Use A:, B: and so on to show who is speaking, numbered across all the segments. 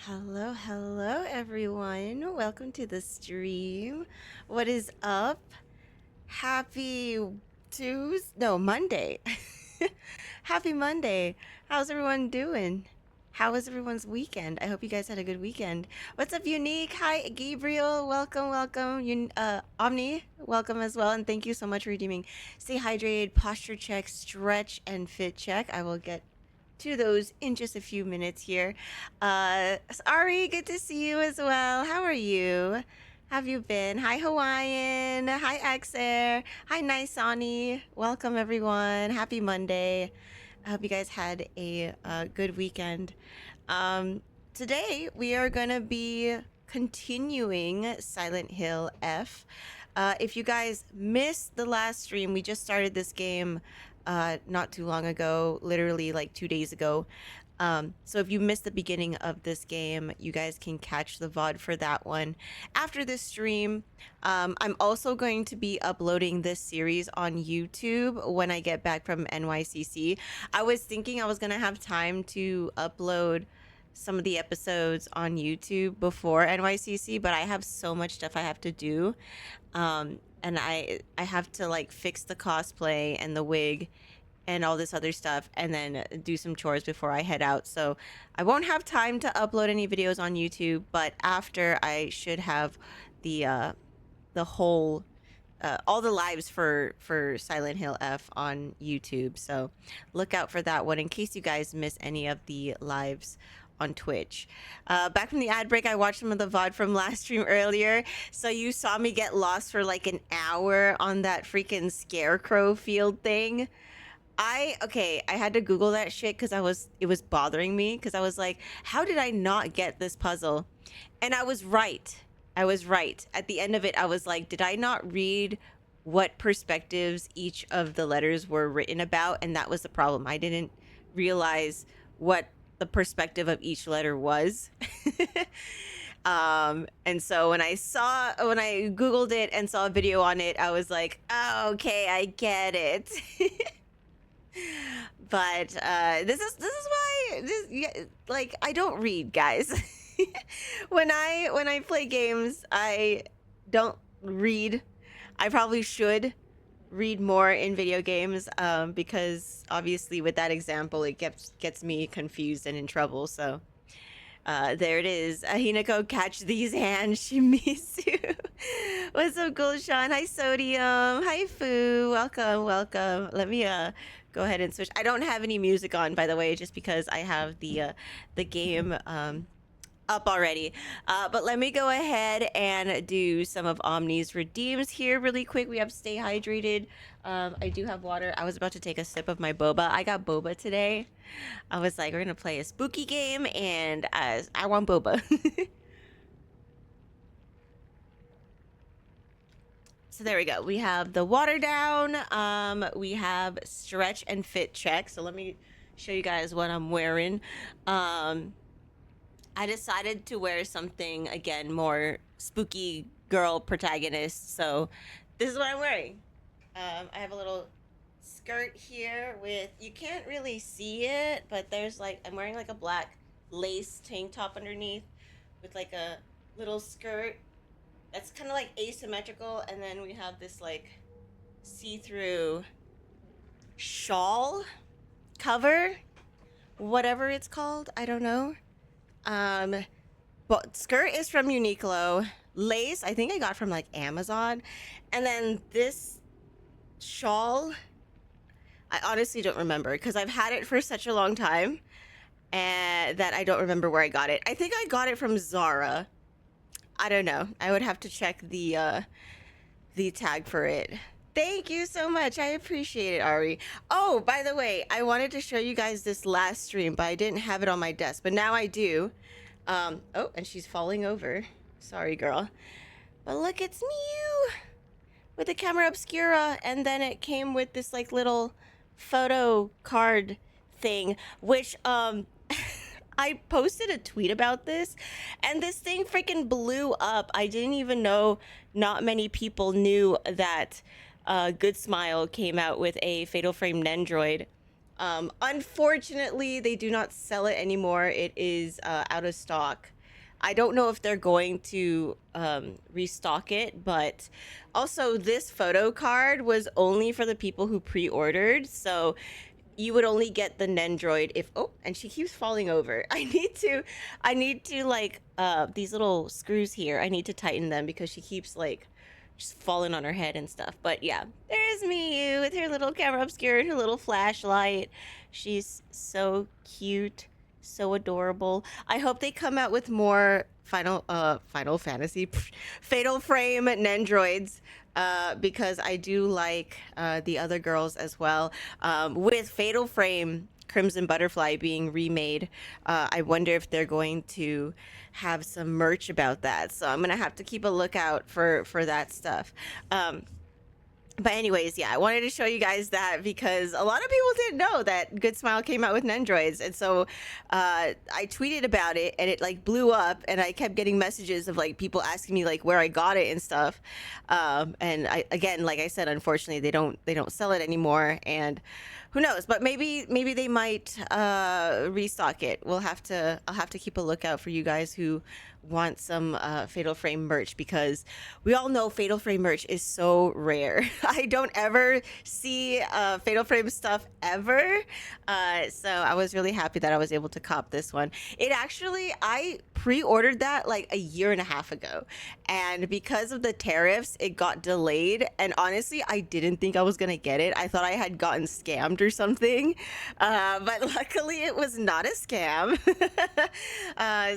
A: Hello, everyone. Welcome to the stream. What is up? Happy Tuesday? No, Monday. Happy Monday. How's everyone doing? How was everyone's weekend? I hope you guys had a good weekend. What's up, Unique? Hi, Gabriel. Welcome. Omni, welcome as well. And thank you so much for redeeming Stay Hydrated, Posture Check, Stretch, and Fit Check. I will get to those in just a few minutes here. Ari, good to see you as well. How are you? Have you been? Hi, Hawaiian. Hi, Xair. Hi, Nisani. Welcome, everyone. Happy Monday. I hope you guys had a good weekend. Today, we are going to be continuing Silent Hill F. If you guys missed the last stream, we just started this game not too long ago, literally like 2 days ago. So if you missed the beginning of this game, you guys can catch the VOD for that one after this stream. I'm also going to be uploading this series on YouTube when I get back from NYCC. I was thinking I was going to have time to upload some of the episodes on YouTube before NYCC, but I have so much stuff I have to do. And I have to like fix the cosplay and the wig and all this other stuff and then do some chores before I head out. So I won't have time to upload any videos on YouTube, but after I should have the whole all the lives for Silent Hill F on YouTube. So look out for that one in case you guys miss any of the lives on Twitch. Back from the ad break, I watched some of the VOD from last stream earlier. So you saw me get lost for like an hour on that freaking scarecrow field thing. I had to Google that shit because it was bothering me because I was like, how did I not get this puzzle? And I was right. At the end of it, I was like, did I not read what perspectives each of the letters were written about? And that was the problem. I didn't realize what the perspective of each letter was. And so when I Googled it and saw a video on it, I was like, oh, okay, I get it. But this is why like I don't read, guys. when I play games, I don't read. I probably should read more in video games because obviously with that example it gets me confused and in trouble. So there it is. Hinako, catch these hands, Shimizu. What's up, Gulshan? Hi, Sodium. Hi, Fu. Welcome. Let me go ahead and switch. I don't have any music on, by the way, just because I have the game up already. But let me go ahead and do some of Omni's redeems here really quick. We have Stay Hydrated. I do have water. I was about to take a sip of my boba. I got boba today. I was like, we're going to play a spooky game, and I want boba. So there we go. We have the water down. We have stretch and fit check. So let me show you guys what I'm wearing. I decided to wear something, again, more spooky girl protagonist. So this is what I'm wearing. I have a little skirt here with, you can't really see it, but there's like, I'm wearing like a black lace tank top underneath with like a little skirt that's kind of like asymmetrical. And then we have this like see-through shawl cover, whatever it's called. I don't know. But skirt is from Uniqlo. Lace, I think I got from like Amazon. And then this shawl, I honestly don't remember because I've had it for such a long time and that I don't remember where I got it. I think I got it from Zara. I don't know. I would have to check the tag for it. Thank you so much. I appreciate it, Ari. Oh, by the way, I wanted to show you guys this last stream, but I didn't have it on my desk, but now I do. Oh, and she's falling over. Sorry, girl. But look, it's me with the camera obscura, and then it came with this like little photo card thing, which I posted a tweet about this, and this thing freaking blew up. I didn't even know not many people knew that Good Smile came out with a Fatal Frame Nendroid. Unfortunately, they do not sell it anymore. It is out of stock. I don't know if they're going to restock it, but also this photo card was only for the people who pre-ordered. So you would only get the Nendroid if, oh, and she keeps falling over. I need to like these little screws here. I need to tighten them because she keeps like just falling on her head and stuff. But yeah, there's Miyu with her little camera obscure and her little flashlight. She's so cute, so adorable. I hope they come out with more Final Fantasy Fatal Frame Nendroids, because I do like the other girls as well. With Fatal Frame Crimson Butterfly being remade, I wonder if they're going to have some merch about that. So I'm gonna have to keep a lookout for that stuff. But anyways, yeah, I wanted to show you guys that because a lot of people didn't know that Good Smile came out with Nendroids, and so I tweeted about it, and it like blew up, and I kept getting messages of like people asking me like where I got it and stuff. And I, again, like I said, unfortunately they don't sell it anymore, and who knows? But maybe they might restock it. I'll have to keep a lookout for you guys who want some Fatal Frame merch, because we all know Fatal Frame merch is so rare. I don't ever see Fatal Frame stuff ever. So I was really happy that I was able to cop this one. It actually, I pre-ordered that like a year and a half ago, and because of the tariffs it got delayed, and honestly I didn't think I was gonna get it. I thought I had gotten scammed or something, but luckily it was not a scam.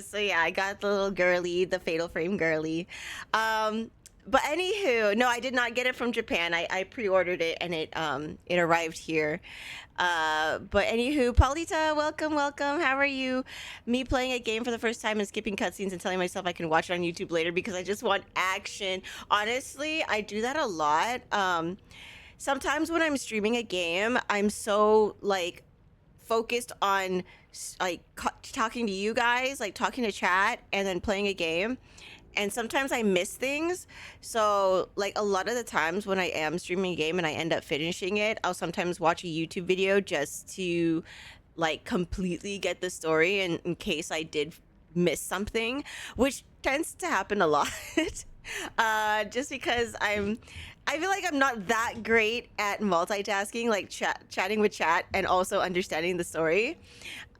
A: So yeah, I got the little girly, the Fatal Frame girly. But anywho, no, I did not get it from Japan. I pre-ordered it, and it arrived here. But anywho, Paulita, welcome, welcome. How are you? Me playing a game for the first time and skipping cutscenes and telling myself I can watch it on YouTube later because I just want action. Honestly, I do that a lot. Sometimes when I'm streaming a game, I'm so like focused on like talking to you guys, like talking to chat, and then playing a game, and sometimes I miss things. So like a lot of the times when I am streaming a game and I end up finishing it, I'll sometimes watch a YouTube video just to like completely get the story, and in case I did miss something, which tends to happen a lot. Just because I feel like I'm not that great at multitasking, like chatting with chat and also understanding the story.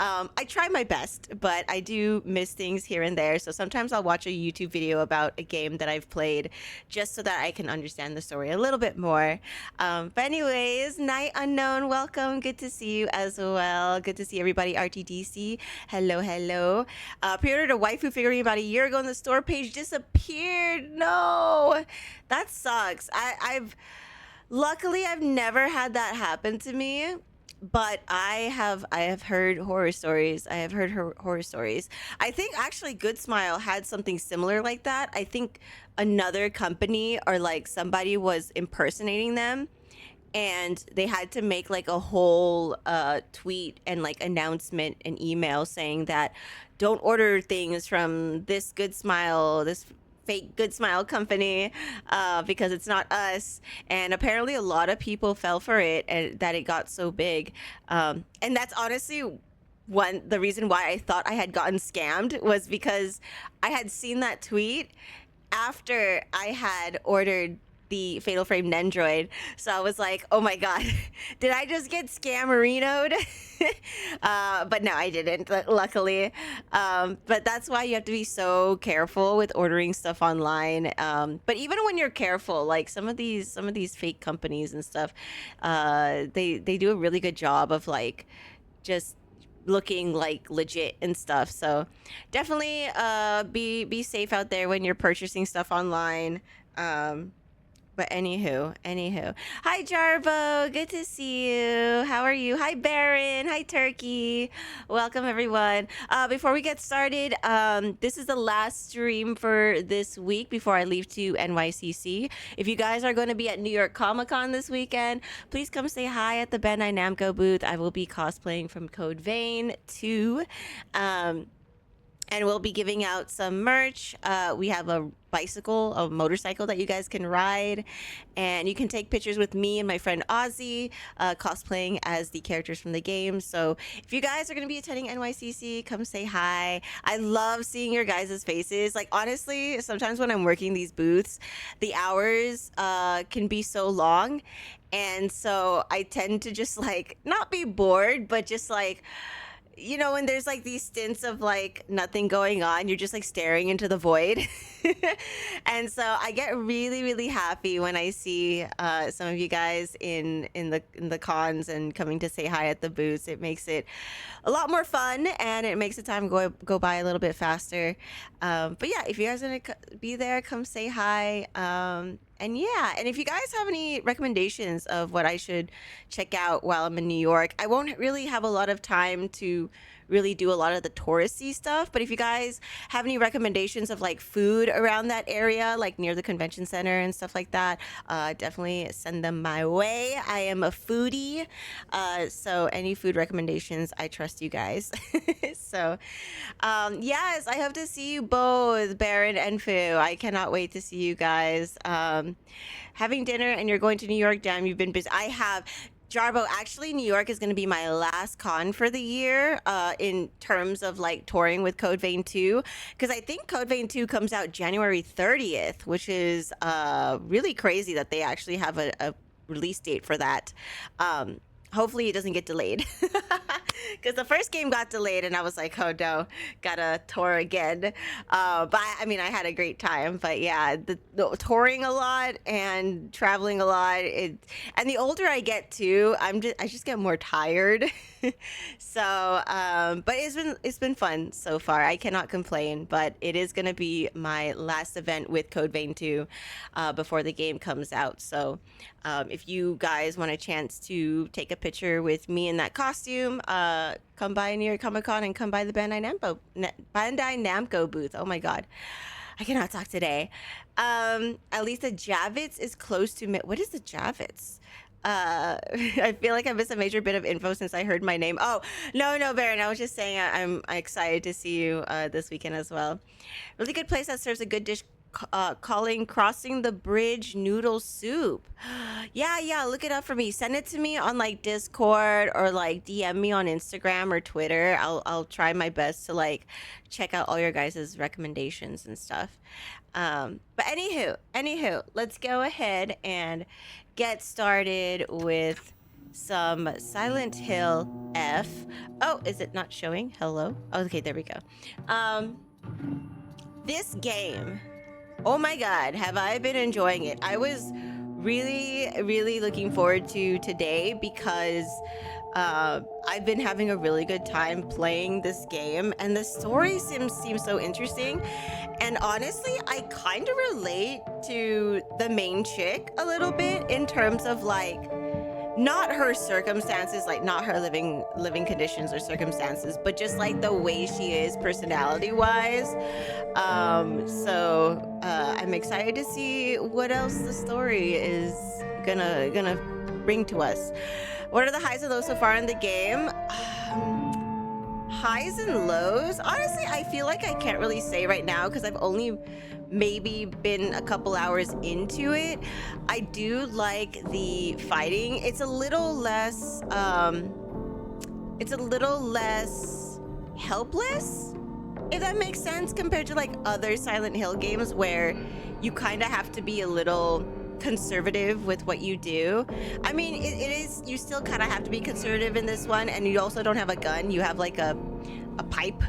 A: I try my best, but I do miss things here and there. So sometimes I'll watch a YouTube video about a game that I've played just so that I can understand the story a little bit more. But anyways, Night Unknown, welcome. Good to see you as well. Good to see everybody. RTDC, hello, hello. Pre-ordered a waifu figurine about a year ago, and the store page disappeared. No, that sucks. Luckily I've never had that happen to me, but I have heard horror stories. I have heard horror stories. I think actually Good Smile had something similar like that. I think another company or like somebody was impersonating them, and they had to make like a whole tweet and like announcement and email saying that don't order things from this Good Smile, this fake Good Smile company, because it's not us. And apparently a lot of people fell for it, and that it got so big. And that's honestly the reason why I thought I had gotten scammed, was because I had seen that tweet after I had ordered the Fatal Frame Nendroid. So I was like, oh my god, did I just get scammerinoed? But no, I didn't, luckily. But that's why you have to be so careful with ordering stuff online. But even when you're careful, like some of these fake companies and stuff, they do a really good job of like just looking like legit and stuff. So definitely be safe out there when you're purchasing stuff online. But anywho. Hi, Jarbo. Good to see you. How are you? Hi, Baron. Hi, Turkey. Welcome, everyone. Before we get started, this is the last stream for this week before I leave to NYCC. If you guys are going to be at New York Comic Con this weekend, please come say hi at the Bandai Namco booth. I will be cosplaying from Code Vein 2. and we'll be giving out some merch. We have a bicycle, a motorcycle that you guys can ride, and you can take pictures with me and my friend Ozzy, cosplaying as the characters from the game. So if you guys are going to be attending NYCC, come say hi. I love seeing your guys' faces. Like, honestly, sometimes when I'm working these booths, the hours can be so long, and so I tend to just like not be bored, but just like, you know, when there's like these stints of like nothing going on, you're just like staring into the void. And so I get really, really happy when I see some of you guys in the cons and coming to say hi at the booths. It makes it a lot more fun, and it makes the time go by a little bit faster. But yeah, if you guys are gonna be there, come say hi. And yeah, and if you guys have any recommendations of what I should check out while I'm in New York, I won't really have a lot of time to really do a lot of the touristy stuff. But if you guys have any recommendations of like food around that area, like near the convention center and stuff like that, definitely send them my way. I am a foodie. So any food recommendations, I trust you guys. So yes, I hope to see you both, Baron and Fu. I cannot wait to see you guys. Having dinner and you're going to New York, damn, you've been busy. I have. Jarbo, actually, New York is going to be my last con for the year, in terms of like touring with Code Vein 2, because I think Code Vein 2 comes out January 30th, which is really crazy that they actually have a release date for that. Hopefully it doesn't get delayed, because the first game got delayed and I was like, oh no, gotta tour again. But I mean, I had a great time. But yeah, the touring a lot and traveling a lot. And the older I get too, I just get more tired. So but it's been fun so far. I cannot complain. But it is gonna be my last event with Code Vein 2 before the game comes out. So if you guys want a chance to take a picture with me in that costume, come by New York Comic Con and come by the Bandai Namco booth. Oh my god, I cannot talk today. At least the Javits is close to me. What is the Javits? I feel like I missed a major bit of info since I heard my name. Oh, no, Baron. I was just saying I'm excited to see you this weekend as well. Really good place that serves a good dish, calling Crossing the Bridge Noodle Soup. Yeah, look it up for me. Send it to me on like Discord, or like DM me on Instagram or Twitter. I'll try my best to like check out all your guys' recommendations and stuff. But anywho, let's go ahead and get started with some Silent Hill F. Oh, is it not showing? Hello? Oh, okay, there we go. This game, oh my god, have I been enjoying it. I was really, really looking forward to today because I've been having a really good time playing this game, and the story seems so interesting. And honestly, I kind of relate to the main chick a little bit in terms of like, not her circumstances, like not her living conditions or circumstances, but just like the way she is personality wise. So I'm excited to see what else the story is gonna bring to us. What are the highs and lows so far in the game? Highs and lows, honestly, I feel like I can't really say right now because I've only maybe been a couple hours into it. I do like the fighting. It's a little less helpless, if that makes sense, compared to like other Silent Hill games where you kind of have to be a little conservative with what you do. I mean, it is, you still kind of have to be conservative in this one, and you also don't have a gun. You have like a pipe.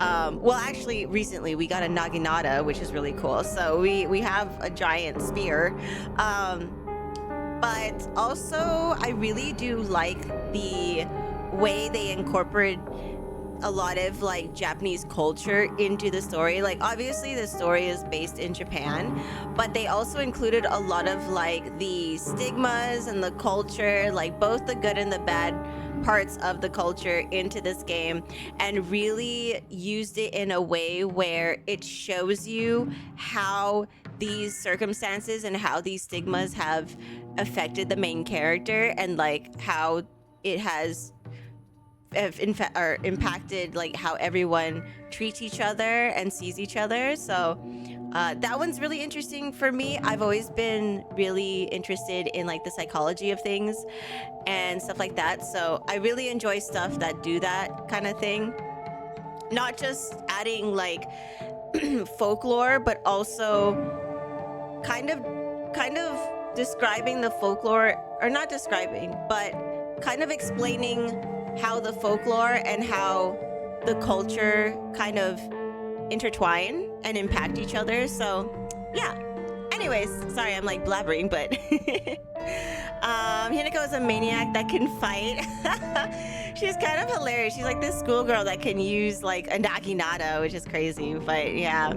A: Well, actually, recently we got a naginata, which is really cool. So we have a giant spear. But also, I really do like the way they incorporate a lot of like Japanese culture into the story. Like, obviously the story is based in Japan, but they also included a lot of like the stigmas and the culture, like both the good and the bad parts of the culture into this game, and really used it in a way where it shows you how these circumstances and how these stigmas have affected the main character, and like how it has are impacted like how everyone treats each other and sees each other. So that one's really interesting for me. I've always been really interested in like the psychology of things and stuff like that. So I really enjoy stuff that do that kind of thing. Not just adding like folklore, but also kind of describing the folklore, or not describing, but kind of explaining how the folklore and how the culture kind of intertwine and impact each other. So yeah. Anyways, sorry, I'm like blabbering, but Hinako is a maniac that can fight. She's kind of hilarious. She's like this schoolgirl that can use like a naginata, which is crazy, but yeah.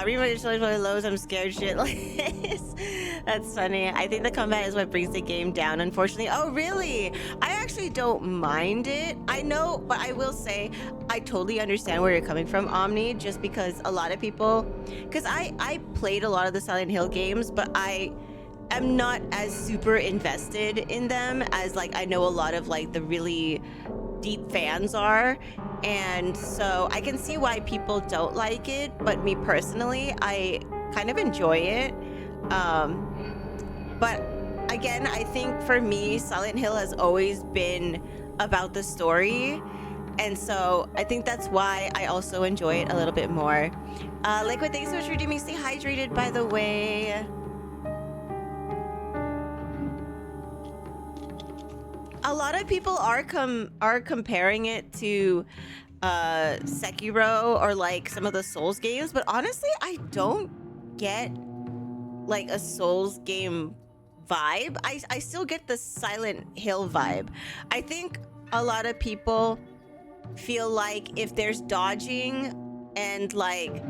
A: Rima is really lows. I'm scared shitless. That's funny. I think the combat is what brings the game down, unfortunately. Oh, really? I actually don't mind it. I know, but I will say I totally understand where you're coming from, Omni, just because a lot of people... Because I played a lot of the Silent Hill games, but I am not as super invested in them as like I know a lot of like the really deep fans are. And so I can see why people don't like it, but me personally, I kind of enjoy it. But again, I think for me, Silent Hill has always been about the story. And so I think that's why I also enjoy it a little bit more. Liquid, thanks so much for doing me. Stay hydrated, by the way. A lot of people are comparing it to Sekiro or like some of the Souls games, but honestly, I don't get like a Souls game vibe. I still get the Silent Hill vibe. I think a lot of people feel like if there's dodging and like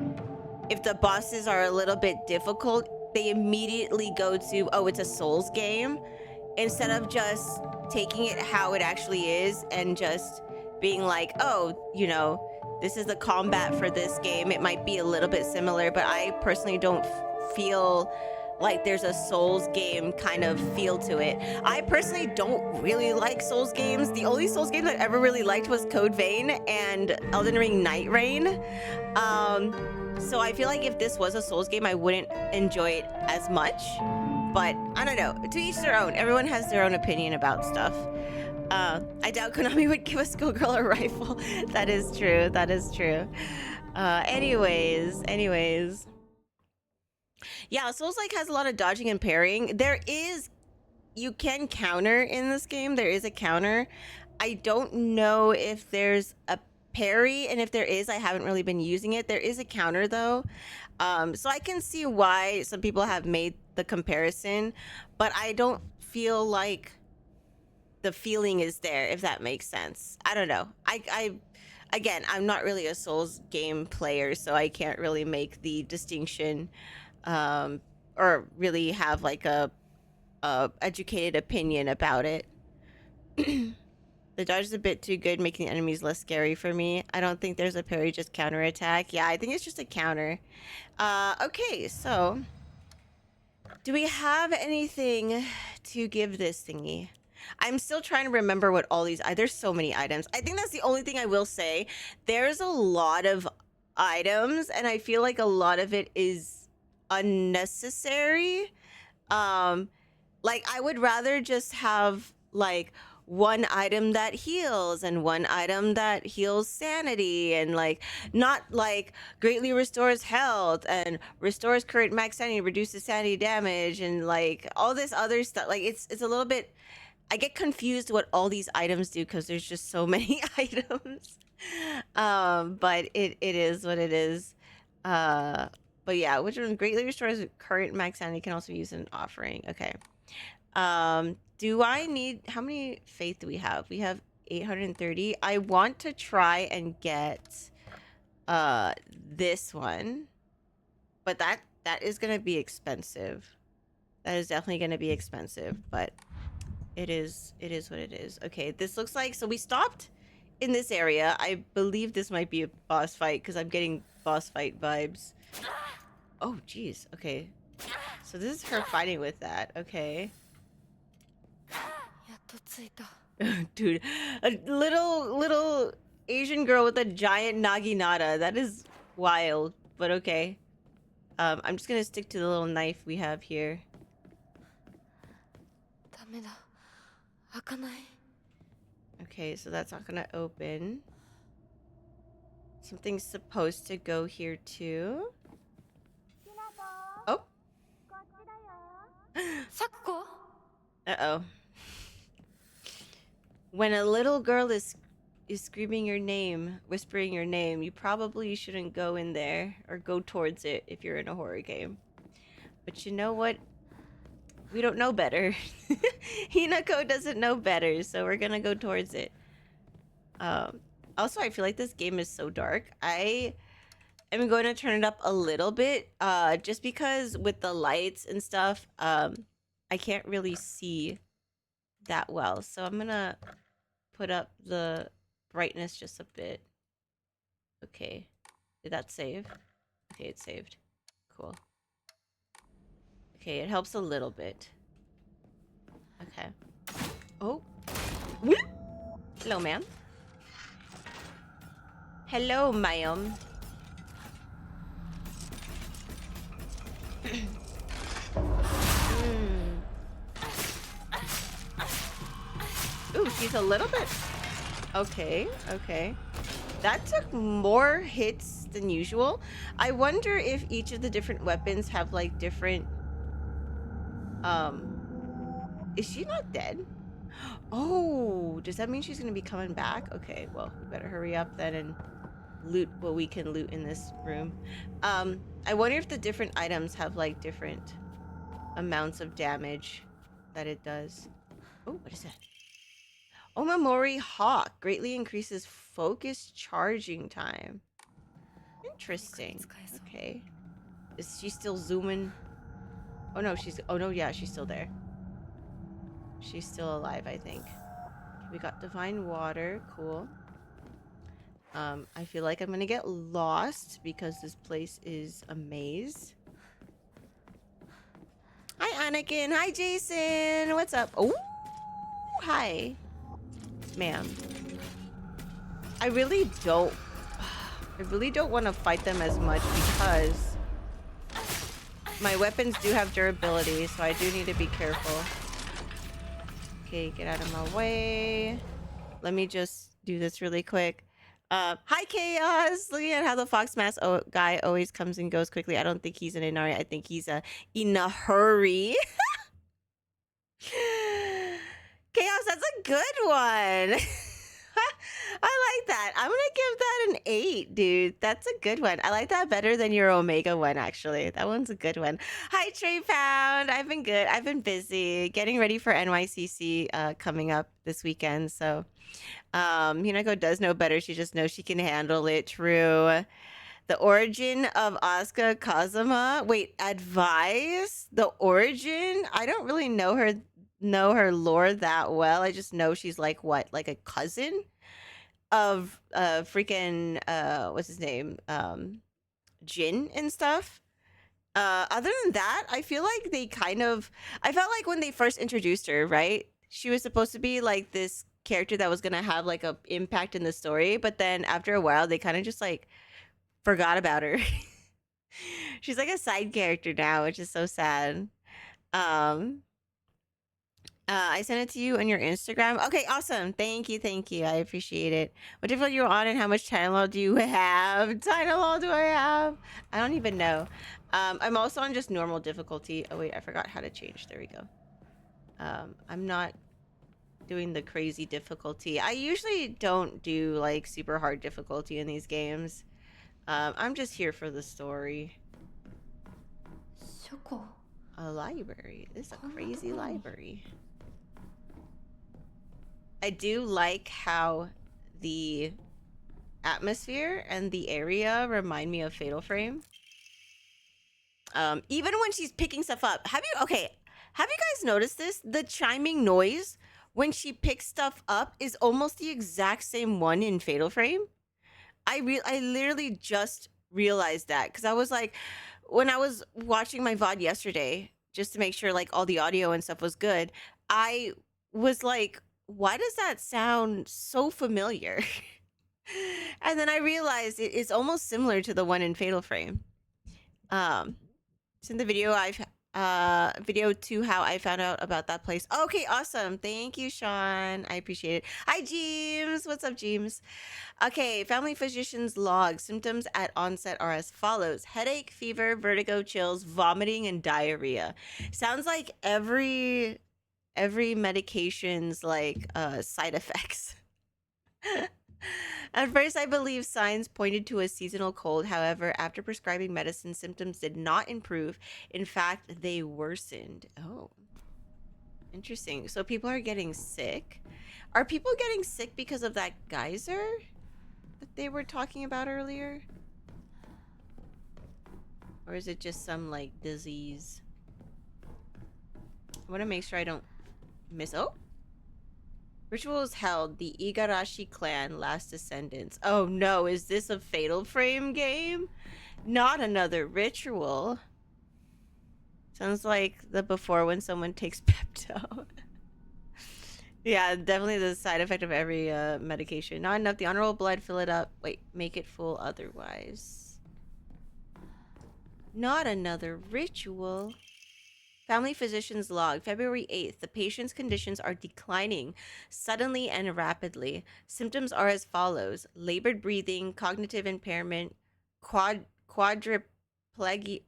A: if the bosses are a little bit difficult, they immediately go to, oh, it's a Souls game, instead of just taking it how it actually is and just being like, oh, you know, this is the combat for this game. It might be a little bit similar, but I personally don't feel like there's a Souls game kind of feel to it. I personally don't really like Souls games. The only Souls game I ever really liked was Code Vein and Elden Ring Night Rain. So I feel like if this was a Souls game, I wouldn't enjoy it as much. But I don't know, to each their own. Everyone has their own opinion about stuff. I doubt Konami would give a schoolgirl a rifle. That is true, that is true. Anyways. Yeah, Souls like has a lot of dodging and parrying. You can counter in this game. There is a counter. I don't know if there's a parry, and if there is, I haven't really been using it. There is a counter though. So I can see why some people have made the comparison, but I don't feel like the feeling is there, if that makes sense. I don't know. Again, I'm not really a Souls game player, so I can't really make the distinction or really have like a educated opinion about it. The dodge is a bit too good, making the enemies less scary for me. I don't think there's a parry, just counterattack. Yeah, I think it's just a counter. Okay, so do we have anything to give this thingy? I'm still trying to remember what all these... There's so many items. I think that's the only thing I will say. There's a lot of items, and I feel like a lot of it is unnecessary. Like, I would rather just have, like, one item that heals and one item that heals sanity, and like not like greatly restores health and restores current max sanity, reduces sanity damage, and like all this other stuff. Like it's a little bit... I get confused what all these items do because there's just so many items. But it is what it is. But yeah, which one greatly restores current max sanity, can also use an offering. Okay. Do I need... How many faith do we have? We have 830. I want to try and get this one, but that is gonna be expensive. That is definitely gonna be expensive, but it is what it is. Okay, this looks like... So we stopped in this area. I believe this might be a boss fight because I'm getting boss fight vibes. Oh geez. Okay, so this is her fighting with that. Okay. Dude, a little Asian girl with a giant naginata. That is wild, but okay. I'm just gonna stick to the little knife we have here.
B: ダメだ。開かない。
A: Okay, so that's not gonna open. Something's supposed to go here too. Oh.
B: サクコ?
A: Uh-oh. When a little girl is screaming your name, whispering your name, you probably shouldn't go in there or go towards it if you're in a horror game. But you know what? We don't know better. Hinako doesn't know better, so we're gonna go towards it. Also, I feel like this game is so dark. I am going to turn it up a little bit, just because with the lights and stuff, I can't really see that well. So I'm gonna put up the brightness just a bit. Okay. Did that save? Okay, it saved. Cool. Okay, it helps a little bit. Okay. Oh. Hello, ma'am. Hello, ma'am. Ooh, she's a little bit... Okay, okay. That took more hits than usual. I wonder if each of the different weapons have, like, different... Is she not dead? Oh, does that mean she's gonna be coming back? Okay, well, we better hurry up then and loot what we can loot in this room. I wonder if the different items have, like, different amounts of damage that it does. Oh, what is that? Omamori Hawk greatly increases focus charging time. Interesting. Okay. Is she still zooming? Oh no, yeah, she's still there. She's still alive, I think. We got divine water, cool. I feel like I'm gonna get lost because this place is a maze. Hi, Anakin. Hi, Jason. What's up? Oh, hi, ma'am. I really don't want to fight them as much because my weapons do have durability, so I do need to be careful. Okay, get out of my way. Let me just do this really quick. Hi, Chaos. Looking at how the Fox Mask guy always comes and goes quickly. I don't think he's an Inari. I think he's in a hurry. Chaos, that's a good one. I like that. I'm gonna give that an 8, dude. That's a good one. I like that better than your Omega one, actually. That one's a good one. Hi, Trey Pound. I've been good. I've been busy getting ready for NYCC coming up this weekend. So Hinako does know better. She just knows she can handle it. True. The origin of Asuka Kazuma. Wait, advice? The origin? I don't really know her lore that well. I just know she's like what? Like a cousin of freaking what's his name? Jin and stuff. Other than that, I feel like I felt like when they first introduced her, right? She was supposed to be like this character that was gonna have like a impact in the story, but then after a while they kind of just like forgot about her. She's like a side character now, which is so sad. I sent it to you on your Instagram. Okay, awesome. Thank you, thank you. I appreciate it. What difficulty you're on and how much Tylenol do you have? Tylenol do I have? I don't even know. I'm also on just normal difficulty. Oh wait, I forgot how to change. There we go. I'm not doing the crazy difficulty. I usually don't do like super hard difficulty in these games. I'm just here for the story. A library. This is a crazy library. I do like how the atmosphere and the area remind me of Fatal Frame. Even when she's picking stuff up. Have you guys noticed this? The chiming noise when she picks stuff up is almost the exact same one in Fatal Frame. I literally just realized that because I was like, when I was watching my VOD yesterday, just to make sure like all the audio and stuff was good, I was like why does that sound so familiar? And then I realized it is almost similar to the one in Fatal Frame. It's in the video video 2 how I found out about that place. Okay, awesome. Thank you, Sean. I appreciate it. Hi, James. What's up, James? Okay, family physician's log. Symptoms at onset are as follows: headache, fever, vertigo, chills, vomiting, and diarrhea. Sounds like every medication's like side effects. At first, I believe signs pointed to a seasonal cold. However, after prescribing medicine, symptoms did not improve. In fact, they worsened. Oh, interesting. So people are getting sick. Are people getting sick because of that geyser that they were talking about earlier? Or is it just some like disease? I want to make sure I don't miss. Oh, rituals held. The Igarashi clan last descendants. Oh no, is this a Fatal Frame game? Not another ritual. Sounds like the before when someone takes Pepto. Yeah, definitely the side effect of every medication. Not enough. The honorable blood, fill it up. Wait, make it full otherwise. Not another ritual. Family physician's log, February 8th. The patient's conditions are declining suddenly and rapidly. Symptoms are as follows: labored breathing, cognitive impairment, quadriplegia.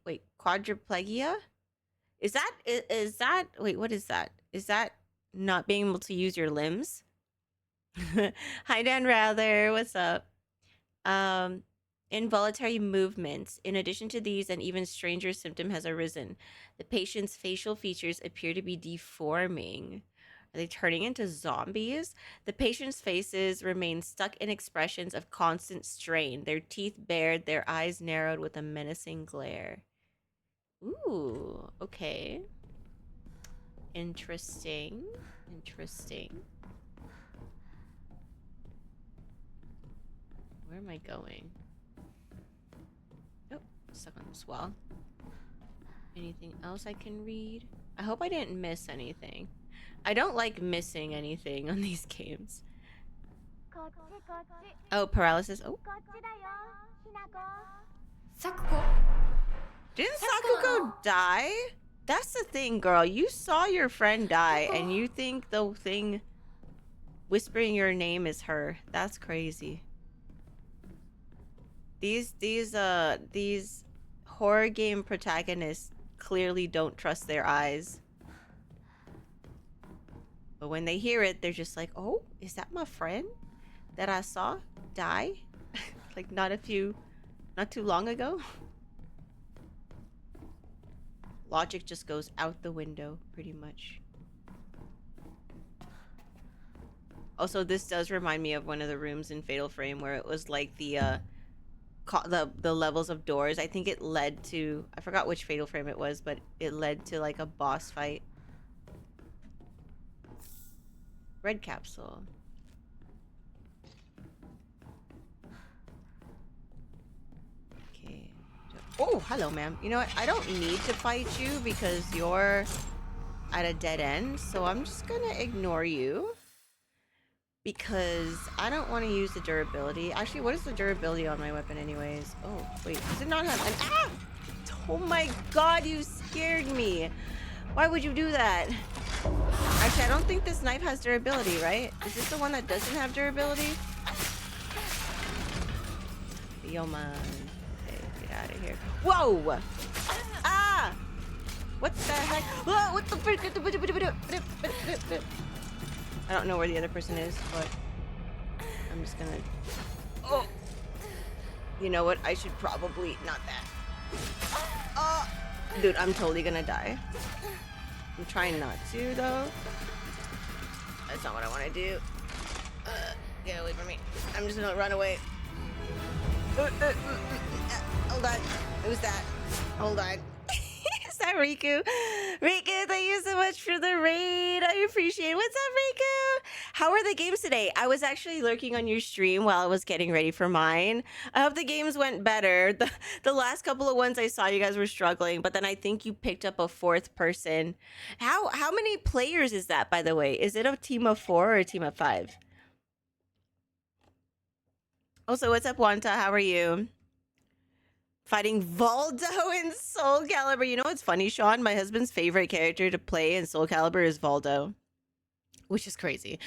A: Wait, quadriplegia? Is that wait, what is that? Is that not being able to use your limbs? Hi, Dan Rather. What's up? Involuntary movements. In addition to these, an even stranger symptom has arisen. The patient's facial features appear to be deforming. Are they turning into zombies? The patient's faces remain stuck in expressions of constant strain, their teeth bared, their eyes narrowed with a menacing glare. Ooh, okay. Interesting. Interesting. Where am I going? Oh, stuck on this wall. Anything else I can read? I hope I didn't miss anything. I don't like missing anything on these games. Oh, paralysis. Oh.
B: Sakuko?
A: Didn't Sakuko die? That's the thing, girl. You saw your friend die and you think the thing whispering your name is her. That's crazy. These horror game protagonists clearly don't trust their eyes. But when they hear it, they're just like, "Oh, is that my friend that I saw die like not too long ago?" Logic just goes out the window pretty much. Also, this does remind me of one of the rooms in Fatal Frame where it was like the levels of doors. I think it led to, I forgot which Fatal Frame it was, but it led to like a boss fight. Red capsule. Okay. Oh, hello, ma'am. You know what? I don't need to fight you because you're at a dead end, so I'm just gonna ignore you. Because I don't want to use the durability. Actually, what is the durability on my weapon anyways? Oh, wait. Does it not have an... Ah! Oh my god, you scared me. Why would you do that? Actually, I don't think this knife has durability, right? Is this the one that doesn't have durability? Yo, man. Okay, get out of here. Whoa! Ah! What the heck? Whoa, what the frick? I don't know where the other person is, but I'm just gonna... Oh! You know what? I should probably... Not that. Oh! Dude, I'm totally gonna die. I'm trying not to, though. That's not what I want to do. Get away from me. I'm just gonna run away. Hold on. Who's that? Hold on. Is that Riku? Riku, thank you so much for the raid. I appreciate it. What's up, Riku? How are the games today? I was actually lurking on your stream while I was getting ready for mine. I hope the games went better. The last couple of ones I saw, you guys were struggling, but then I think you picked up a fourth person. How many players is that, by the way? Is it a team of 4 or a team of 5? Also, what's up, Wanta? How are you? Fighting Voldo in Soul Calibur. You know what's funny, Sean? My husband's favorite character to play in Soul Calibur is Voldo, which is crazy.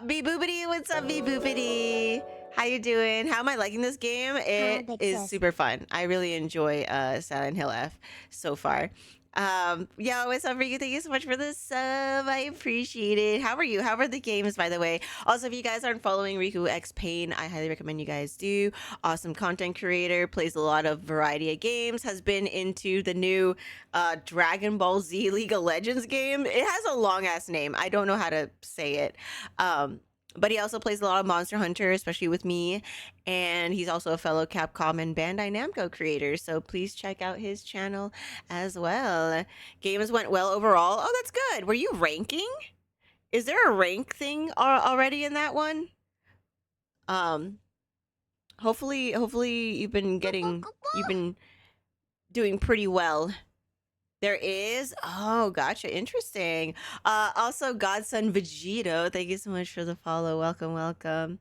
A: B Boopity, what's up, B Boopity? How you doing? How am I liking this game? It is super fun. I really enjoy Silent Hill F so far. Yo, what's up, Riku? Thank you so much for the sub. I appreciate it. How are you? How are the games, by the way? Also, if you guys aren't following Riku X Pain, I highly recommend you guys do. Awesome content creator, plays a lot of variety of games, has been into the new Dragon Ball Z League of Legends game. It has a long ass name. I don't know how to say it. But he also plays a lot of Monster Hunter, especially with me. And he's also a fellow Capcom and Bandai Namco creator. So please check out his channel as well. Games went well overall. Oh, that's good. Were you ranking? Is there a rank thing already in that one? Hopefully you've been doing pretty well. There is? Oh, gotcha. Interesting. Also, Godson Vegito, thank you so much for the follow. Welcome, welcome.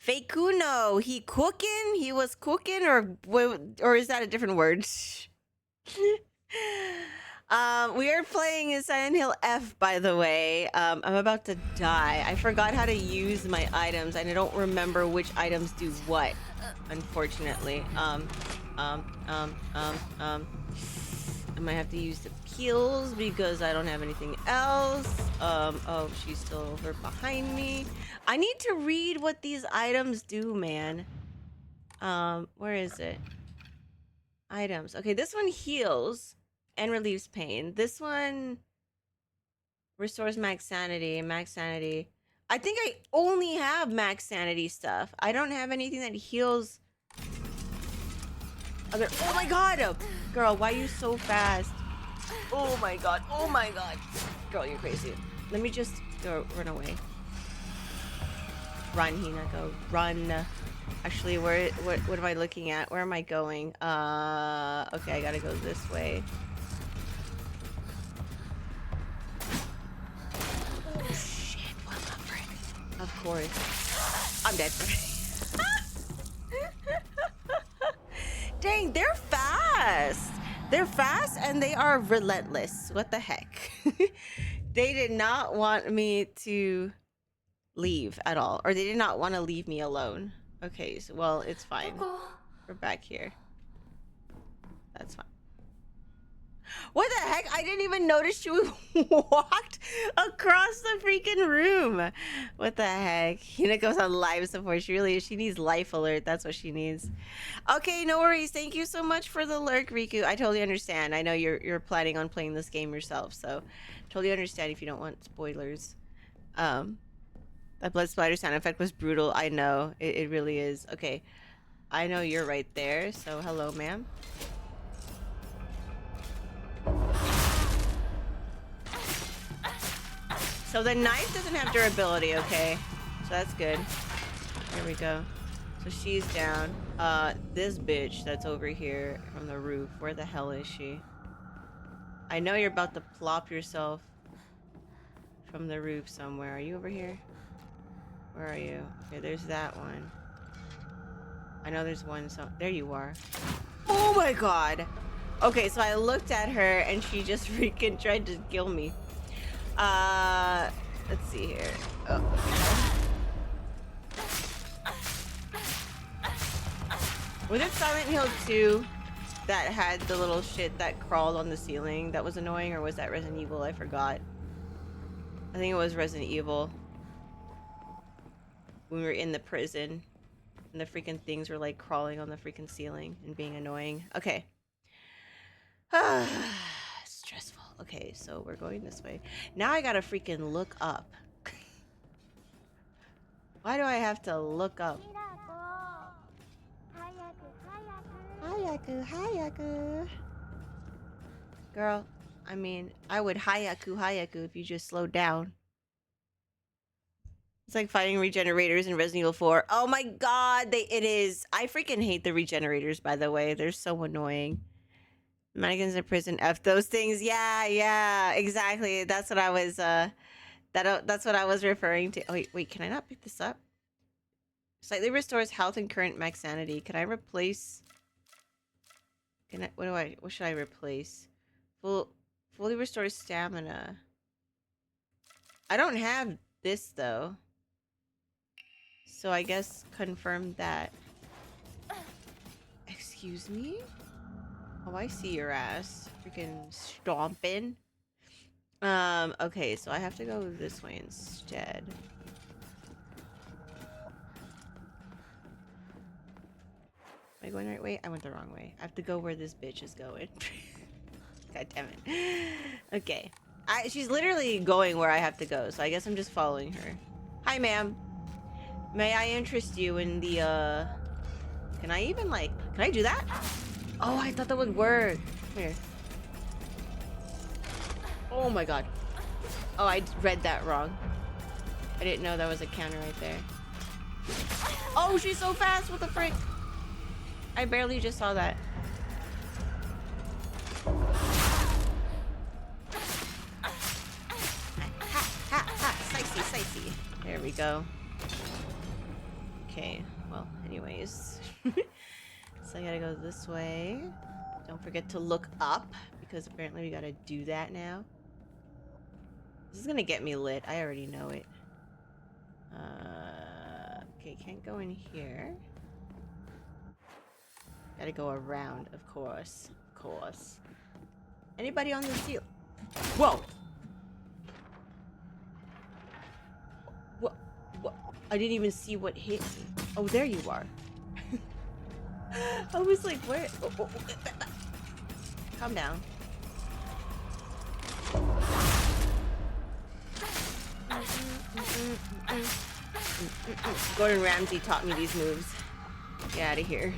A: Fakuno, he cooking? He was cooking, or is that a different word? We are playing Silent Hill F, by the way. I'm about to die. I forgot how to use my items, and I don't remember which items do what, unfortunately. I might have to use the peels because I don't have anything else. Oh, she's still over behind me. I need to read what these items do, man. Where is it? Items. Okay, this one heals and relieves pain. This one restores max sanity. Max sanity. I think I only have max sanity stuff. I don't have anything that heals other. Oh my god! Girl, why are you so fast? Oh my god. Oh my god. Girl, you're crazy. Let me just go run away. Run, Hinako. Run. Actually, what am I looking at? Where am I going? Okay, I gotta go this way. Oh shit, what the frick? Of course. I'm dead. Dang, they're fast. They're fast and they are relentless. What the heck? They did not want me to leave at all, or they did not want to leave me alone. Okay, so, well, it's fine. We're back here. That's fine. What the heck? I didn't even notice you walked across the freaking room. What the heck? Hina goes on live support. She needs life alert. That's what she needs. Okay, no worries. Thank you so much for the lurk, Riku. I totally understand. I know you're planning on playing this game yourself, so totally understand if you don't want spoilers. That blood splatter sound effect was brutal. I know. It really is. Okay. I know you're right there, so hello, ma'am. So the knife doesn't have durability, okay? So that's good. Here we go. So she's down. This bitch that's over here from the roof, where the hell is she? I know you're about to plop yourself from the roof somewhere. Are you over here? Where are you? Okay, there's that one. I know there's one, so there you are. Oh my god! Okay, so I looked at her and she just freaking tried to kill me. Let's see here. Oh. Was it Silent Hill 2 that had the little shit that crawled on the ceiling that was annoying, or was that Resident Evil? I forgot. I think it was Resident Evil. When we were in the prison and the freaking things were like crawling on the freaking ceiling and being annoying. Okay. Stressful. Okay, so we're going this way. Now I gotta freaking look up. Why do I have to look up? Hayaku, Hayaku. Girl, I mean, I would Hayaku if you just slowed down. It's like fighting regenerators in Resident Evil 4. Oh my god, it is. I freaking hate the regenerators, by the way. They're so annoying. Mannequins in prison, F those things. Yeah, yeah, exactly. That's what I was, that's what I was referring to. Oh, wait, can I not pick this up? Slightly restores health and current max sanity. Can I replace... what should I replace? Fully restores stamina. I don't have this, though. So I guess confirm that. Excuse me? Oh, I see your ass. Freaking stomping. Okay, so I have to go this way instead. Am I going the right way? I went the wrong way. I have to go where this bitch is going. God damn it. Okay. She's literally going where I have to go, so I guess I'm just following her. Hi, ma'am. May I interest you in the, Can I even, like... Can I do that? Oh, I thought that would work. Here. Oh my god. Oh, I read that wrong. I didn't know that was a counter right there. Oh, she's so fast! What the frick? I barely just saw that. Sicey. There we go. Okay, well, anyways. So I gotta go this way. Don't forget to look up, because apparently we gotta do that now. This is gonna get me lit. I already know it. Okay, can't go in here. Gotta go around, of course. Of course. Anybody on the seal? Whoa! What? What? I didn't even see what hit me. Oh, there you are. I was like, where? Oh. Calm down. Gordon Ramsay taught me these moves. Get out of here.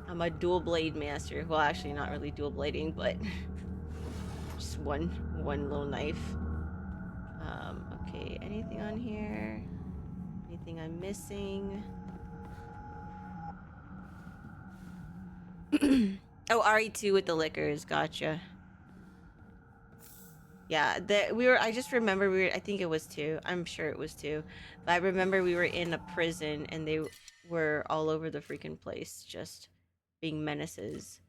A: I'm a dual blade master. Well, actually, not really dual blading, but just one little knife. Okay. Anything on here? Anything I'm missing? Oh, RE2 with the liquors. Gotcha. Yeah, I just remember I think it was 2. I'm sure it was 2. But I remember we were in a prison and they were all over the freaking place just being menaces.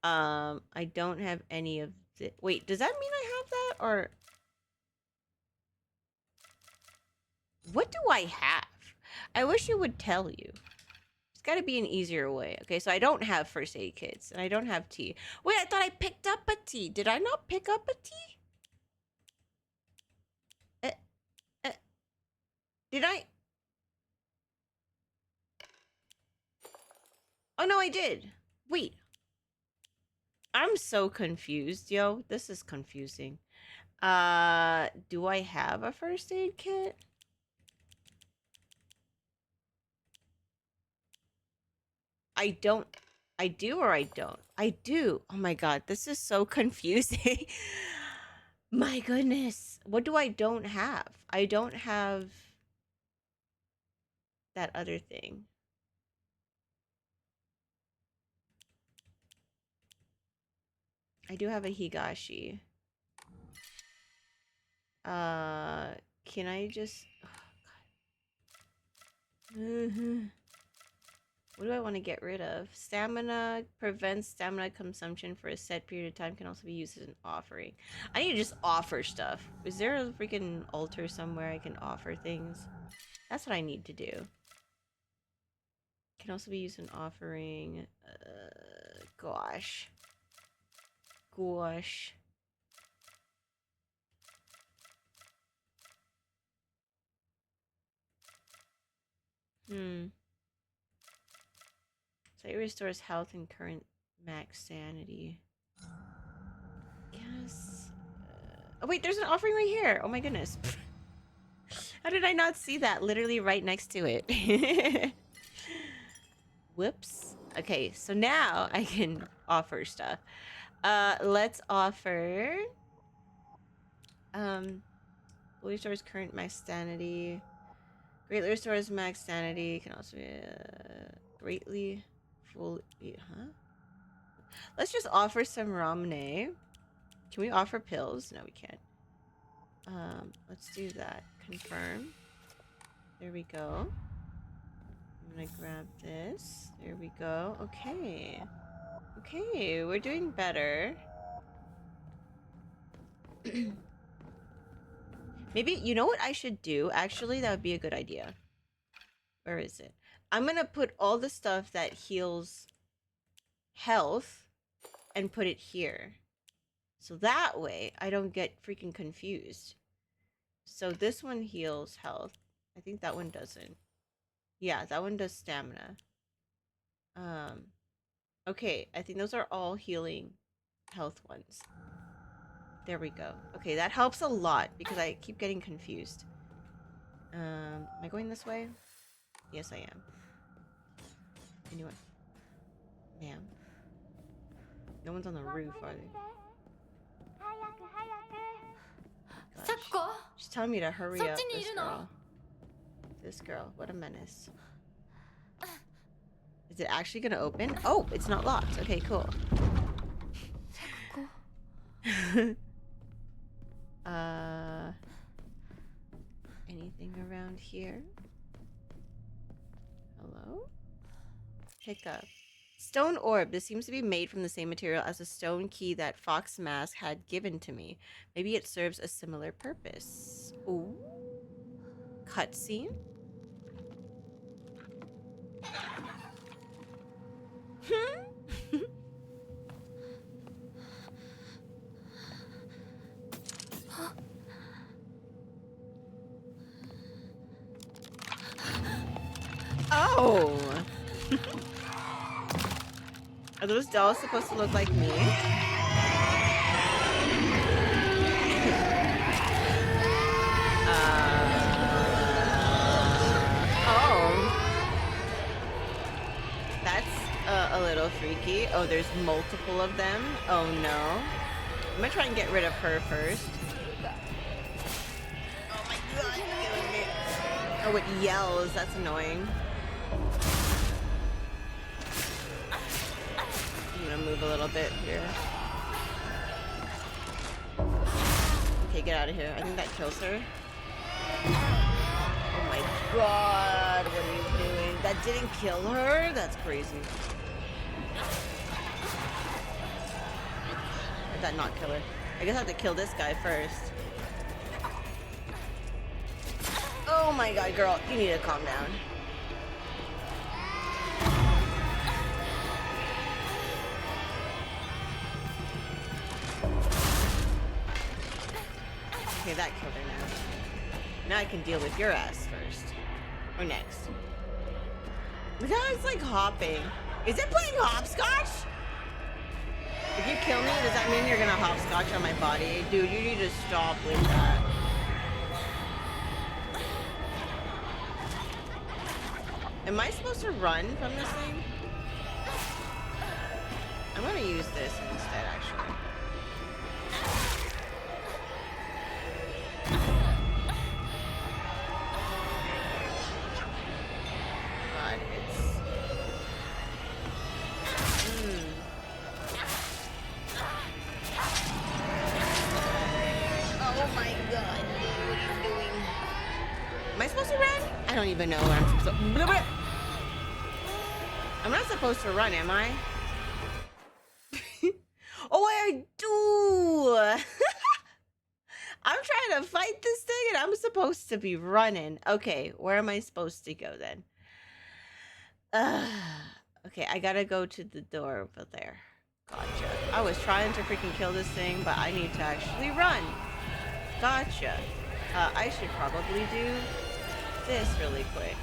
A: I don't have any of the... Wait, does that mean I have that? Or... What do I have? I wish it would tell you. There's got to be an easier way. Okay, so I don't have first aid kits and I don't have tea. Wait, I thought I picked up a tea. Did I not pick up a tea? Did I? Oh, no, I did. Wait. I'm so confused, yo. This is confusing. Do I have a first aid kit? I don't. I do or I don't? I do. Oh my god, this is so confusing. My goodness. What do I don't have? I don't have that other thing. I do have a Higashi. Can I just... Oh, God. What do I want to get rid of? Stamina prevents stamina consumption for a set period of time. Can also be used as an offering. I need to just offer stuff. Is there a freaking altar somewhere I can offer things? That's what I need to do. Can also be used as an offering. Gosh. Gosh. So it restores health and current max sanity. Yes. Oh wait, there's an offering right here. Oh my goodness. How did I not see that? Literally right next to it. Whoops. Okay, so now I can offer stuff. Let's offer... Fully restores current max sanity. Greatly restores max sanity. Can also be greatly fully. Huh? Let's just offer some Ramune. Can we offer pills? No, we can't. Let's do that. Confirm. There we go. I'm gonna grab this. There we go. Okay. Okay, we're doing better. Maybe, you know what I should do? Actually, that would be a good idea. Where is it? I'm gonna put all the stuff that heals health and put it here. So that way, I don't get freaking confused. So this one heals health. I think that one doesn't. Yeah, that one does stamina. Okay, I think those are all healing health ones. There we go. Okay, that helps a lot because I keep getting confused. Am I going this way? Yes, I am. Anyone? Ma'am. No one's on the roof, are they? Gosh. She's telling me to hurry up, this girl. This girl, what a menace. Is it actually gonna open? Oh, it's not locked. Okay, cool. Anything around here? Hello? Pick up. Stone orb. This seems to be made from the same material as the stone key that Fox Mask had given to me. Maybe it serves a similar purpose. Ooh. Cutscene? Oh! Are those dolls supposed to look like me? Oh. That's a little freaky. Oh, there's multiple of them. Oh no. I'm gonna try and get rid of her first. Oh my god, you're killing me. Oh, it yells. That's annoying. I'm gonna move a little bit here. Okay, get out of here. I think that kills her. Oh my god, what are you doing? That didn't kill her? That's crazy. Did that not kill her? I guess I have to kill this guy first. Oh my god, girl, you need to calm down. Okay, that killed her now. Now I can deal with your ass first. Or next. Look how it's like hopping. Is it playing hopscotch? If you kill me, does that mean you're gonna hopscotch on my body? Dude, you need to stop with that. Am I supposed to run from this thing? I'm gonna use this instead, actually. God, it's... Oh my god, what are you doing? Am I supposed to run? I don't even know where I'm supposed to... I'm not supposed to run, am I? Oh, I do! I'm trying to fight this thing and I'm supposed to be running. Okay, where am I supposed to go then? Okay, I gotta go to the door over there. Gotcha. I was trying to freaking kill this thing, but I need to actually run. Gotcha. I should probably do this really quick.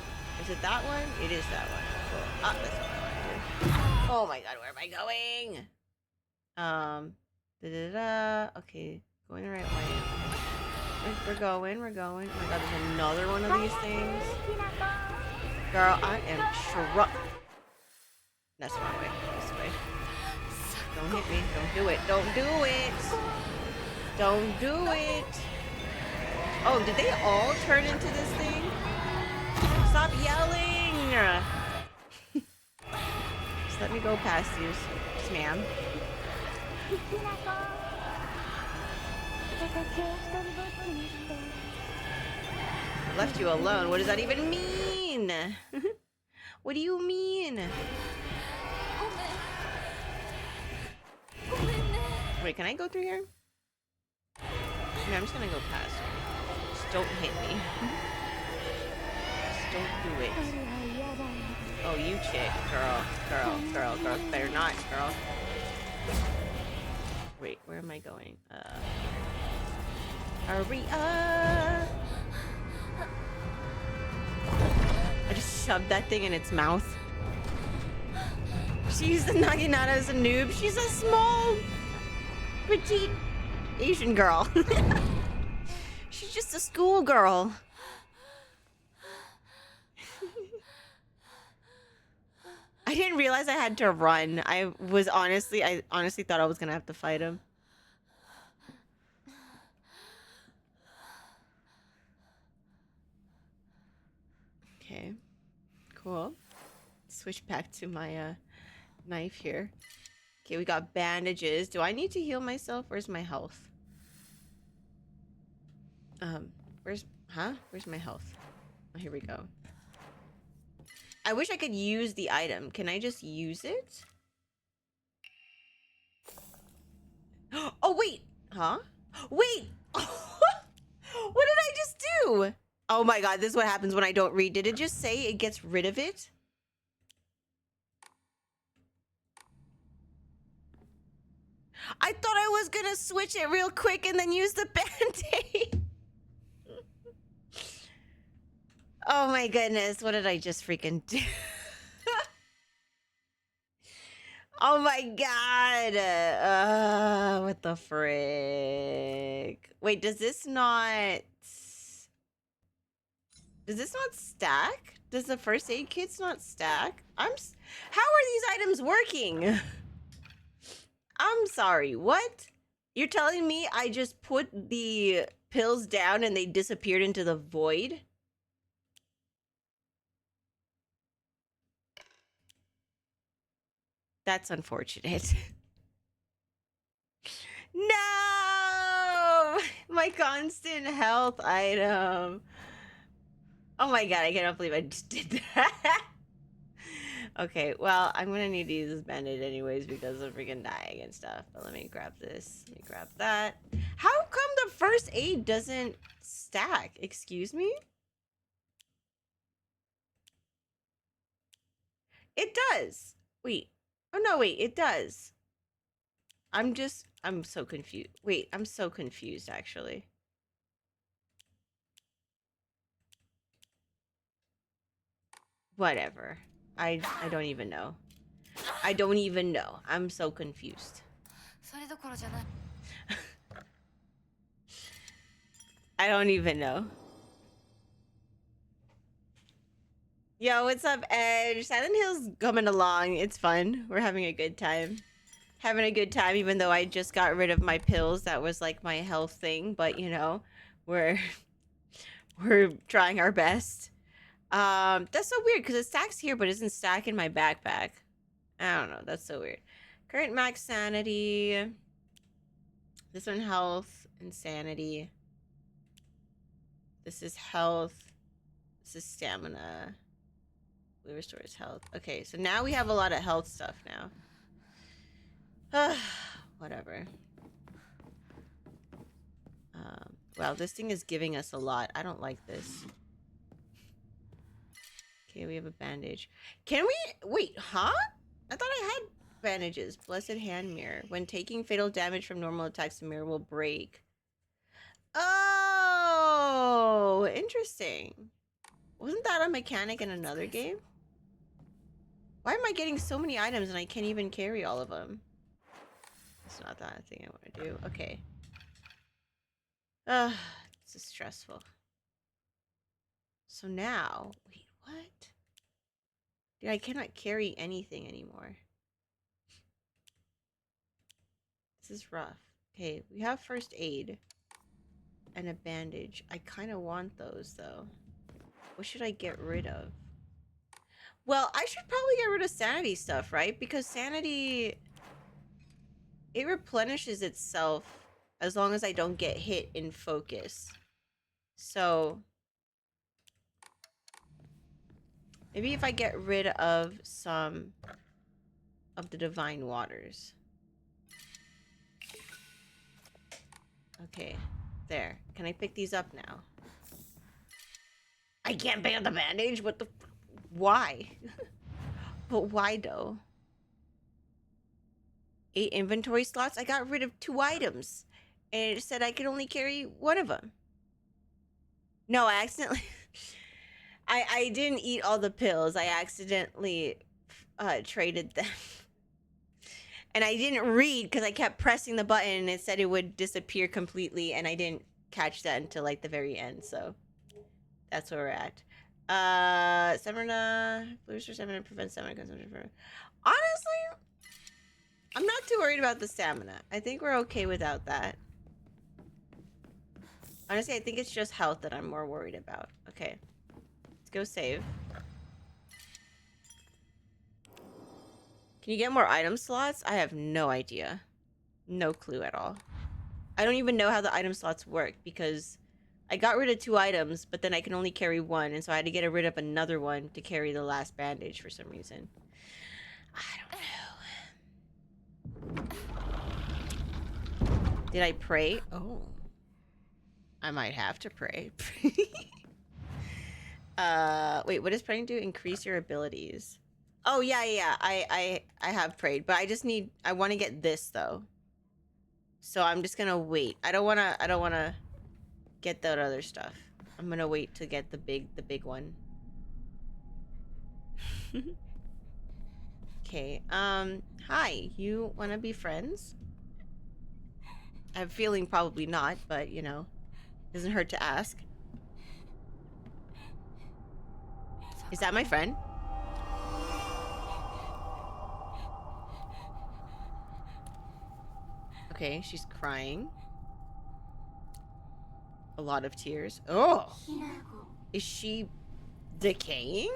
A: Is it that one? It is that one. Cool. Ah, that's what I want to do. Oh my god, where am I going? Okay, going the right way. We're going. Oh my god, there's another one of these things. Girl, I am That's the wrong way. This way. Don't hit me. Don't do it. Don't do it. Don't do it. Oh, did they all turn into this thing? Stop yelling! Just let me go past you, ma'am. Left you alone. What does that even mean? What do you mean? Wait, can I go through here? I mean, I'm just gonna go past you. Just don't hit me. Just don't do it. Oh, you chick. Girl. Better not, girl. Wait, where am I going? Hurry up! I just shoved that thing in its mouth. She's Naginata as a noob. She's a small, petite Asian girl. She's just a schoolgirl. I didn't realize I had to run. I honestly thought I was gonna have to fight him. Okay, cool. Switch back to my knife here. Okay, we got bandages. Do I need to heal myself? Where's my health? Where's my health? Oh, here we go. I wish I could use the item. Can I just use it? Oh, wait. Huh? Wait. What did I just do? Oh my god, this is what happens when I don't read. Did it just say it gets rid of it? I thought I was gonna switch it real quick and then use the band-aid. Oh my goodness, what did I just freaking do? Oh my god. What the frick? Wait, does this not stack? Does the first aid kit's not stack? How are these items working? I'm sorry, what? You're telling me I just put the pills down and they disappeared into the void? That's unfortunate. No! My constant health item. Oh my god, I cannot believe I just did that. Okay, well, I'm gonna need to use this band-aid anyways because I'm freaking dying and stuff. But let me grab this. Let me grab that. How come the first aid doesn't stack? Excuse me? It does. Wait. Oh no, wait, it does. I'm so confused. Wait, I'm so confused actually. Whatever. I don't even know. I don't even know. I'm so confused. I don't even know. Yo, what's up, Edge? Silent Hill's coming along. It's fun. We're having a good time. Having a good time, even though I just got rid of my pills. That was like my health thing. But, you know, we're trying our best. That's so weird because it stacks here, but it doesn't stack in my backpack. I don't know. That's so weird. Current max sanity. This one health and sanity. This is health. This is stamina. We restores health. Okay, so now we have a lot of health stuff now. Whatever. Wow, this thing is giving us a lot. I don't like this. Okay, we have a bandage. Can we... Wait, huh? I thought I had bandages. Blessed hand mirror. When taking fatal damage from normal attacks, the mirror will break. Oh, interesting. Wasn't that a mechanic in another game? Why am I getting so many items and I can't even carry all of them? It's not that thing I want to do. Okay. This is stressful. So now, wait, what? Dude, I cannot carry anything anymore. This is rough. Okay, we have first aid. and a bandage. I kind of want those though. What should I get rid of? Well, I should probably get rid of sanity stuff, right? Because sanity, it replenishes itself as long as I don't get hit in focus. So maybe if I get rid of some of the divine waters. Okay, there. Can I pick these up now? I can't pick up the bandage? What the... Why? But why though? 8 inventory slots? I got rid of 2 items. And it said I could only carry one of them. No, I accidentally... I didn't eat all the pills. I accidentally traded them. And I didn't read because I kept pressing the button and it said it would disappear completely. And I didn't catch that until like the very end. So that's where we're at. Stamina. Booster stamina prevents stamina consumption. Honestly, I'm not too worried about the stamina. I think we're okay without that. Honestly, I think it's just health that I'm more worried about. Okay. Let's go save. Can you get more item slots? I have no idea. No clue at all. I don't even know how the item slots work because I got rid of 2 items, but then I can only carry 1, and so I had to get rid of another one to carry the last bandage for some reason. I don't know. Did I pray? Oh. I might have to pray. Wait, what does praying do? Increase your abilities. Oh, yeah. I have prayed, but I want to get this, though. So I'm just gonna wait. I don't wanna get that other stuff. I'm gonna wait to get the big one. Okay, hi, you wanna be friends? I have a feeling probably not, but, you know, doesn't hurt to ask. Is that my friend? Okay, she's crying. A lot of tears. Oh! Is she decaying?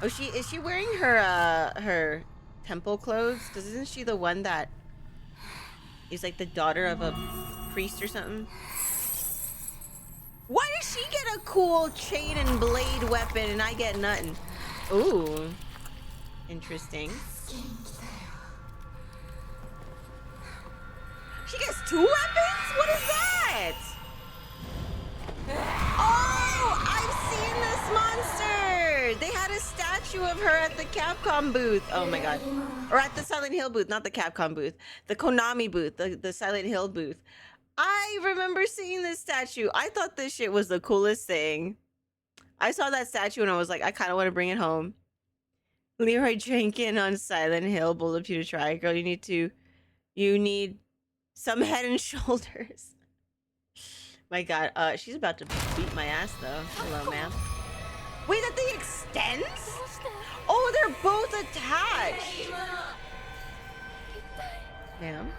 A: Oh, is she wearing her temple clothes? Because isn't she the one that is like the daughter of a priest or something? Why does she get a cool chain and blade weapon and I get nothing? Ooh. Interesting. She gets 2 weapons? What is that? Oh, I've seen this monster. They had a statue of her at the Capcom booth. Oh my god. Or at the Silent Hill booth, not the Capcom booth. The Konami booth, the Silent Hill booth. I remember seeing this statue. I thought this shit was the coolest thing. I saw that statue and I was like, I kind of want to bring it home. Leroy Jenkins on Silent Hill, bold of you to try. Girl, you need some head and shoulders. My god, she's about to beat my ass though. Hello, ma'am. Wait, that thing extends? Oh, they're both attached. Ma'am?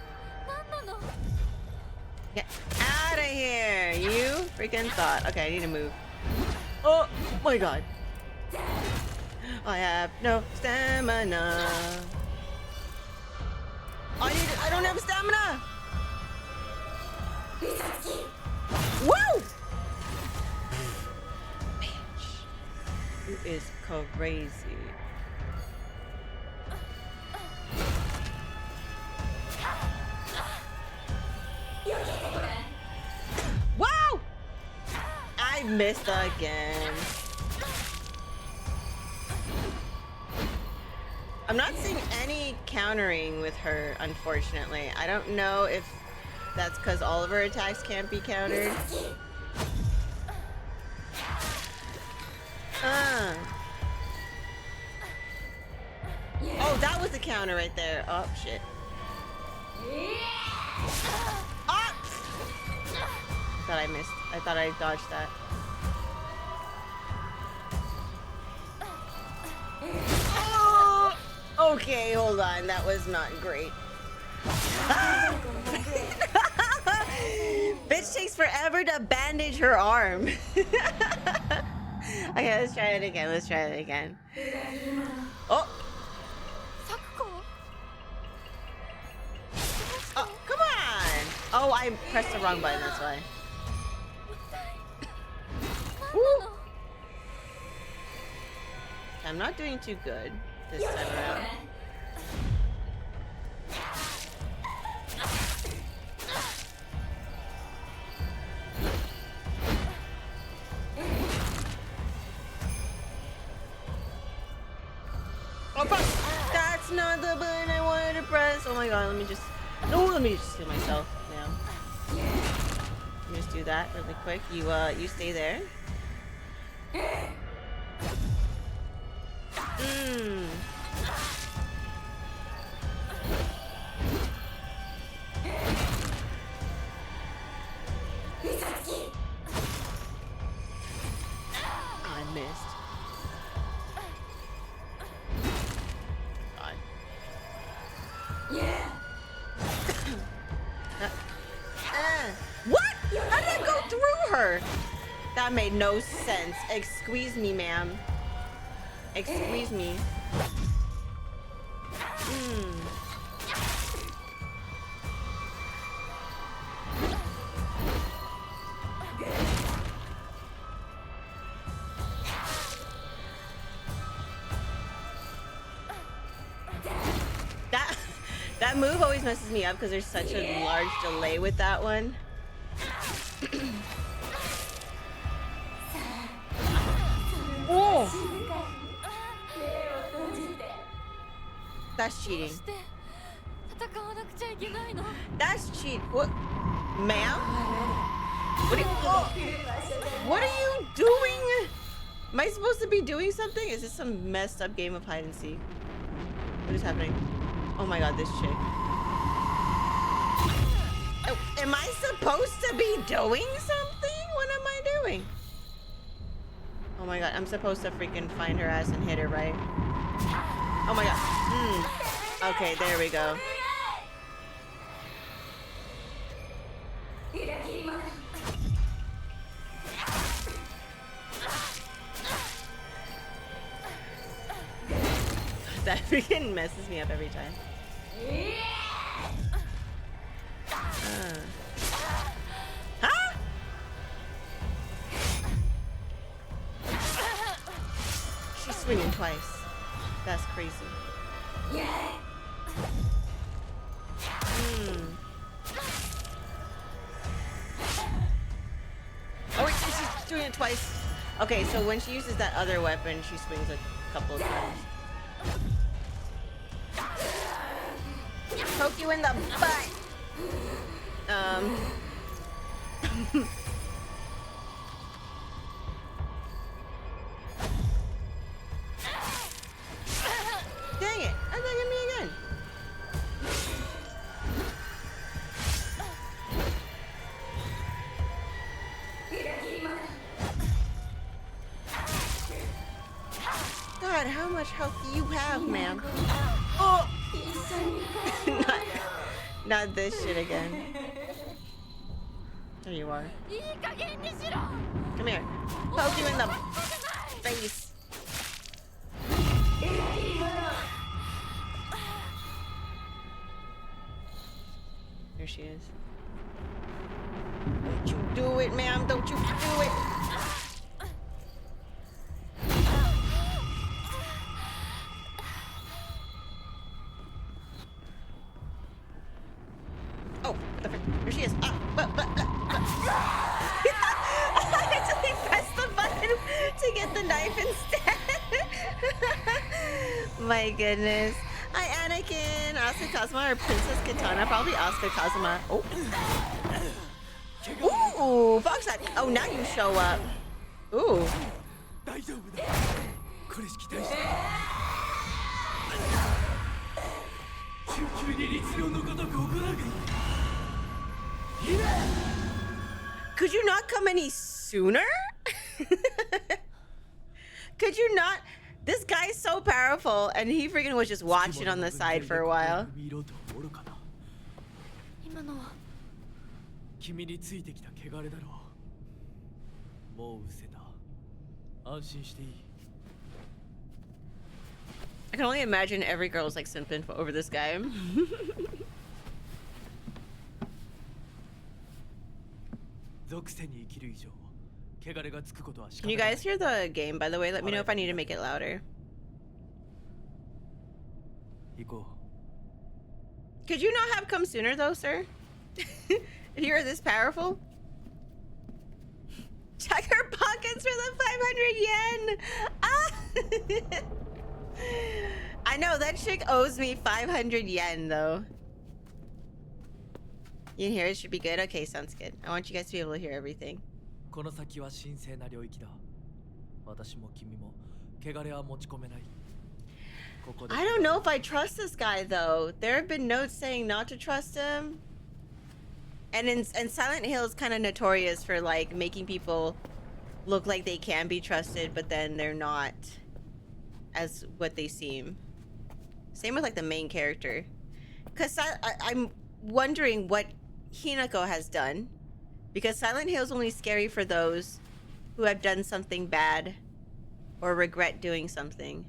A: Get out of here, you freaking thought. Okay, I need to move. Oh my god. I have no stamina. I don't have stamina. Woo! Bitch. You is crazy. Wow! I missed again. I'm not seeing any countering with her, unfortunately. I don't know if that's because all of her attacks can't be countered. Oh, that was the counter right there. Oh, shit. Ah! I thought I missed. I thought I dodged that. Oh! Okay, hold on. That was not great. Bitch takes forever to bandage her arm. Okay, let's try it again. Let's try it again. Oh. Oh, come on. Oh, I pressed the wrong button. That's why. Woo. I'm not doing too good this time around. Oh, that's not the button I wanted to press. Oh my god, let me just heal myself now. Let me just do that really quick. You stay there. I missed. God. What? How did I go through her? That made no sense. Excuse me, ma'am. Excuse me. That move always messes me up because there's such a large delay with that one. Oh! That's cheating. That's cheat. What, ma'am? What are you doing? Am I supposed to be doing something? Is this some messed up game of hide and seek? What is happening? Oh my god, this chick. Oh, am I supposed to be doing something? What am I doing? Oh my god, I'm supposed to freaking find her ass and hit her, right? Oh my god. Okay, there we go. That freaking messes me up every time. Huh? She's swinging twice. That's crazy. Oh wait, she's doing it twice. Okay, so when she uses that other weapon, she swings a couple of times. Poke you in the butt. Dang it! How'd that get me again? God, how much health do you have, ma'am? Oh! not this shit again. There you are. Come here. Poke you in the face. There she is. Don't you do it, ma'am. Don't you do it. Oh, what the frick? There she is. I actually pressed the button to get the knife instead. My goodness. Hi, Anakin. Asuka Kazuma or Princess Katana? Probably Asuka Kazuma. Oh. Ooh, Fox. Oh, now you show up. Ooh. Could you not come any sooner? Could you not? This guy's so powerful, and he freaking was just watching on the side for a while.
B: 今のは
C: 君についてきた汚れだろう。もう失せた。安心していい。
A: I can only imagine every girl's like simping over this guy.
C: 属性に生きる以上、汚れがつくことは仕
A: Can
C: 方
A: you
C: ない。
A: guys hear the game, by the way? Let me know if I need to make it louder.
C: 行こ
A: Could you not have come sooner, though, sir? If you were this powerful? Check her pockets for the 500 yen! Ah! I know, that chick owes me 500 yen, though. You can hear it? Should be good? Okay, sounds good. I want you guys to be able to hear everything.
C: う。この先は神聖な領域だ。私も君も汚れは持ち込めない。ここで
A: I don't know if I trust this guy, though. There have been notes saying not to trust him. And Silent Hill is kind of notorious for, like, making people look like they can be trusted, but then they're not as what they seem. Same with, like, the main character. Because I'm wondering what Hinako has done. Because Silent Hill is only scary for those who have done something bad or regret doing something.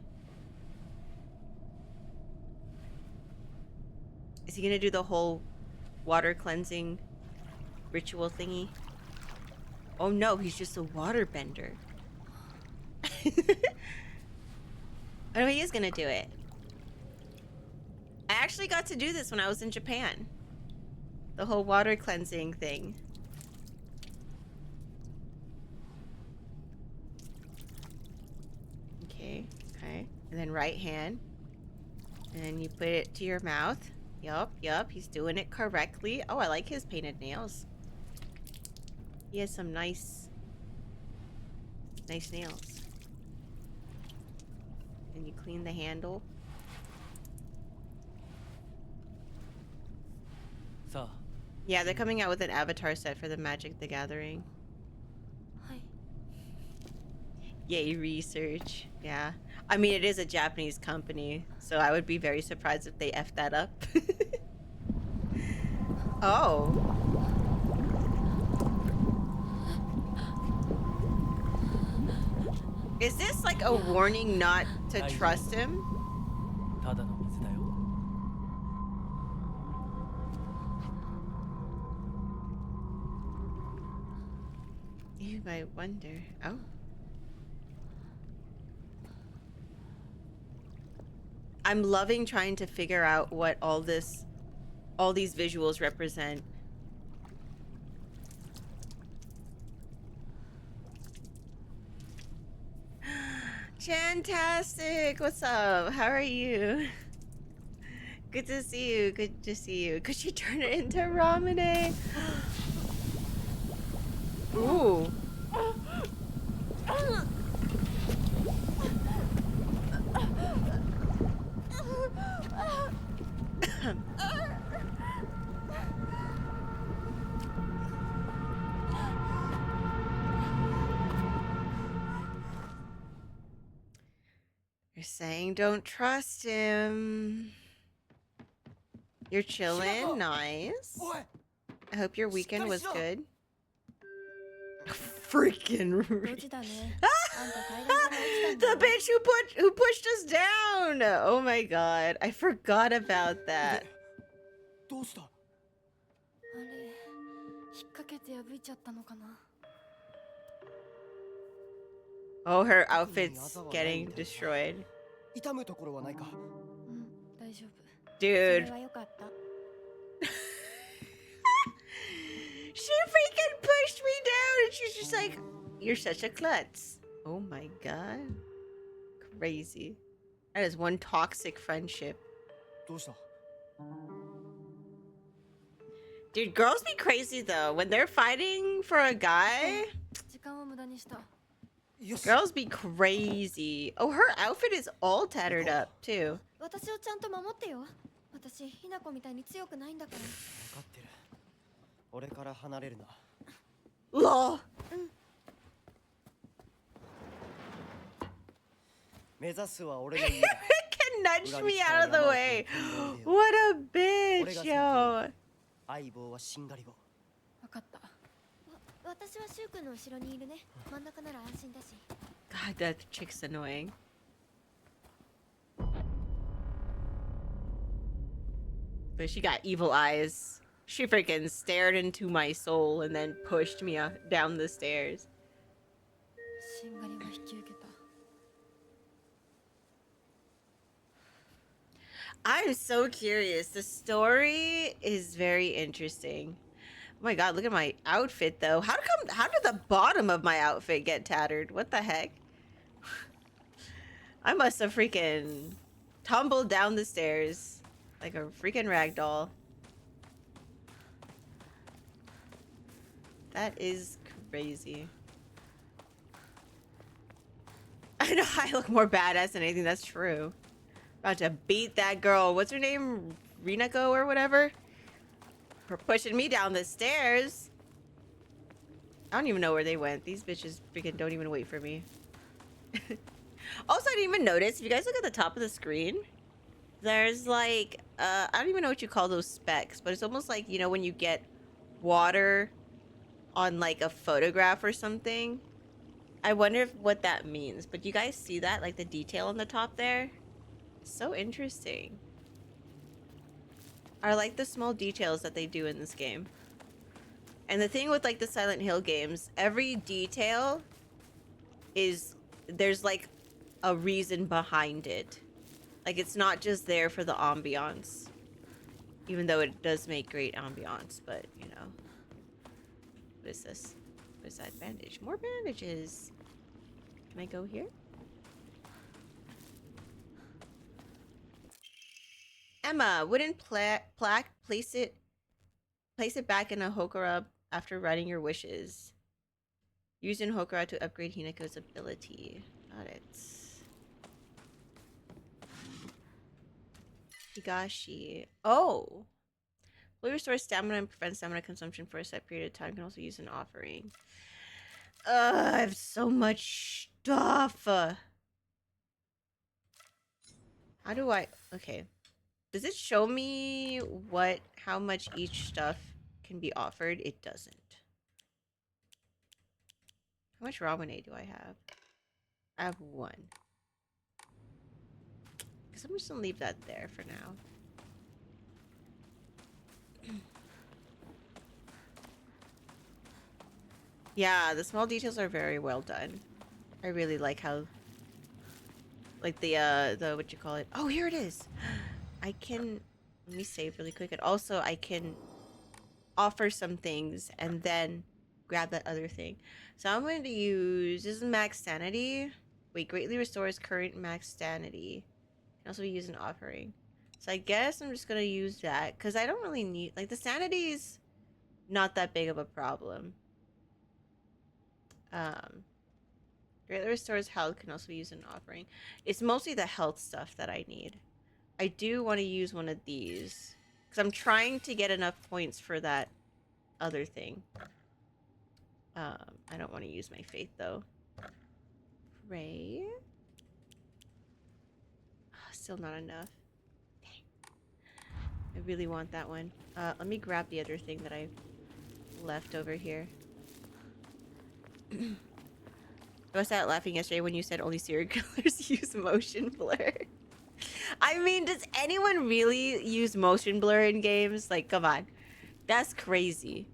A: Is he gonna do the whole water cleansing ritual thingy? Oh no, he's just a water bender. Oh, he is gonna do it. I actually got to do this when I was in Japan. The whole water cleansing thing. Okay, okay. And then right hand. And then you put it to your mouth. Yup, he's doing it correctly. Oh, I like his painted nails. He has some nice nails. And you clean the handle.
C: さあ、
A: Yeah, they're coming out with an avatar set for the Magic the Gathering.
B: はい。
A: Yay, research. Yeah. I mean, it is a Japanese company, so I would be very surprised if they F that up. Oh. Is this like a warning not to trust him?
C: ただの水だよ。
A: You might wonder. Oh. I'm loving trying to figure out what all these visuals represent. Fantastic! What's up? How are you? Good to see you. Good to see you. Could you turn it into ramen? Ooh. You're saying don't trust him. You're chilling? Nice. I hope your weekend was good. Freaking rude.
B: 無事だね。
A: Ah!
B: あんた階段から落ちたん
A: The
B: だよ。
A: bitch who pushed us down. Oh my god. I forgot about that.
C: どうした？
B: あれ、引っ掛けて破いちゃったのかな。
A: Oh, her outfit's getting destroyed.
D: 痛むところはないか？
B: うん、大丈夫。そ
A: Dude.
B: れはよかった。
A: She freaking pushed me down and she's just like, you're such a klutz. Oh my god. Crazy. That is one toxic friendship.
D: どうした？
A: Dude, girls be crazy though. When they're fighting for a guy,
B: 時間を無駄にした。
D: よし。
A: girls be crazy. Oh, her outfit is all tattered up too.
B: 私をちゃんと守ってよ。私、ひなこみたいに強くないんだから。
D: 分かってる。俺から離れるな。
A: Lol.
D: 目指すは俺の家だ。
A: Can nudge me out of the way. What a bitch, yo.
D: 相棒はしんがりを。
B: 分かった。
E: 私はシュウ君の後ろにいるね。真ん中なら安心だし。
A: God, that chick's annoying. But she got evil eyes. She freaking stared into my soul and then pushed me down the stairs.
B: しんがりが引き受けた。
A: I'm so curious. The story is very interesting. Oh my god, look at my outfit though. How did the bottom of my outfit get tattered? What the heck? I must have freaking tumbled down the stairs like a freaking ragdoll. That is crazy. I know I look more badass than anything, that's true. About to beat that girl. What's her name? Rinako or whatever? For pushing me down the stairs. I don't even know where they went. These bitches freaking don't even wait for me. Also, I didn't even notice. If you guys look at the top of the screen, there's like, I don't even know what you call those specks, but it's almost like, you know, when you get water on like a photograph or something. I wonder what that means. But you guys see that? Like the detail on the top there? So interesting. I like the small details that they do in this game. And the thing with like the Silent Hill games, every detail is, there's like a reason behind it. Like it's not just there for the ambiance. Even though it does make great ambiance, but you know. What is this? What is that bandage? More bandages. Can I go here? Emma, wooden plaque. Place it back in a Hokora after writing your wishes. Use in Hokora to upgrade Hinako's ability. Got it. Higashi. Oh. Fully restores stamina and prevents stamina consumption for a set period of time. Can also use an offering. I have so much stuff. How do I... Okay. Does it show me how much each stuff can be offered? It doesn't. How much ramen do I have? I have 1. Guess I'm just gonna leave that there for now. Yeah, the small details are very well done. I really like how, like the what you call it? Oh, here it is. I can, let me save really quick. And also I can offer some things and then grab that other thing. So I'm going to use, this is max sanity. Wait, greatly restores current max sanity. Can also be used in offering. So I guess I'm just gonna use that because I don't really need, like the sanity is not that big of a problem. Greatly restores health, can also be used in offering. It's mostly the health stuff that I need. I do want to use one of these because I'm trying to get enough points for that other thing. I don't want to use my faith though. Pray. Oh, still not enough. Dang. I really want that one. Let me grab the other thing that I left over here. I was out laughing yesterday when you said only serial killers use motion blur. I mean, does anyone really use motion blur in games? Like, come on. That's crazy.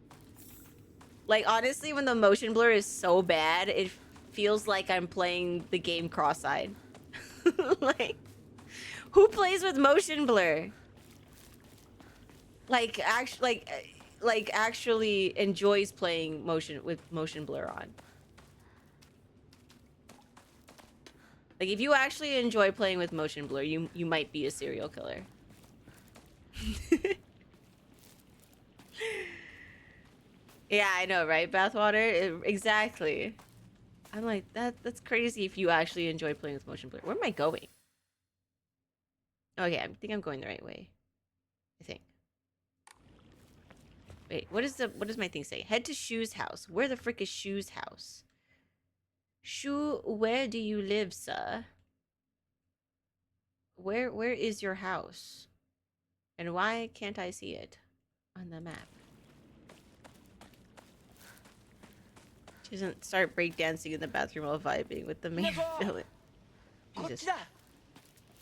A: Like, honestly, when the motion blur is so bad, it feels like I'm playing the game cross-eyed. Like, who plays with motion blur? Like, actually enjoys playing with motion blur on. Like, if you actually enjoy playing with motion blur, you might be a serial killer. Yeah, I know, right? Bathwater? Exactly. I'm like, that's crazy if you actually enjoy playing with motion blur. Where am I going? Okay, I think I'm going the right way. I think. Wait, what does my thing say? Head to Shu's house. Where the frick is Shu's house? Shu, where do you live, sir? Where is your house? And why can't I see it? on the map. She doesn't start breakdancing in the bathroom while vibing with the main villain.
D: こっ
A: Jesus.
D: ちだ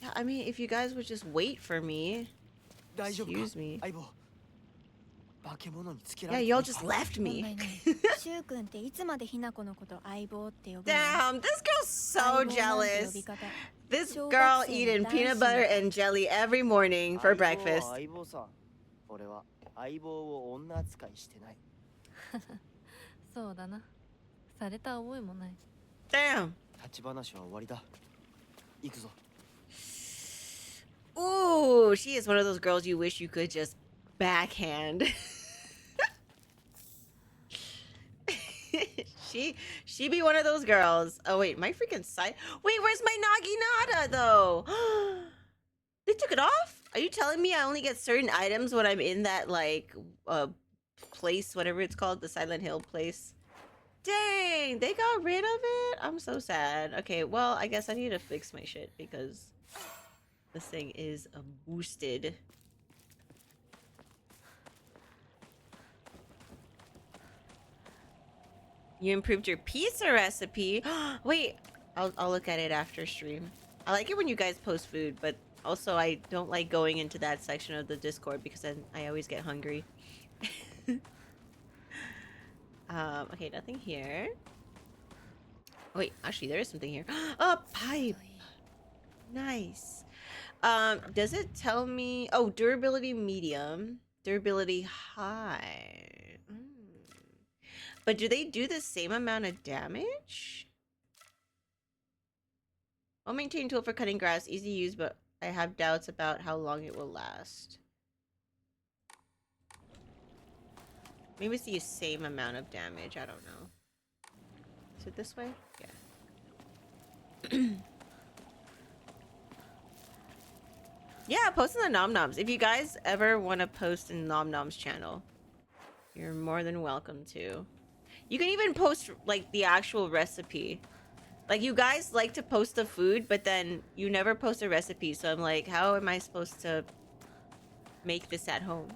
A: Yeah, I mean, if you guys would just wait for me.
D: 大丈夫か
A: Excuse me.
D: 相棒化け物につけら
A: Yeah,
D: れて
A: y'all
D: ない
A: just
D: か
A: left
B: 問
A: me.
B: 題ない。シュウ君っていつまでひな子のこと相棒って呼ぶの？
A: Damn, this girl's so
B: 相棒なんて呼
A: jealous.
B: び方。
A: This
B: 小
A: girl
B: 学生
A: eating
B: の
A: peanut
B: 男子み
A: butter
B: たい。
A: and jelly every morning for
D: 相棒は
A: breakfast.
D: 相棒さ俺は相棒を女扱いしてない
B: そうだな。された覚えもない。
A: Damn.
D: 立ち話は終わりだ行くぞ
A: Ooh, she is one of those girls you wish you could just backhand. she be one of those girls. Oh wait, my freaking side. Wait, where's my Naginata though? They took it off? Are you telling me I only get certain items when I'm in that like place, whatever it's called, the Silent Hill place? Dang, they got rid of it? I'm so sad. Okay, well, I guess I need to fix my shit because this thing is boosted. You improved your pizza recipe. Wait, I'll look at it after stream. I like it when you guys post food, but also I don't like going into that section of the Discord because then I always get hungry. Okay, nothing here. Oh, wait, actually there is something here. A pipe. Nice. Does it tell me? Oh, durability medium, durability high. But do they do the same amount of damage? I'll maintain tool for cutting grass, easy use, but I have doubts about how long it will last. Maybe it's the same amount of damage, I don't know. Is it this way? Yeah. Yeah, post in the Nom Noms. If you guys ever want to post in Nom Nom's channel, you're more than welcome to. You can even post like the actual recipe. Like you guys like to post the food, but then you never post a recipe. So I'm like, how am I supposed to make this at home?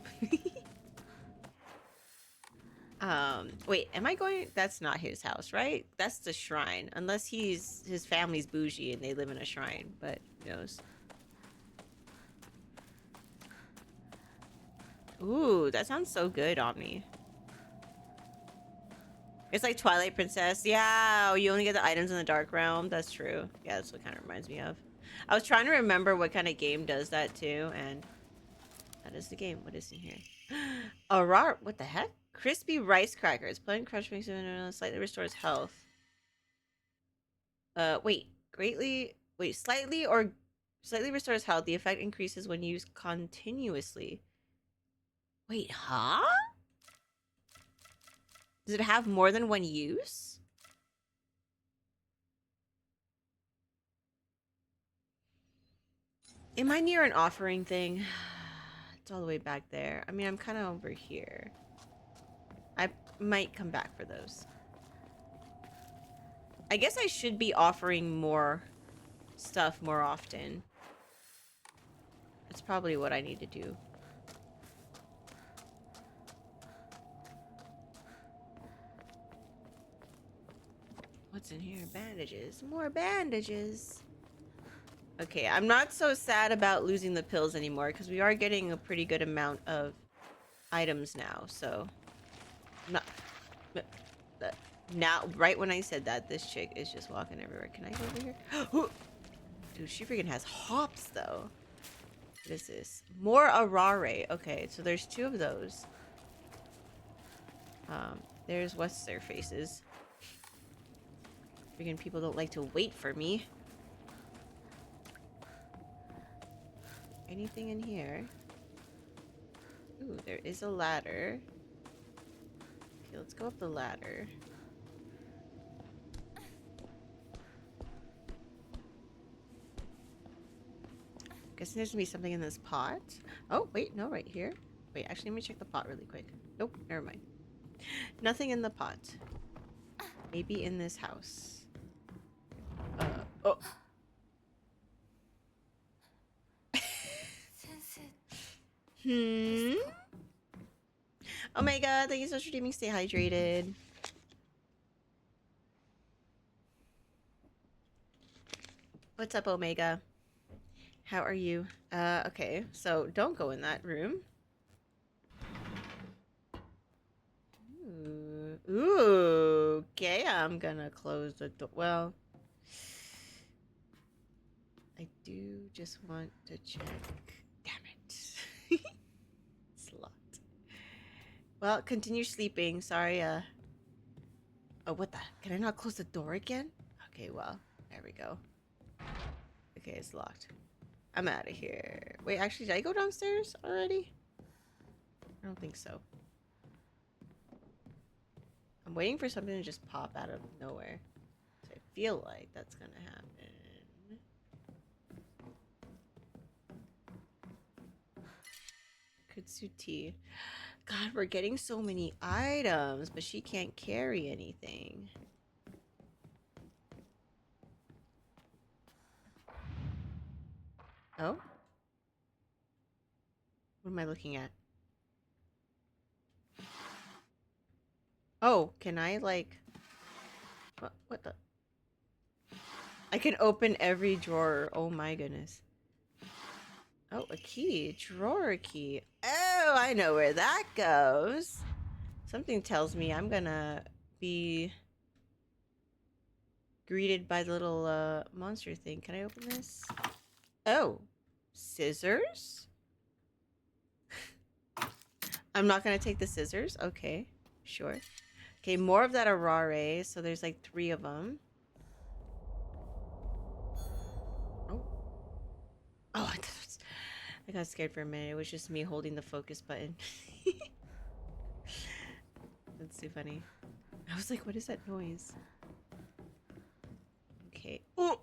A: Wait, am I going? That's not his house, right? That's the shrine. Unless his family's bougie and they live in a shrine, but who knows? Ooh, that sounds so good, Omni. It's like Twilight Princess. Yeah, you only get the items in the Dark Realm. That's true. Yeah, that's what kind of reminds me of. I was trying to remember what kind of game does that too, and that is the game. What is in here? Aurora, what the heck? Crispy rice crackers. Plain crush makes it slightly restores health. Wait. Slightly restores health. The effect increases when used continuously. Wait, huh? Does it have more than one use? Am I near an offering thing? It's all the way back there. I mean, I'm kind of over here. I might come back for those. I guess I should be offering more stuff more often. That's probably what I need to do. What's in here? Bandages. More bandages. Okay, I'm not so sad about losing the pills anymore because we are getting a pretty good amount of items now, so... Not... Now, right when I said that, this chick is just walking everywhere. Can I go over here? Dude, she freaking has hops, though. What is this? More Arare. Okay, so there's 2 of those. There's what's their faces. Freaking people don't like to wait for me. Anything in here? Ooh, there is a ladder. Okay, let's go up the ladder. Guessing there's gonna be something in this pot. Oh, wait, no, right here. Wait, actually, let me check the pot really quick. Nope, never mind. Nothing in the pot. Maybe in this house. Oh. Hmm? Omega, thank you so much for streaming. Stay hydrated. What's up, Omega? How are you? Okay, so don't go in that room. Ooh, okay, I'm gonna close the door. Well, I do just want to check. Damn it. It's locked. Well, continue sleeping. Sorry, oh, what the? Can I not close the door again? Okay, well, there we go. Okay, it's locked. I'm out of here. Wait, actually, did I go downstairs already? I don't think so. I'm waiting for something to just pop out of nowhere. So I feel like that's gonna happen. Kutsuti. God, we're getting so many items, but she can't carry anything. Oh? What am I looking at? Oh, can I, like... What the... I can open every drawer. Oh my goodness. Oh, a key. Drawer key. Oh, I know where that goes. Something tells me I'm gonna be greeted by the little monster thing. Can I open this? Oh, scissors? I'm not gonna take the scissors. Okay, sure. Okay, more of that arare. So there's like 3 of them. Oh. Oh, I got scared for a minute. It was just me holding the focus button. That's too funny. I was like, what is that noise? Okay. Oh!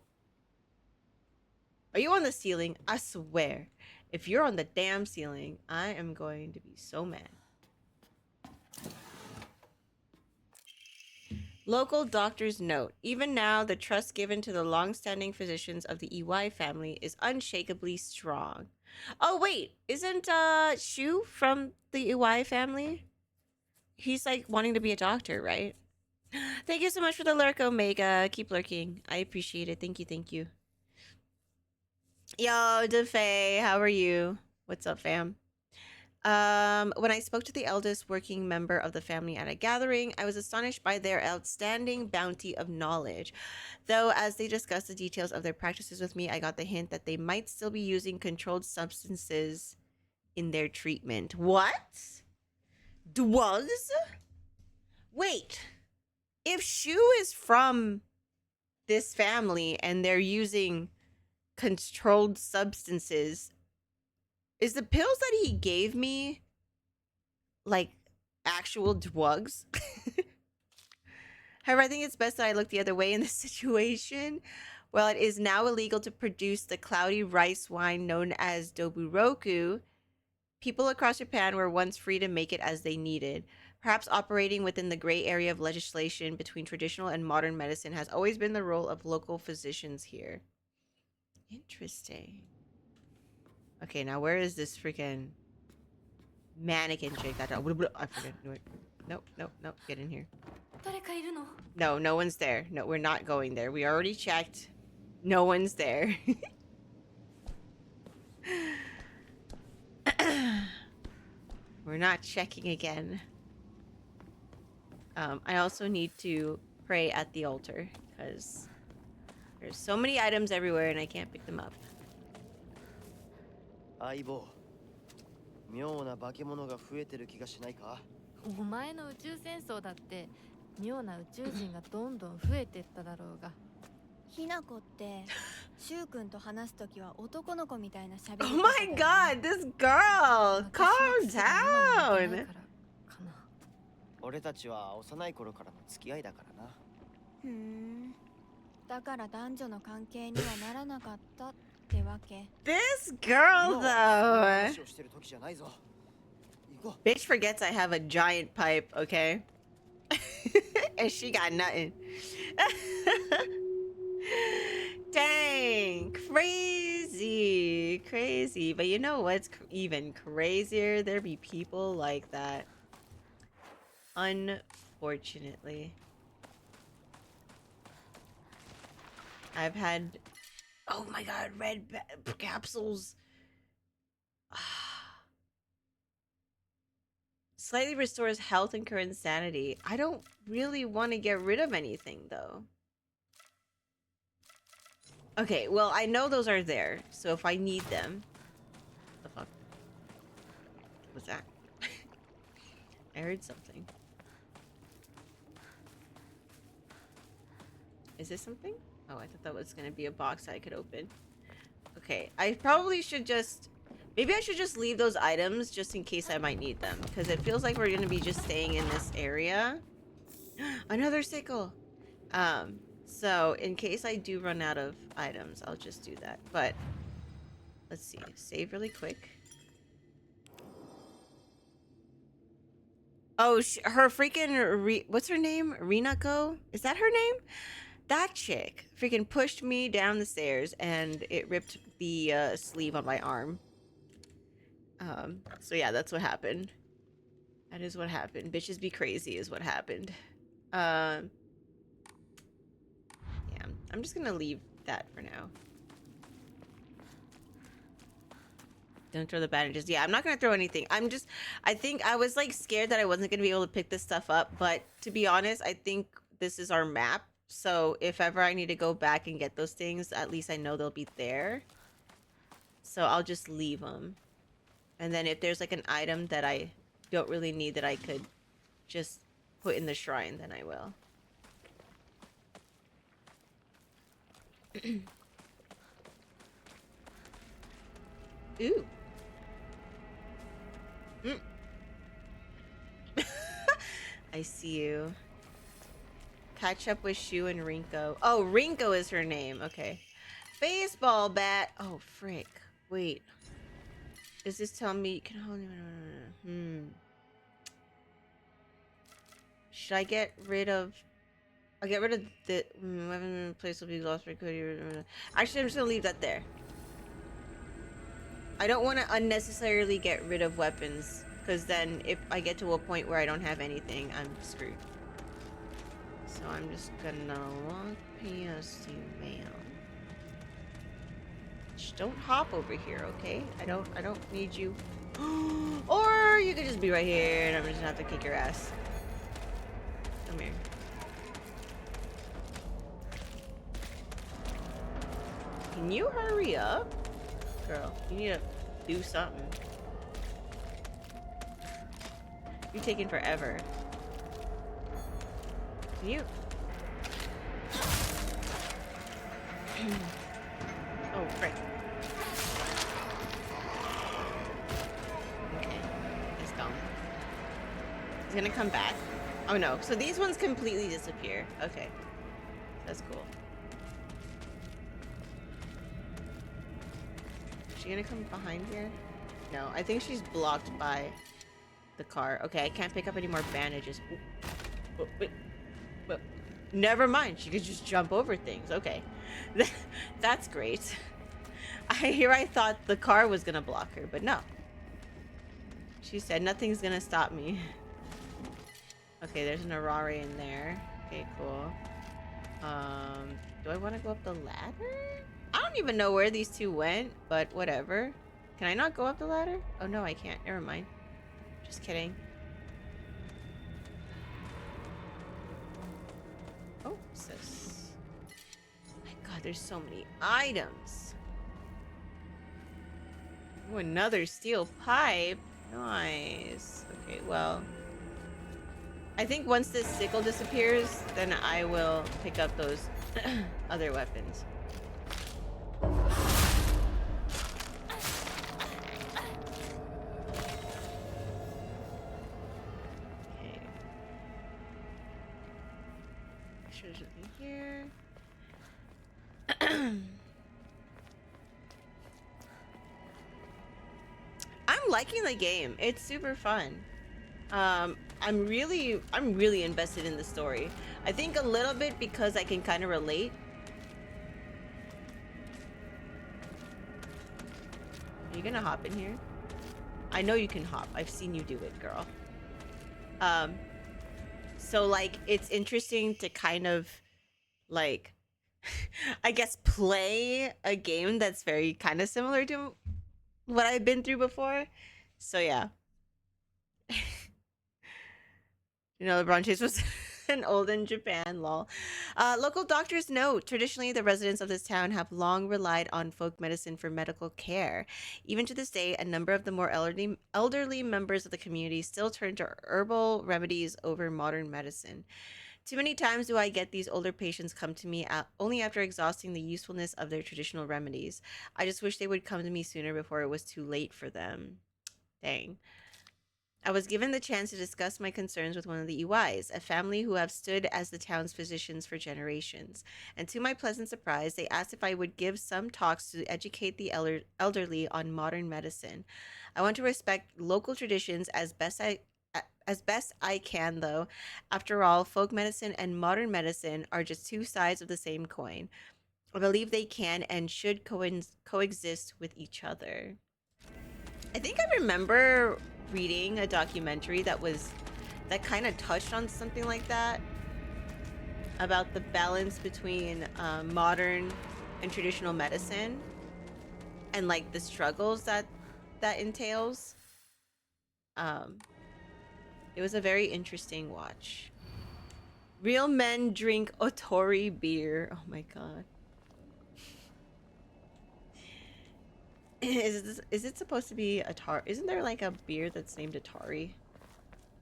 A: Are you on the ceiling? I swear. If you're on the damn ceiling, I am going to be so mad. Local doctor's note. Even now, the trust given to the long-standing physicians of the EY family is unshakably strong. Oh, wait. Isn't Shu from the EY family? He's like wanting to be a doctor, right? Thank you so much for the lurk, Omega. Keep lurking. I appreciate it. Thank you, thank you. Yo, DeFay, how are you? What's up, fam? When I spoke to the eldest working member of the family at a gathering, I was astonished by their outstanding bounty of knowledge. Though, as they discussed the details of their practices with me, I got the hint that they might still be using controlled substances in their treatment. What? Drugs? Wait. If Shu is from this family and they're using controlled substances, is the pills that he gave me like actual drugs? However, I think it's best that I look the other way in this situation. While it is now illegal to produce the cloudy rice wine known as doburoku, people across Japan were once free to make it as they needed. Perhaps operating within the gray area of legislation between traditional and modern medicine has always been the role of local physicians here. Interesting. Okay, now where is this freaking mannequin chick? That I forget. Nope, nope, nope. Get in here. No, no one's there. No, we're not going there. We already checked. No one's there. We're not checking again. I also need to pray at the altar because there's so many items everywhere and I can't pick them up.
D: 相棒、妙な化け物が増えてる気がしないか？
B: お前の宇宙戦争だって妙な宇宙人がどんどん増えてっただろうが。
E: ひなこってしゅうくんと話すときは男の子みたいな喋り方
A: Oh my god, this girl! Calm down!
D: 俺たちは幼い頃からの付き合いだからな。
E: ふん。だから男女の関係にはならなかったってわけ。
A: This girl, though!
D: 話をしてる時じゃないぞ。行こう。
A: Bitch forgets I have a giant pipe, okay? And she got nothing. Dang, crazy. But you know what's even crazier? There be people like that. Unfortunately. I've had... Oh my god, red capsules. Slightly restores health and current sanity. I don't really want to get rid of anything, though. Okay, well, I know those are there, so if I need them... The fuck? What's that? I heard something. Is this something? Oh, I thought that was gonna be a box I could open. Okay, I probably should just... Maybe I should just leave those items just in case I might need them. Because it feels like we're gonna be just staying in this area. Another sickle! So in case I do run out of items, I'll just do that. But, let's see. Save really quick. Oh, her freaking... what's her name? Rinako? Is that her name? That chick freaking pushed me down the stairs and it ripped the sleeve on my arm. So yeah, that's what happened. That is what happened. Bitches be crazy is what happened. Yeah, I'm just gonna leave that for now. Don't throw the bandages. Yeah, I'm not gonna throw anything. I think I was like scared that I wasn't gonna be able to pick this stuff up, but to be honest, I think this is our map. So if ever I need to go back and get those things, at least I know they'll be there. So I'll just leave them. And then if there's like an item that I don't really need that I could just put in the shrine, then I will. Ooh. Mm. I see you. Catch up with Shu and Rinko. Oh, Rinko is her name. Okay. Baseball bat. Oh, frick. Wait. Does this tell me you can only... Should I get rid of... I'll get rid of the... weapon place will be lost for Cody. Actually, I'm just gonna leave that there. I don't want to unnecessarily get rid of weapons, because then if I get to a point where I don't have anything, I'm screwed. So I'm just gonna walk past you, ma'am. Just don't hop over here, okay? I don't need you. Or you could just be right here and I'm just gonna have to kick your ass. Come here. Can you hurry up? Girl, you need to do something. You're taking forever. Can you? Oh, frick. Okay, it's gone. He's gonna come back. Oh no, so these ones completely disappear. Okay, that's cool. Is she gonna come behind here? No, I think she's blocked by the car. Okay, I can't pick up any more bandages. Ooh. Oh, wait. Well, never mind. She could just jump over things. Okay, that's great. I thought the car was gonna block her, but no. She said nothing's gonna stop me. Okay, there's an Arare in there. Okay, cool. Do I want to go up the ladder? I don't even know where these two went, but whatever. Can I not go up the ladder? Oh no, I can't. Never mind. Just kidding. Oh, sis. My god, there's so many items. Oh, another steel pipe. Nice. Okay, well. I think once this sickle disappears, then I will pick up those other weapons. Okay. Make sure there's nothing here. I'm liking the game. It's super fun. I'm really invested in the story. I think a little bit because I can kind of relate. Are you gonna hop in here? I know you can hop. I've seen you do it, girl. So like it's interesting to kind of like I guess play a game that's very kind of similar to what I've been through before. So yeah. You know, LeBron James was an old in Japan, lol. Local doctors note traditionally the residents of this town have long relied on folk medicine for medical care. Even to this day, a number of the more elderly members of the community still turn to herbal remedies over modern medicine. Too many times do I get these older patients come to me only after exhausting the usefulness of their traditional remedies. I just wish they would come to me sooner before it was too late for them. Dang. I was given the chance to discuss my concerns with one of the EYs, a family who have stood as the town's physicians for generations. And to my pleasant surprise, they asked if I would give some talks to educate the elderly on modern medicine. I want to respect local traditions as best I can, though. After all, folk medicine and modern medicine are just two sides of the same coin. I believe they can and should coexist with each other. I think I remember reading a documentary that kind of touched on something like that about the balance between modern and traditional medicine and like the struggles that entails. Um, it was a very interesting watch. Real men drink Otori beer. Oh my god. Is it supposed to be Atari? Isn't there like a beer that's named Atari?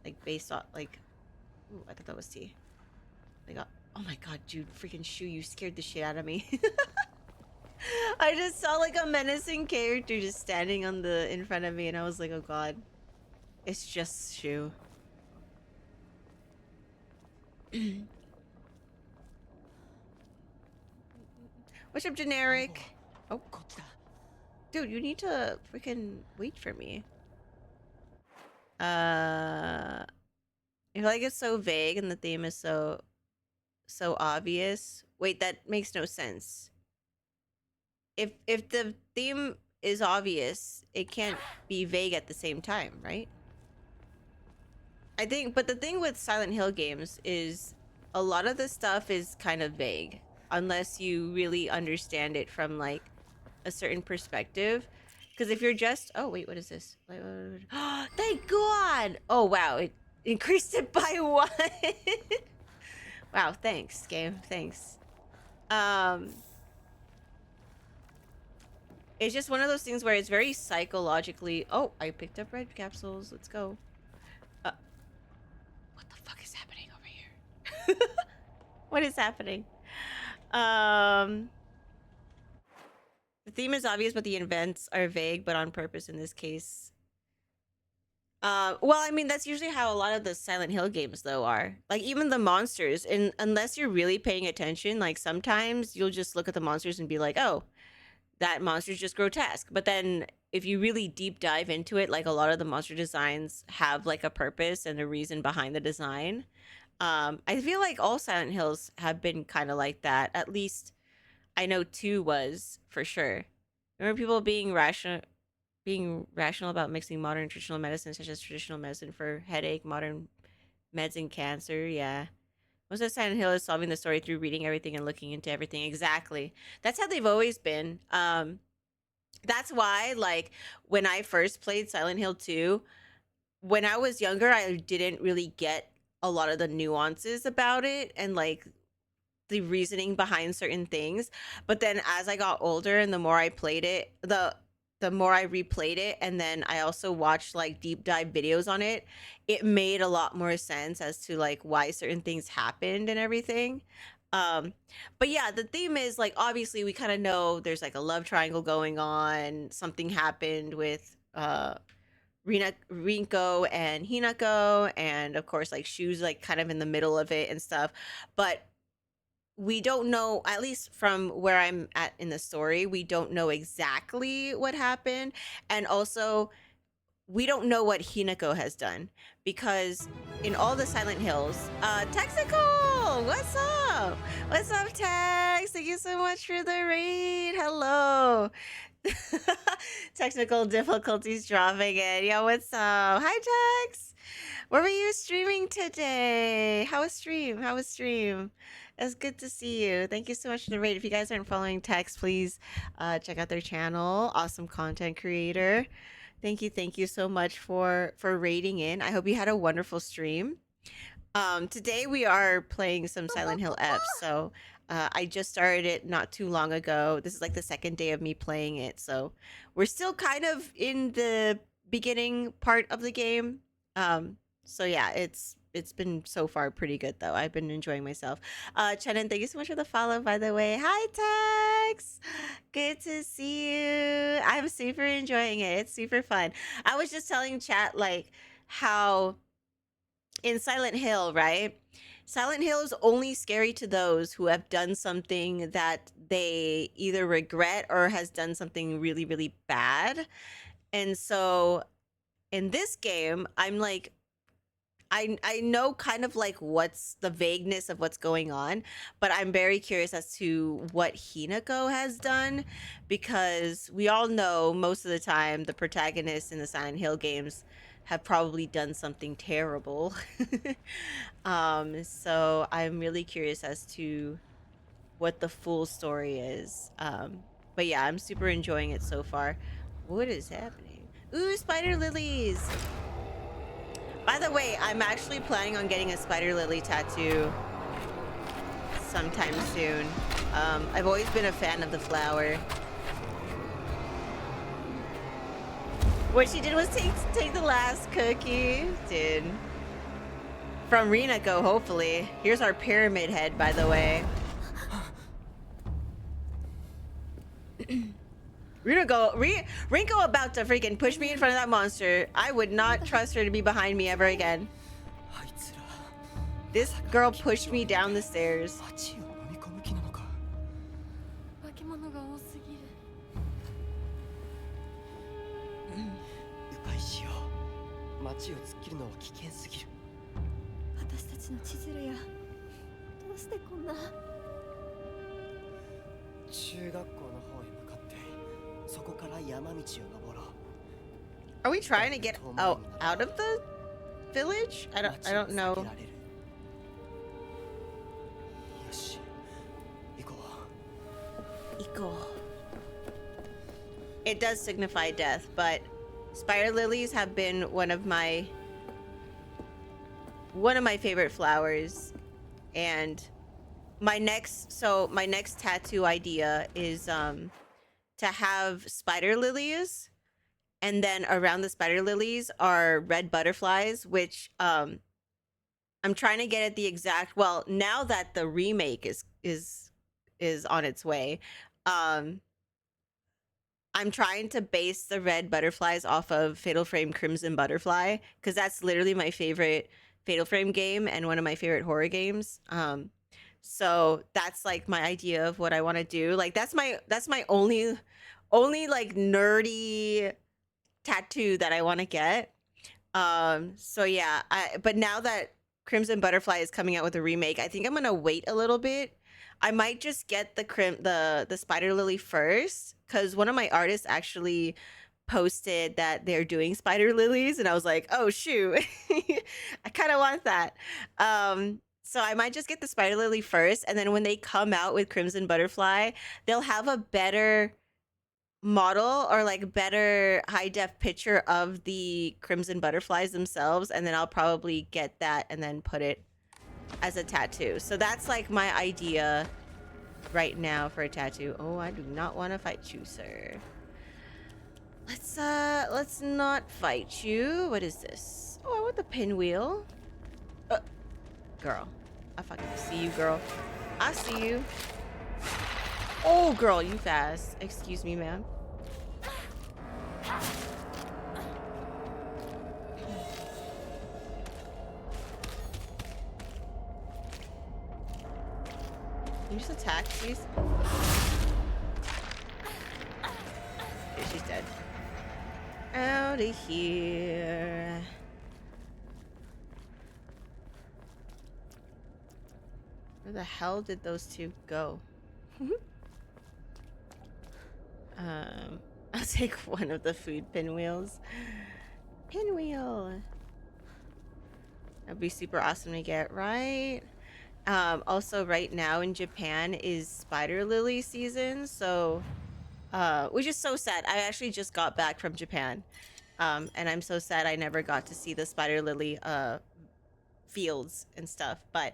A: Like based on like ooh, I thought that was tea. Like oh my god, dude, freaking Shu, you scared the shit out of me. I just saw like a menacing character just standing on the in front of me and I was like, oh god. It's just Shu. What's up, generic? Oh, dude, you need to freaking wait for me. I feel like it's so vague and the theme is so obvious. Wait, that makes no sense. If the theme is obvious, it can't be vague at the same time, right? I think, but the thing with Silent Hill games is a lot of the stuff is kind of vague unless you really understand it from like a certain perspective. Because if you're just, oh wait, what is this? Thank God! Oh wow, it increased it by one. Wow, thanks, game, thanks. It's just one of those things where it's very psychologically. Oh, I picked up red capsules. Let's go. What the fuck is happening over here? What is happening? The theme is obvious, but the events are vague, but on purpose in this case. Well, I mean, that's usually how a lot of the Silent Hill games, though, are. Like, even the monsters, and unless you're really paying attention, like, sometimes you'll just look at the monsters and be like, oh, that monster's just grotesque. But then if you really deep dive into it, like, a lot of the monster designs have, like, a purpose and a reason behind the design. I feel like all Silent Hills have been kind of like that. At least I know 2 was, for sure. Remember people being rational about mixing modern and traditional medicine, such as traditional medicine for headache, modern meds and cancer. Yeah. Most of Silent Hill is solving the story through reading everything and looking into everything. Exactly. That's how they've always been. That's why, like, when I first played Silent Hill 2, when I was younger, I didn't really get a lot of the nuances about it and like the reasoning behind certain things. But then as I got older and the more I played it, the more I replayed it, and then I also watched like deep dive videos on it, it made a lot more sense as to like why certain things happened and everything. Um, but yeah, the theme is like obviously we kind of know there's like a love triangle going on. Something happened with Rinko and Hinako, and of course like Shu's like kind of in the middle of it and stuff. But we don't know, at least from where I'm at in the story, we don't know exactly what happened. And also, we don't know what Hinako has done because in all the Silent Hills, Texical, what's up? What's up, Tex? Thank you so much for the raid. Hello. Technical difficulties dropping in. Yo, what's up? Hi, Tex. Where were you streaming today? How was stream? How was stream? It's good to see you. Thank you so much for the raid. If you guys aren't following Tex, please check out their channel. Awesome content creator. Thank you so much for raiding in. I hope you had a wonderful stream. Today we are playing some Silent Hill F. So I just started it not too long ago. This is like the second day of me playing it. So we're still kind of in the beginning part of the game. So yeah, it's been so far pretty good though. I've been enjoying myself. Chenan, thank you so much for the follow, by the way. Hi Tex. Good to see you. I'm super enjoying it. It's super fun. I was just telling chat like how in Silent Hill, right? Silent Hill is only scary to those who have done something that they either regret or has done something really, really bad. And so in this game, I'm like, I know kind of like what's the vagueness of what's going on, but I'm very curious as to what Hinako has done, because we all know most of the time the protagonists in the Silent Hill games have probably done something terrible. So I'm really curious as to what the full story is. But yeah, I'm super enjoying it so far. What is happening? Ooh, spider lilies! By the way, I'm actually planning on getting a spider lily tattoo sometime soon. I've always been a fan of the flower. What she did was take the last cookie. Dude. From Rinako, hopefully. Here's our pyramid head, by the way. Rinko about to freaking push me in front of that monster. I would not trust her to be behind me ever again. This girl pushed me down the stairs.
B: 化け物が多すぎる。
D: 迂回しよう。街を突っ切るのは危険すぎる。
E: 私たちの千鶴やどうしてこんな。
D: 中学校の方へ向かってそこから山道を登ろう。
A: Are we trying to get out of the village? I don't know.
D: よし、行こう。
A: Eco. It does signify death, but spider lilies have been one of my favorite flowers. And my next tattoo idea is to have spider lilies, and then around the spider lilies are red butterflies, which I'm trying to get at the exact, well, now that the remake is on its way, I'm trying to base the red butterflies off of Fatal Frame Crimson Butterfly, because that's literally my favorite Fatal Frame game and one of my favorite horror games. So that's like my idea of what I want to do. Like that's my only like nerdy tattoo that I want to get. So yeah, but now that Crimson Butterfly is coming out with a remake, I think I'm gonna wait a little bit. I might just get the spider lily first, because one of my artists actually posted that they're doing spider lilies, and I was like, oh shoot, I kind of want that. So I might just get the spider lily first, and then when they come out with Crimson Butterfly, they'll have a better model or like better high def picture of the Crimson Butterflies themselves, and then I'll probably get that and then put it as a tattoo. So that's like my idea right now for a tattoo. Oh, I do not want to fight you, sir. Let's not fight you. What is this? Oh, I want the pinwheel. Girl, I fucking see you, girl. I see you. Oh, girl, you fast. Excuse me, ma'am. You just attack, please. Okay, she's dead. Out of here. Where the hell did those two go? I'll take one of the food pinwheels. Pinwheel. That'd be super awesome to get, right? Also right now in Japan is spider lily season, so which is so sad. I actually just got back from Japan. And I'm so sad I never got to see the spider lily fields and stuff. But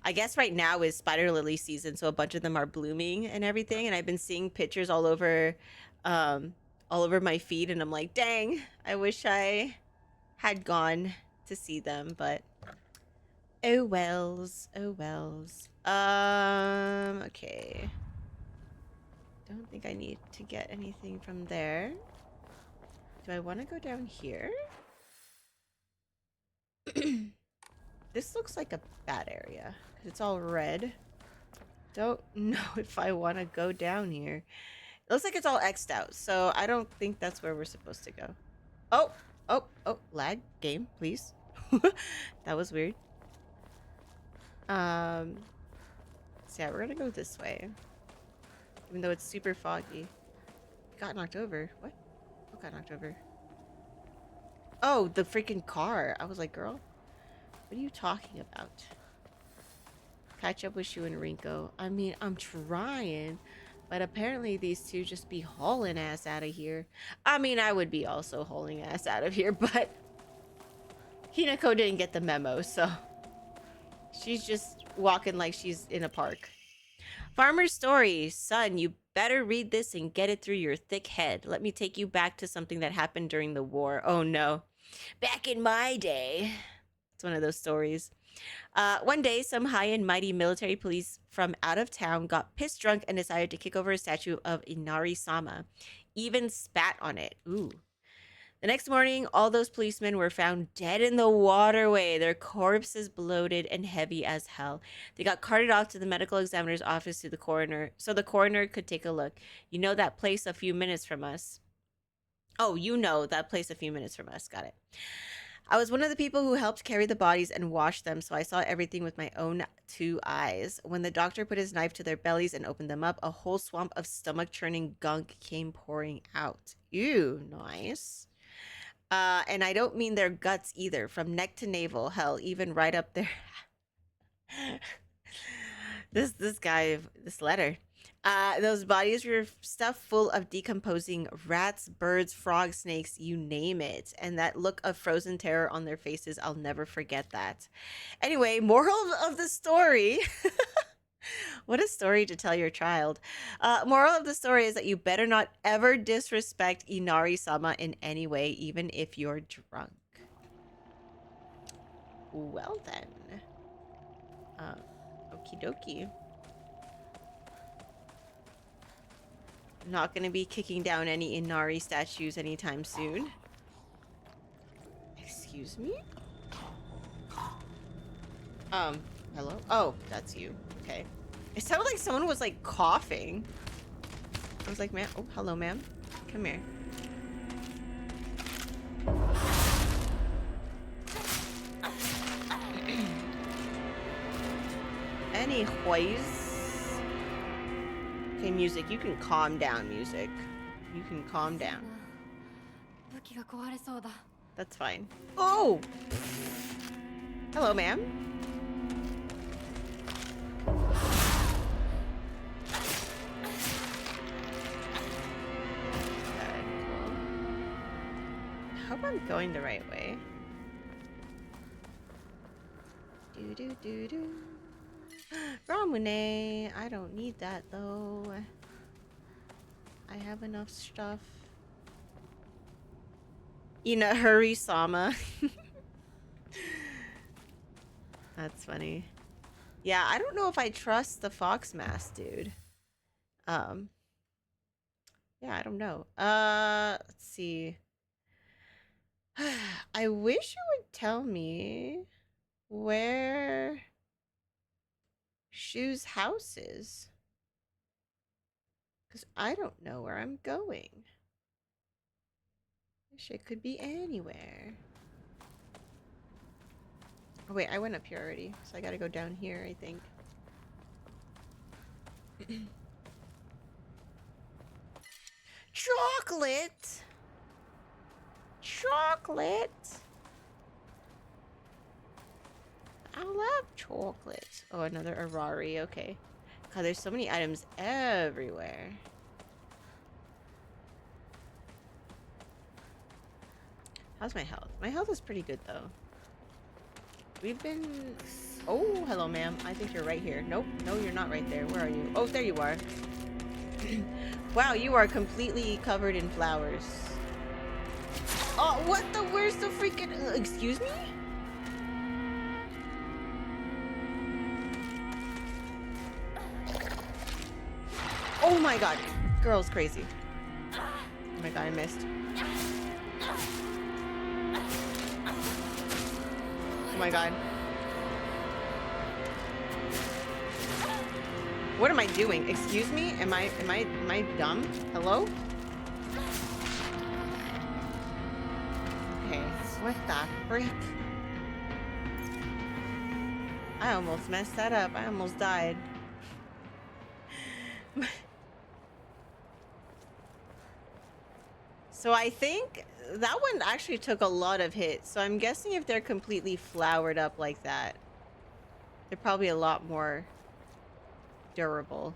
A: I guess right now is spider lily season, so a bunch of them are blooming and everything. And I've been seeing pictures all over my feed, and I'm like, dang, I wish I had gone to see them, but oh wells, oh wells. Okay. Don't think I need to get anything from there. Do I want to go down here? This looks like a bad area because it's all red. Don't know if I want to go down here. It looks like it's all X'd out, so I don't think that's where we're supposed to go. Oh, oh, lag game, please. That was weird. So yeah, we're gonna go this way. Even though it's super foggy. Got knocked over. What? What got knocked over? Oh, the freaking car. I was like, girl, what are you talking about? Catch up with you and Rinko. I mean, I'm trying, but apparently these two just be hauling ass out of here. I mean, I would be also hauling ass out of here, but Hinako didn't get the memo, so she's just walking like she's in a park. Farmer's Story. Son, you better read this and get it through your thick head. Let me take you back to something that happened during the war. Oh no. Back in my day. It's one of those stories. One day, some high and mighty military police from out of town got pissed drunk and decided to kick over a statue of Inari-sama. Even spat on it. Ooh. The next morning, all those policemen were found dead in the waterway, their corpses bloated and heavy as hell. They got carted off to the medical examiner's office to the coroner, so the coroner could take a look. You know that place a few minutes from us. Oh, you know that place a few minutes from us. Got it. I was one of the people who helped carry the bodies and wash them, so I saw everything with my own two eyes. When the doctor put his knife to their bellies and opened them up, a whole swamp of stomach-churning gunk came pouring out. Ew, nice. And I don't mean their guts either, from neck to navel, hell, even right up there. this guy, this letter. Those bodies were stuffed full of decomposing rats, birds, frogs, snakes, you name it. And that look of frozen terror on their faces, I'll never forget that. Anyway, moral of the story. What a story to tell your child. Moral of the story is that you better not ever disrespect Inari-sama in any way, even if you're drunk. Well then. Okie dokie. Not gonna be kicking down any Inari statues anytime soon. Excuse me? Hello? Oh, that's you. Okay. It sounded like someone was like coughing. I was like, ma'am. Oh, hello, ma'am. Come here. Anyways. Okay, music. You can calm down, music. You can calm down. That's fine. Oh! Hello, ma'am. I hope I'm going the right way. Do. Ramune. I don't need that though. I have enough stuff. Hurry-sama. That's funny. Yeah, I don't know if I trust the fox mask, dude. Yeah, I don't know. Let's see. I wish you would tell me where Shu's house is. Because I don't know where I'm going. Wish it could be anywhere. Oh wait, I went up here already, so I gotta go down here, I think. Chocolate! Chocolate! love chocolate. Oh, another Arari. Okay. God, there's so many items everywhere. How's my health? My health is pretty good, though. We've been... Oh, hello, ma'am. I think you're right here. Nope. No, you're not right there. Where are you? Oh, there you are. Wow, you are completely covered in flowers. Oh, what the? Where's the freaking... excuse me? Oh my god. Girl's crazy. Oh my god, I missed. Oh my god. What am I doing? Excuse me? Am I dumb? Hello? Okay. What the frick? I almost messed that up. I almost died. So I think that one actually took a lot of hits. So I'm guessing if they're completely flowered up like that, they're probably a lot more durable.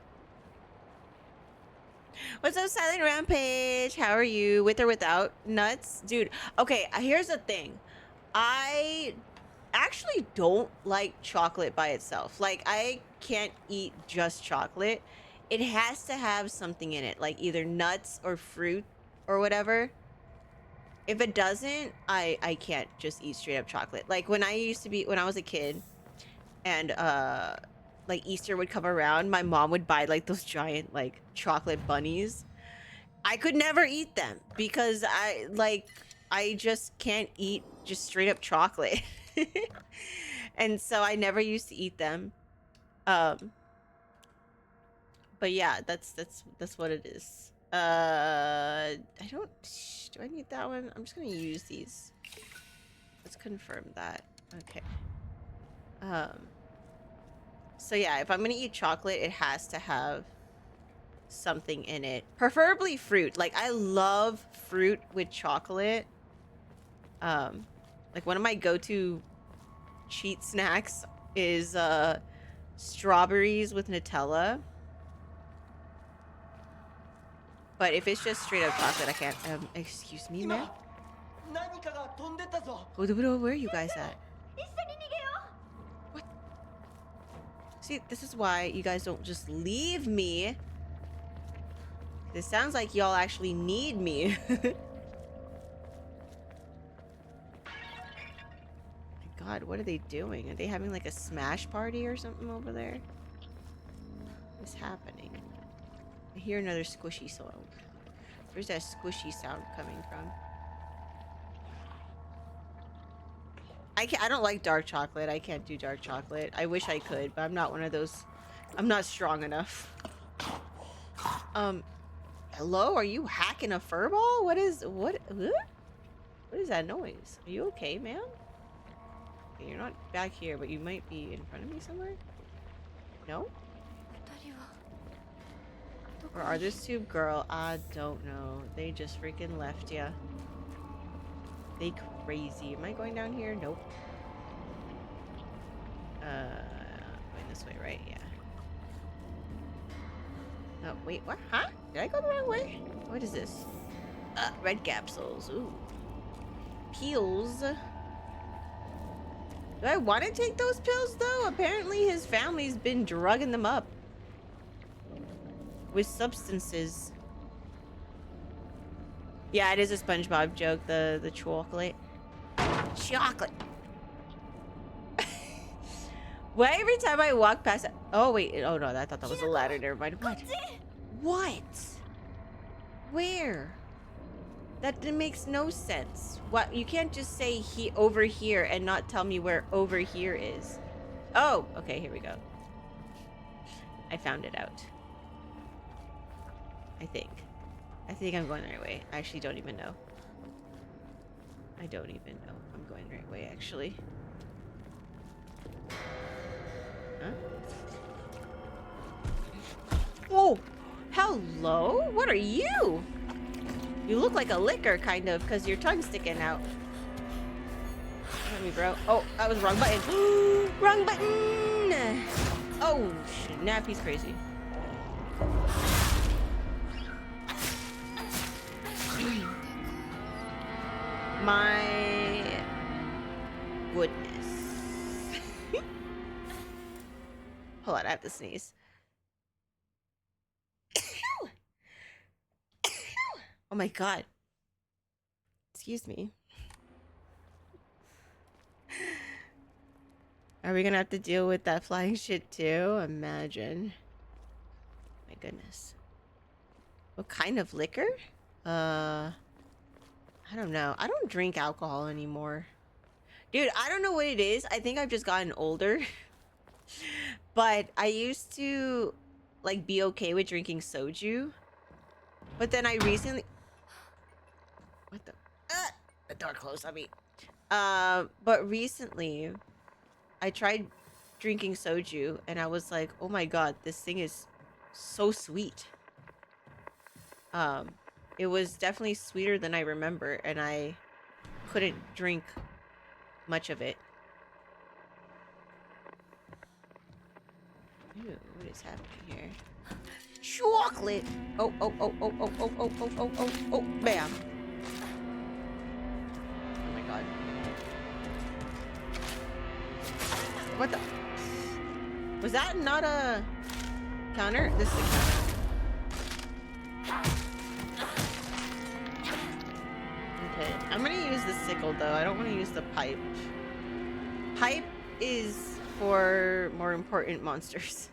A: What's up, Silent Rampage? How are you? With or without nuts? Dude, okay, here's the thing. I actually don't like chocolate by itself. Like, I can't eat just chocolate. It has to have something in it, like either nuts or fruit or whatever. If it doesn't, I can't just eat straight up chocolate. Like when I was a kid and like Easter would come around, my mom would buy like those giant like chocolate bunnies. I could never eat them because I just can't eat just straight up chocolate. And so I never used to eat them. But yeah, that's what it is. Do I need that one? I'm just gonna use these. Let's confirm that. Okay. So yeah, if I'm gonna eat chocolate, it has to have something in it. Preferably fruit. Like, I love fruit with chocolate. Like one of my go-to cheat snacks is strawberries with Nutella. But if it's just straight up chocolate, I can't. Excuse me, man. Where are you guys at? What? See, this is why you guys don't just leave me. This sounds like y'all actually need me. My God, what are they doing? Are they having like a smash party or something over there? What's happening? I hear another squishy sound. Where's that squishy sound coming from? I don't like dark chocolate. I can't do dark chocolate. I wish I could, but I'm not one of those. I'm not strong enough. Hello? Are you hacking a furball? What is that noise? Are you okay, ma'am? Okay, you're not back here, but you might be in front of me somewhere? No? Or are this two girl? I don't know. They just freaking left ya. They crazy. Am I going down here? Nope. Going this way, right? Yeah. Oh, wait, what? Huh? Did I go the wrong way? What is this? Red capsules. Ooh. Pills. Do I want to take those pills, though? Apparently his family's been drugging them up with substances. Yeah, it is a SpongeBob joke, the chocolate. Chocolate. Why every time I walk past it... Oh, wait. Oh, no. I thought that was a ladder. Never mind. What? What? Where? That makes no sense. What? You can't just say over here and not tell me where over here is. Oh, okay. Here we go. I found it out. I think I'm going the right way. I actually don't even know. I don't even know. I'm going the right way, actually. Huh? Whoa! Hello? What are you? You look like a licker, kind of, because your tongue's sticking out. Tell me, bro. Oh, that was the wrong button. Wrong button! Oh, shit. Nappy's crazy. My goodness. Hold on, I have to sneeze. Oh my god. Excuse me. Are we gonna have to deal with that flying shit too? Imagine. My goodness. What kind of liquor? I don't know. I don't drink alcohol anymore. Dude, I don't know what it is. I think I've just gotten older. But I used to like be okay with drinking soju. But then I recently... What the... the door closed on me. But recently I tried drinking soju and I was like, oh my god, this thing is so sweet. It was definitely sweeter than I remember, and I couldn't drink much of it. Ew, what is happening here? Chocolate! Oh, oh, oh, oh, oh, oh, oh, oh, oh, oh, oh, bam. Oh my god. What the? Was that not a counter? This is a counter. Okay, I'm gonna use the sickle though. I don't want to use the pipe. Pipe is for more important monsters.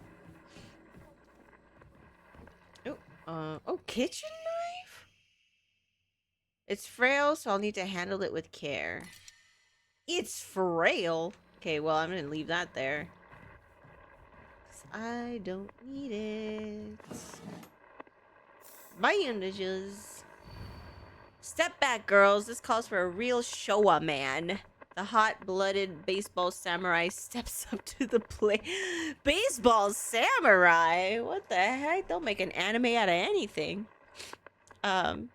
A: Oh, kitchen knife? It's frail, so I'll need to handle it with care. It's frail? Okay, well, I'm gonna leave that there. 'Cause I don't need it. Bandages. Step back, girls. This calls for a real Showa man. The hot-blooded baseball samurai steps up to the plate. Baseball samurai? What the heck? They'll make an anime out of anything. Black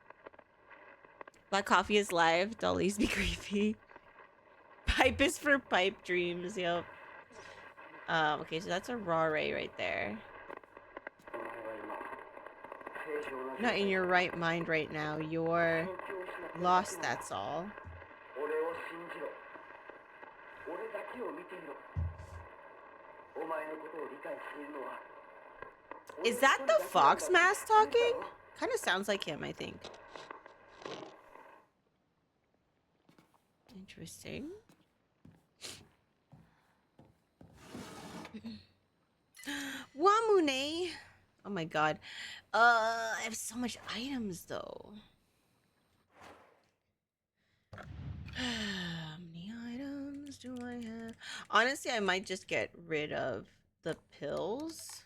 A: coffee is live. Dollies be creepy. Pipe is for pipe dreams. Yep. Okay, so that's a raw ray right there. Not in your right mind right now. You're lost, that's all. Is that the fox mask talking? Kind of sounds like him, I think. Interesting. Wamune. Oh my god. I have so much items though. How many items do I have? Honestly, I might just get rid of the pills.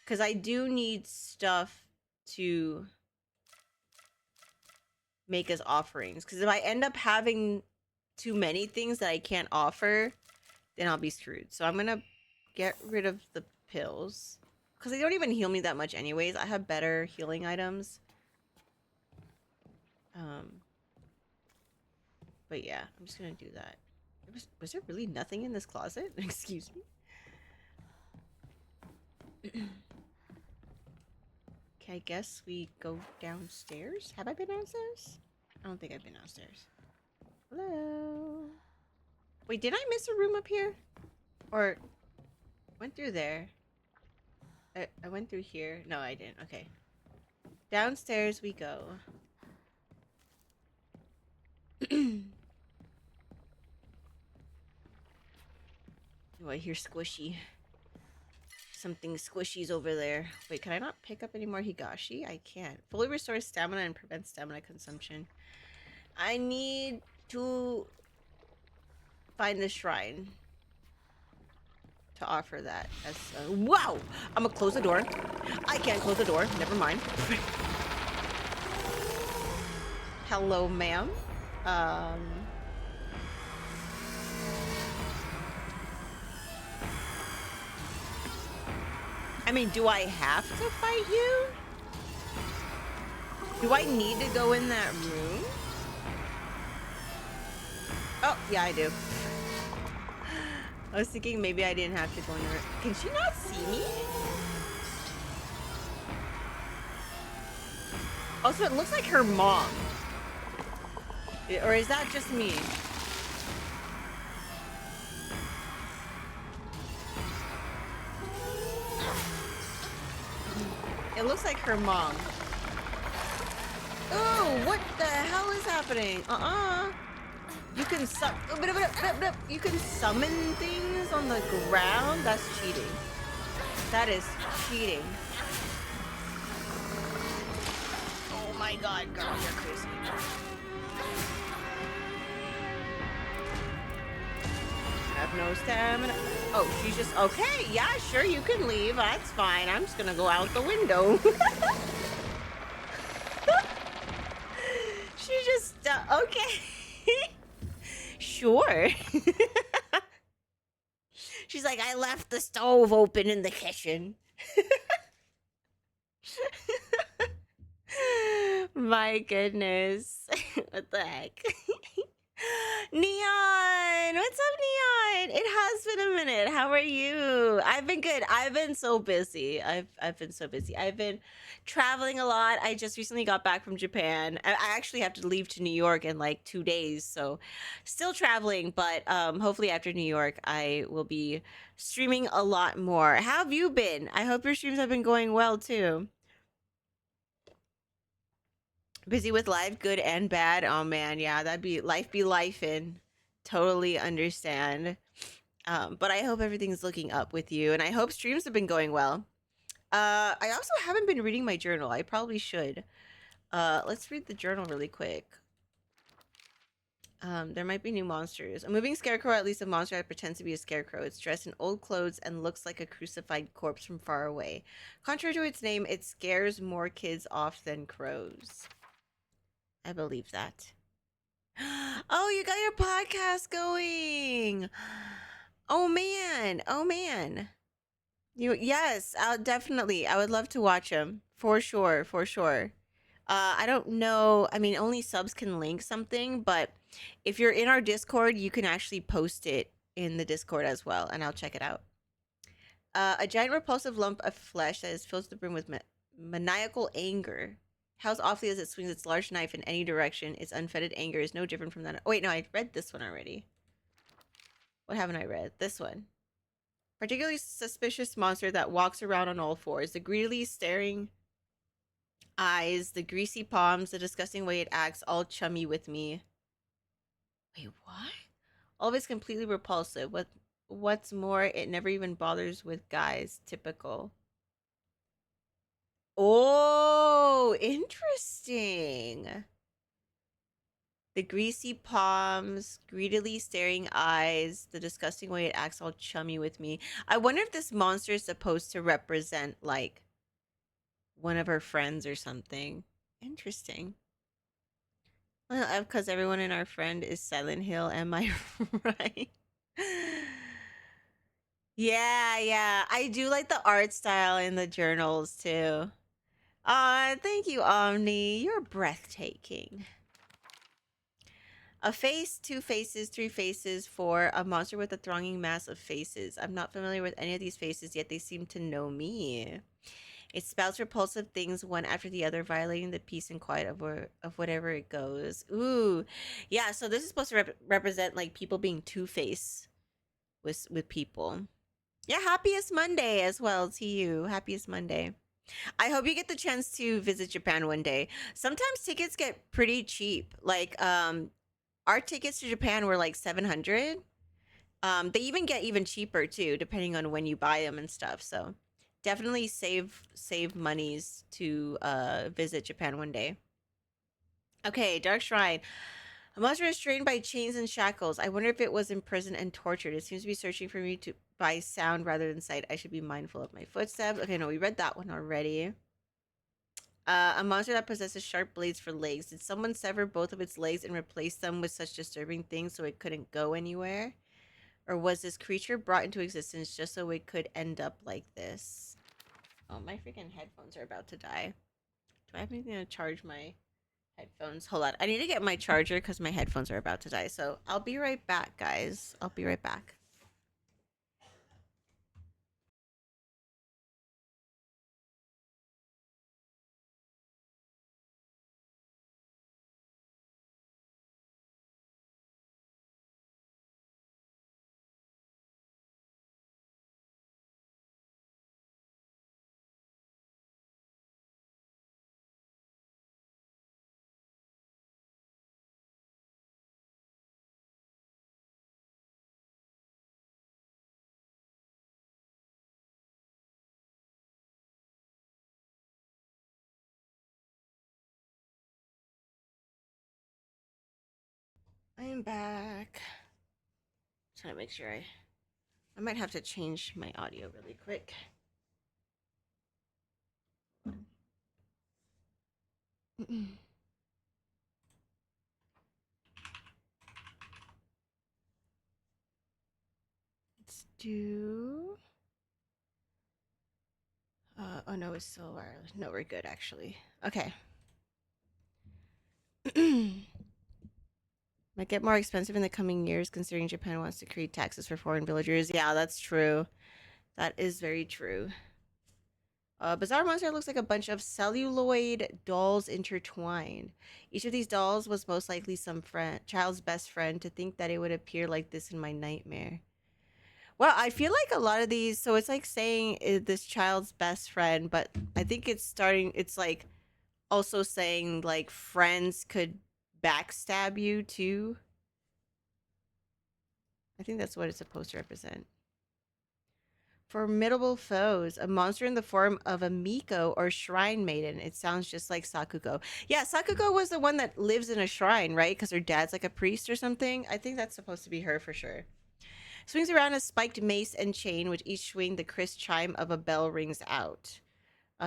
A: Because I do need stuff to make as offerings. Because if I end up having too many things that I can't offer, then I'll be screwed. So I'm going to get rid of the pills. Because they don't even heal me that much anyways. I have better healing items. But yeah, I'm just going to do that. Was there really nothing in this closet? Excuse me. Okay, I guess we go downstairs. Have I been downstairs? I don't think I've been downstairs. Hello? Wait, did I miss a room up here? Or went through there? I went through here. No, I didn't. Okay. Downstairs we go. Oh, I hear squishy. Something squishy's over there. Wait, can I not pick up any more Higashi? I can't. Fully restores stamina and prevents stamina consumption. I need to find the shrine to offer that. As wow! I'm gonna close the door. I can't close the door. Never mind. Hello, ma'am. I mean, do I have to fight you? Do I need to go in that room? Yeah, I do. I was thinking maybe I didn't have to go in there. Can she not see me? Also, it looks like her mom. Or is that just me? It looks like her mom. Oh, what the hell is happening? You can you can summon things on the ground? That's cheating. That is cheating. Oh my god, girl, you're crazy. Have no stamina. Oh, she's just okay. Yeah, sure, you can leave. That's fine. I'm just gonna go out the window. She just okay. Sure. She's like, I left the stove open in the kitchen. My goodness. What the heck? Neon! What's up, Neon? It has been a minute. How are you? I've been good. I've been so busy. I've been so busy. I've been traveling a lot. I just recently got back from Japan. I actually have to leave to New York in like 2 days, so still traveling, but hopefully after New York I will be streaming a lot more. How have you been? I hope your streams have been going well too. Busy with life, good and bad. Oh man, yeah, that'd be life in. Totally understand. But I hope everything's looking up with you, and I hope streams have been going well. I also haven't been reading my journal. I probably should. Let's read the journal really quick. There might be new monsters. A moving scarecrow, at least a monster that pretends to be a scarecrow. It's dressed in old clothes and looks like a crucified corpse from far away. Contrary to its name, it scares more kids off than crows. I believe that. Oh, you got your podcast going. Oh man. Oh man. Yes, I'll definitely. I would love to watch them. For sure, for sure. I don't know. I mean, only subs can link something, but if you're in our Discord, you can actually post it in the Discord as well, and I'll check it out. A giant repulsive lump of flesh that is filled to the brim with maniacal anger. Howls awfully as it swings its large knife in any direction. Its unfettered anger is no different from that. Oh, wait, no, I read this one already. What haven't I read? This one. Particularly suspicious monster that walks around on all fours. The greedily staring eyes, the greasy palms, the disgusting way it acts, all chummy with me. Wait, what? All of it's completely repulsive. What's more, it never even bothers with guys. Typical. Oh, interesting. The greasy palms, greedily staring eyes, the disgusting way it acts all chummy with me. I wonder if this monster is supposed to represent, like, one of her friends or something. Interesting. Well, because everyone in our friend is Silent Hill, am I right? Yeah, yeah. I do like the art style in the journals too. Thank you, Omni. You're breathtaking. A face, two faces, three faces, four. A monster with a thronging mass of faces. I'm not familiar with any of these faces, yet they seem to know me. It spouts repulsive things one after the other, violating the peace and quiet of whatever it goes. Ooh, yeah. So this is supposed to represent like people being two-faced with people. Yeah, happiest Monday as well to you. Happiest Monday. I hope you get the chance to visit Japan one day. Sometimes tickets get pretty cheap. Like our tickets to Japan were like 700. They even get even cheaper too, depending on when you buy them and stuff. So definitely save monies to visit Japan one day. Okay, Dark Shrine. A monster is restrained by chains and shackles. I wonder if it was imprisoned and tortured. It seems to be searching for me to by sound rather than sight. I should be mindful of my footsteps. Okay, no, we read that one already. A monster that possesses sharp blades for legs. Did someone sever both of its legs and replace them with such disturbing things so it couldn't go anywhere? Or was this creature brought into existence just so it could end up like this? Oh, my freaking headphones are about to die. Do I have anything to charge my Headphones. Hold on. I need to get my charger because my headphones are about to die. So I'll be right back, guys. I'll be right back. I am back. Trying to make sure I might have to change my audio really quick. Let's do. Oh no, it's still wireless. No, we're good actually. Okay. Might get more expensive in the coming years considering Japan wants to create taxes for foreign villagers. Yeah, that's true. That is very true. Bizarre Monster looks like a bunch of celluloid dolls intertwined. Each of these dolls was most likely some child's best friend. To think that it would appear like this in my nightmare. Well, I feel like a lot of these, so it's like saying this child's best friend, but I think it's like also saying like friends could backstab you too. I think that's what it's supposed to represent. Formidable foes, a monster in the form of a Miko or shrine maiden. It sounds just like Sakugo. Yeah, Sakugo was the one that lives in a shrine, right? Because her dad's like a priest or something. I think that's supposed to be her for sure. Swings around a spiked mace and chain, with each swing the crisp chime of a bell rings out.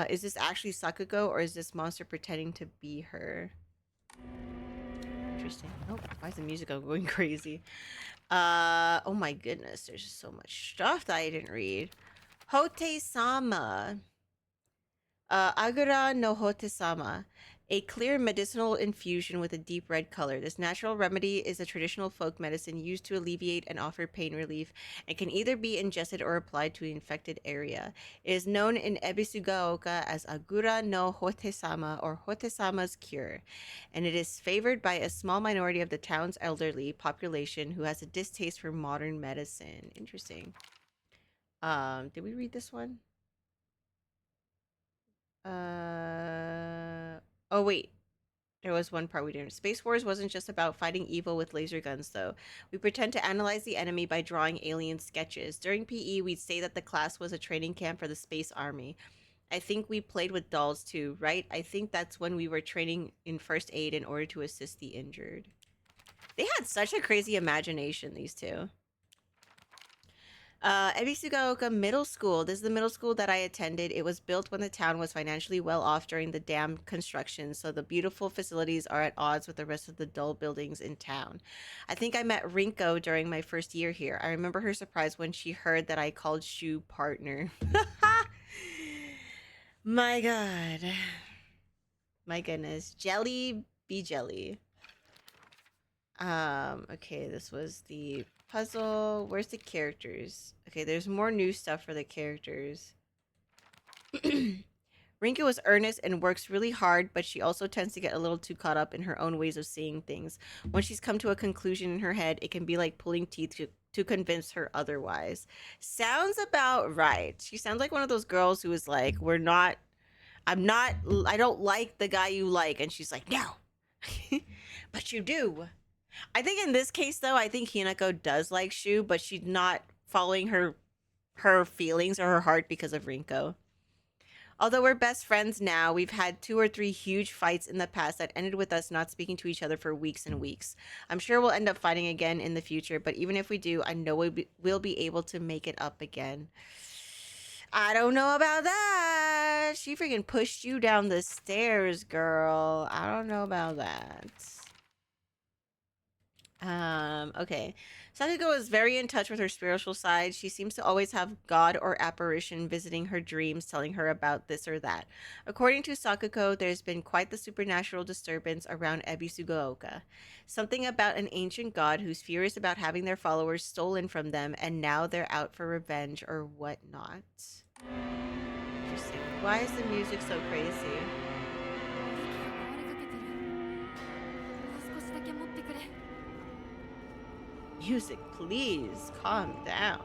A: Is this actually Sakugo, or is this monster pretending to be her? Interesting. Oh, why is the music going crazy? Oh my goodness, there's just so much stuff that I didn't read. Hote-sama. Agura no Hote-sama. A clear medicinal infusion with a deep red color. This natural remedy is a traditional folk medicine used to alleviate and offer pain relief and can either be ingested or applied to an infected area. It is known in Ebisugaoka as Agura no Hote-sama or Hote-sama's cure, and it is favored by a small minority of the town's elderly population who has a distaste for modern medicine. Interesting. Did we read this one? Oh wait, there was one part we didn't. Space Wars wasn't just about fighting evil with laser guns, though. We pretend to analyze the enemy by drawing alien sketches. During PE, we'd say that the class was a training camp for the Space Army. I think we played with dolls too, right? I think that's when we were training in first aid in order to assist the injured. They had such a crazy imagination, these two. Ebisugaoka Middle School. This is the middle school that I attended. It was built when the town was financially well off during the dam construction, so the beautiful facilities are at odds with the rest of the dull buildings in town. I think I met Rinko during my first year here. I remember her surprise when she heard that I called Shu partner. My god. My goodness. Jelly be jelly. Okay, this was the puzzle. Where's the characters? Okay, there's more new stuff for the characters. Rinko is earnest and works really hard, but she also tends to get a little too caught up in her own ways of seeing things. Once she's come to a conclusion in her head, it can be like pulling teeth to convince her otherwise. Sounds about right. She sounds like one of those girls who is like, I don't like the guy you like. And she's like, no, but you do. I think in this case, though, I think Hinako does like Shu, but she's not following her feelings or her heart because of Rinko. Although we're best friends now, we've had 2 or 3 huge fights in the past that ended with us not speaking to each other for weeks and weeks. I'm sure we'll end up fighting again in the future, but even if we do, I know we'll be able to make it up again. I don't know about that. She freaking pushed you down the stairs, girl. I don't know about that. Okay. Sakugo is very in touch with her spiritual side. She seems to always have God or apparition visiting her dreams, telling her about this or that. According to Sakugo, there's been quite the supernatural disturbance around Ebisugaoka. Something about an ancient god who's furious about having their followers stolen from them, and now they're out for revenge or whatnot. Interesting. Why is the music so crazy?
B: もう少しだけ持ってくれ。
A: Music, please calm down.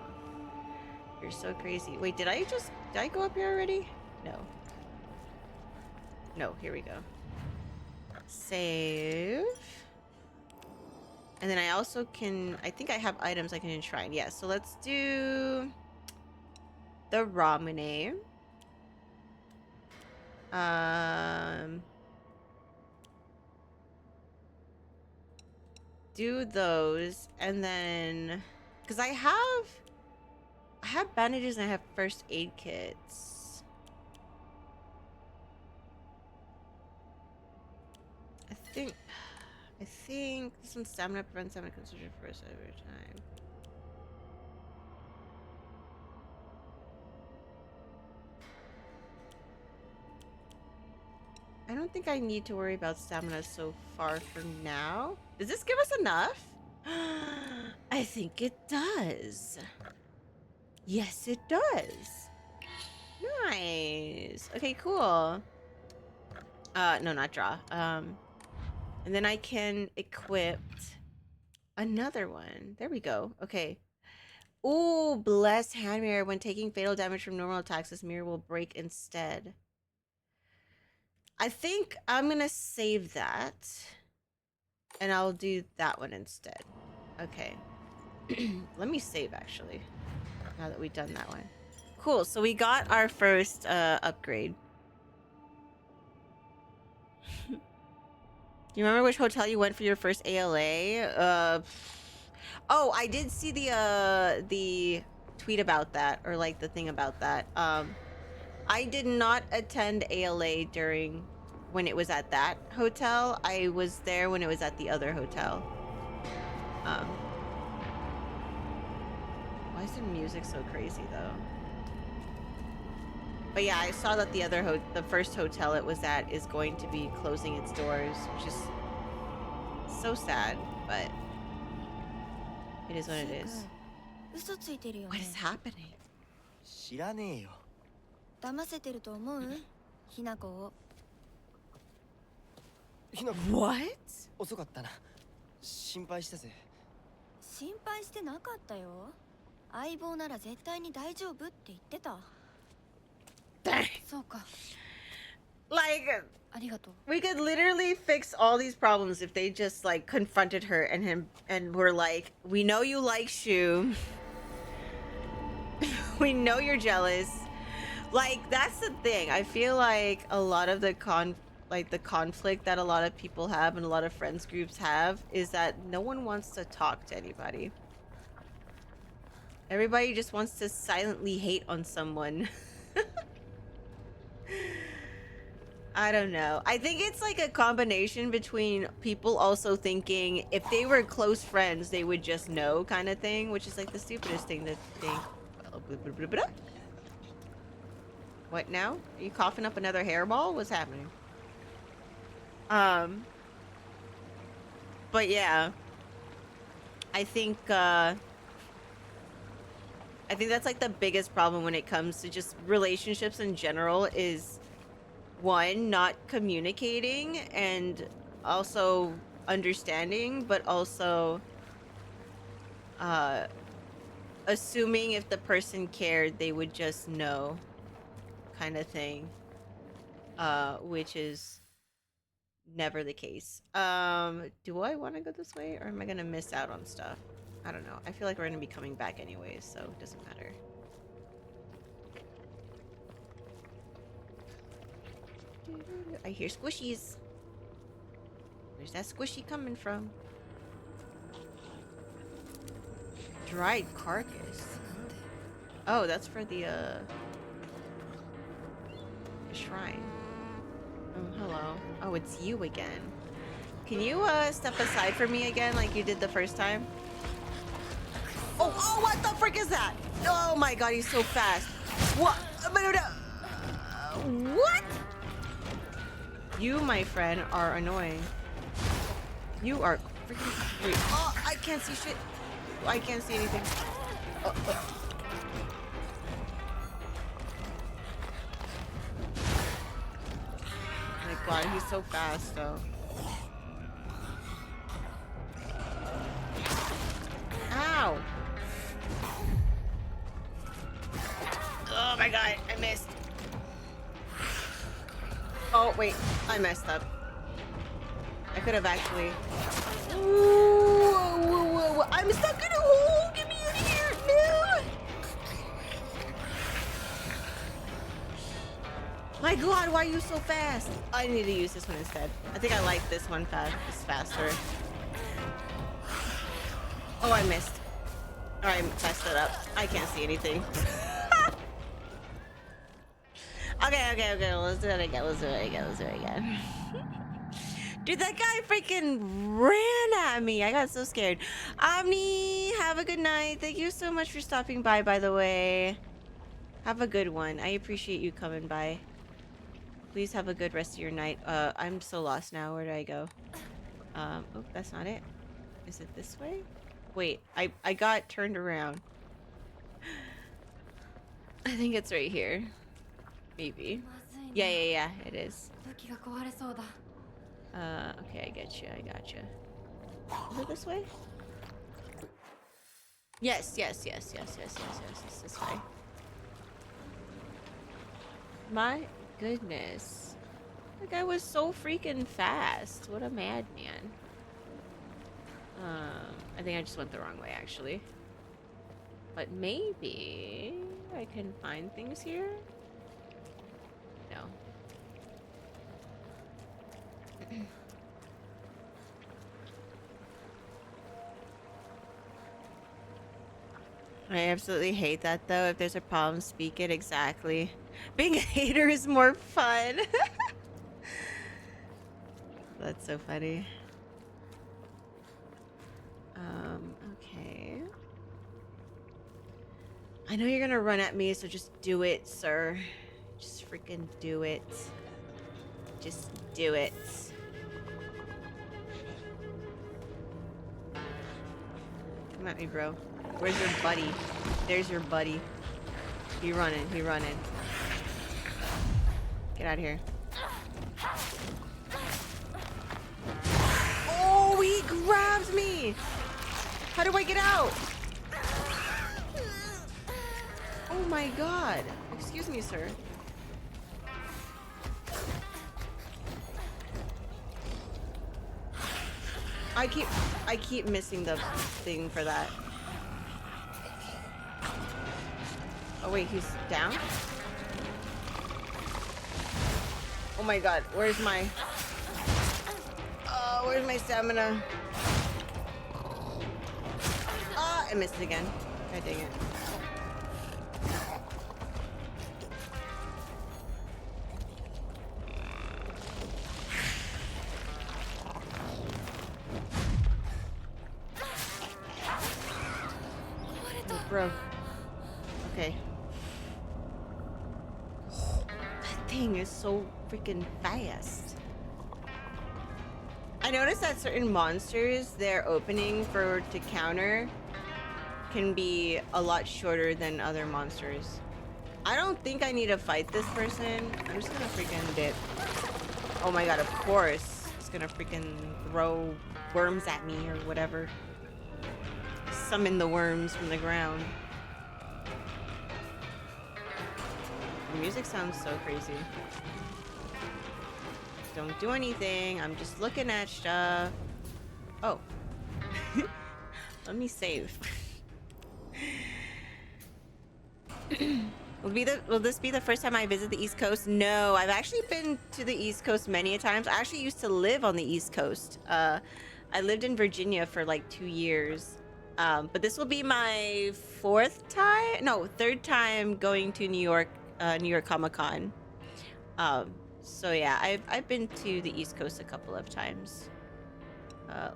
A: You're so crazy. Wait, did I go up here already? No. No, here we go. Save. And then I also can, I think I have items I can enshrine. Yeah, so let's do the Ramune. Do those, and then because I have bandages and I have first aid kits. I think this one's stamina prevents stamina consumption for us every time. I don't think I need to worry about stamina so far for now. Does this give us enough? I think it does. Yes, it does. Nice. Okay, cool. No, not draw. And then I can equip another one. There we go. Okay. Ooh, blessed hand mirror. When taking fatal damage from normal attacks, this mirror will break instead. I think I'm gonna save that. And I'll do that one instead. Okay. Let me save, actually. Now that we've done that one. Cool, so we got our first upgrade. Do you remember which hotel you went for your first ALA? Oh, I did see the tweet about that, or like the thing about that. I did not attend ALA during when it was at that hotel. I was there when it was at the other hotel. Why is the music so crazy though? But yeah, I saw that the first hotel it was at is going to be closing its doors, which is so sad, but it is what it is.
E: 嘘ついてるよ
A: What
E: ね
A: is happening?
D: 知らねえよ。
E: 騙せてると思うひなこを
D: ひなこ
A: What?
D: 遅かったな。心配したぜ。
E: 心配してなかったよ相棒なら絶対に大丈夫って言ってた
A: Dang.
E: そうか
A: Like,
E: ありがとう
A: we could literally fix all these problems if they just like confronted her and him and were like, we know you like Shu. We know you're jealous. Like, that's the thing. I feel like a lot of the conflict that a lot of people have and a lot of friends groups have is that no one wants to talk to anybody. Everybody just wants to silently hate on someone. I don't know. I think it's like a combination between people also thinking if they were close friends, they would just know kind of thing, which is like the stupidest thing to think. What now? Are you coughing up another hairball? What's happening? But yeah. I think that's like the biggest problem when it comes to just relationships in general is one, not communicating and also understanding, but also assuming if the person cared, they would just know kind of thing, which is never the case. Do I want to go this way or am I gonna miss out on stuff? I don't know. I feel like we're gonna be coming back anyways, so it doesn't matter. I hear squishies. Where's that squishy coming from? Dried carcass. Oh, that's for the shrine. Oh, hello. Oh, it's you again. Can you step aside for me again like you did the first time? Oh, what the frick is that? Oh my god, he's so fast. What? What? You, my friend, are annoying. You are freaking... Wait. Oh, I can't see shit. I can't see anything. My god, he's so fast, though. Ow! Oh my god, I missed. Oh, wait, I messed up. I could have actually... Ooh, I'm stuck in a hole! Get me out of here! No! My god, why are you so fast? I need to use this one instead. I think I like this one it's faster. Oh, I missed. Or I messed it up. I can't see anything. Okay. Let's do it again. Dude, that guy freaking ran at me. I got so scared. Omni, have a good night. Thank you so much for stopping by the way. Have a good one. I appreciate you coming by. Please have a good rest of your night. I'm so lost now. Where do I go? Oh, that's not it. Is it this way? Wait, I got turned around. I think it's right here. Maybe. Yeah, it is. Okay, I get you. Is it this way? Yes, it's this way. My goodness. That guy was so freaking fast. What a madman. I think I just went the wrong way, actually. But maybe I can find things here? No. I absolutely hate that, though. If there's a problem, speak it. Exactly. Being a hater is more fun. That's so funny. Okay. I know you're gonna run at me, so just do it, sir. Just freaking do it. Just do it. Come at me, bro. Where's your buddy? There's your buddy. He running. Get out of here. Oh, he grabbed me! How do I get out? Oh my god. Excuse me, sir. I keep missing the thing for that. Oh wait, he's down? Oh my god, where's my stamina? Ah, I missed it again. God dang it. Bro. Okay. That thing is so freaking fast. I noticed that certain monsters, their opening to counter can be a lot shorter than other monsters. I don't think I need to fight this person. I'm just gonna freaking dip. Oh my god, of course. It's gonna freaking throw worms at me or whatever. Summon the worms from the ground. The music sounds so crazy. Don't do anything. I'm just looking at stuff. Oh. Let me save. Will this be the first time I visit the East Coast? No, I've actually been to the East Coast many a times. I actually used to live on the East Coast. I lived in Virginia for like 2 years. But this will be my third time going to New York Comic-Con. So yeah, I've been to the East Coast a couple of times.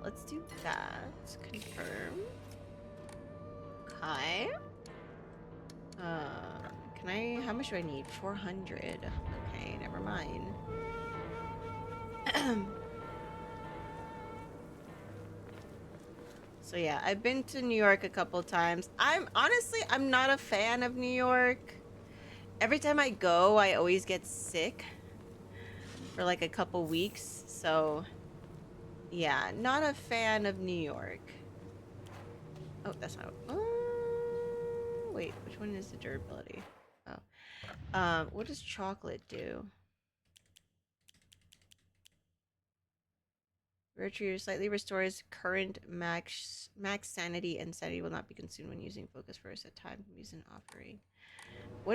A: Let's do that. Confirm. Okay. Can I? How much do I need? 400. Okay, never mind. So yeah, I've been to New York a couple times. I'm not a fan of New York. Every time I go, I always get sick for like a couple weeks. So yeah, not a fan of New York. Oh, that's not. Wait, which one is the durability? Oh, what does chocolate do? Virtue slightly restores current max sanity, and sanity will not be consumed when using focus for a set time. Use an offering.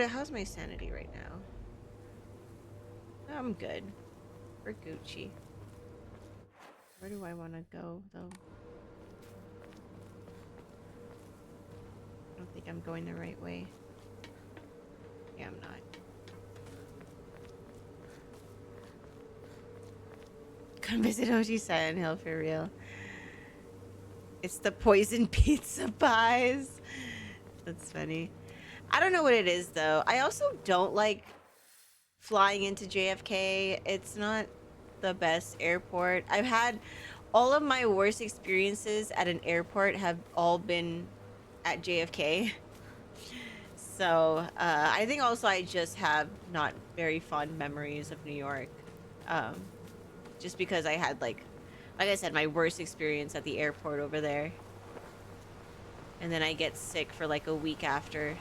A: How's my sanity right now? I'm good. We're Gucci. Where do I want to go though? I don't think I'm going the right way. Yeah, I'm not. Come visit OG Silent Hill for real. It's the poison pizza pies. That's funny. I don't know what it is though. I also don't like flying into JFK. It's not the best airport. I've had all of my worst experiences at an airport have all been at JFK. So I think also I just have not very fond memories of New York. Just because I had like I said, my worst experience at the airport over there. And then I get sick for like a week after.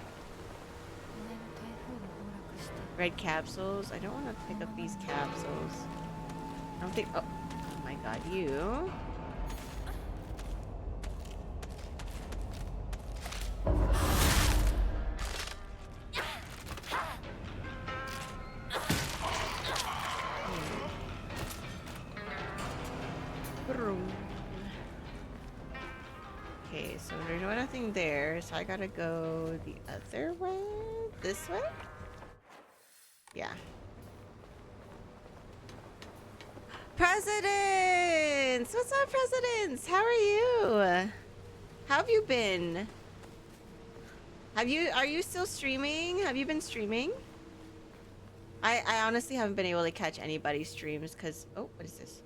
A: Red capsules. I don't want to pick up these capsules. I don't think. Oh my god, you. Okay, so there's nothing there, so I gotta go the other way? This way? Yeah. Presidents! What's up, presidents? How are you? How have you been? Are you still streaming? Have you been streaming? I honestly haven't been able to catch anybody's streams because oh, what is this?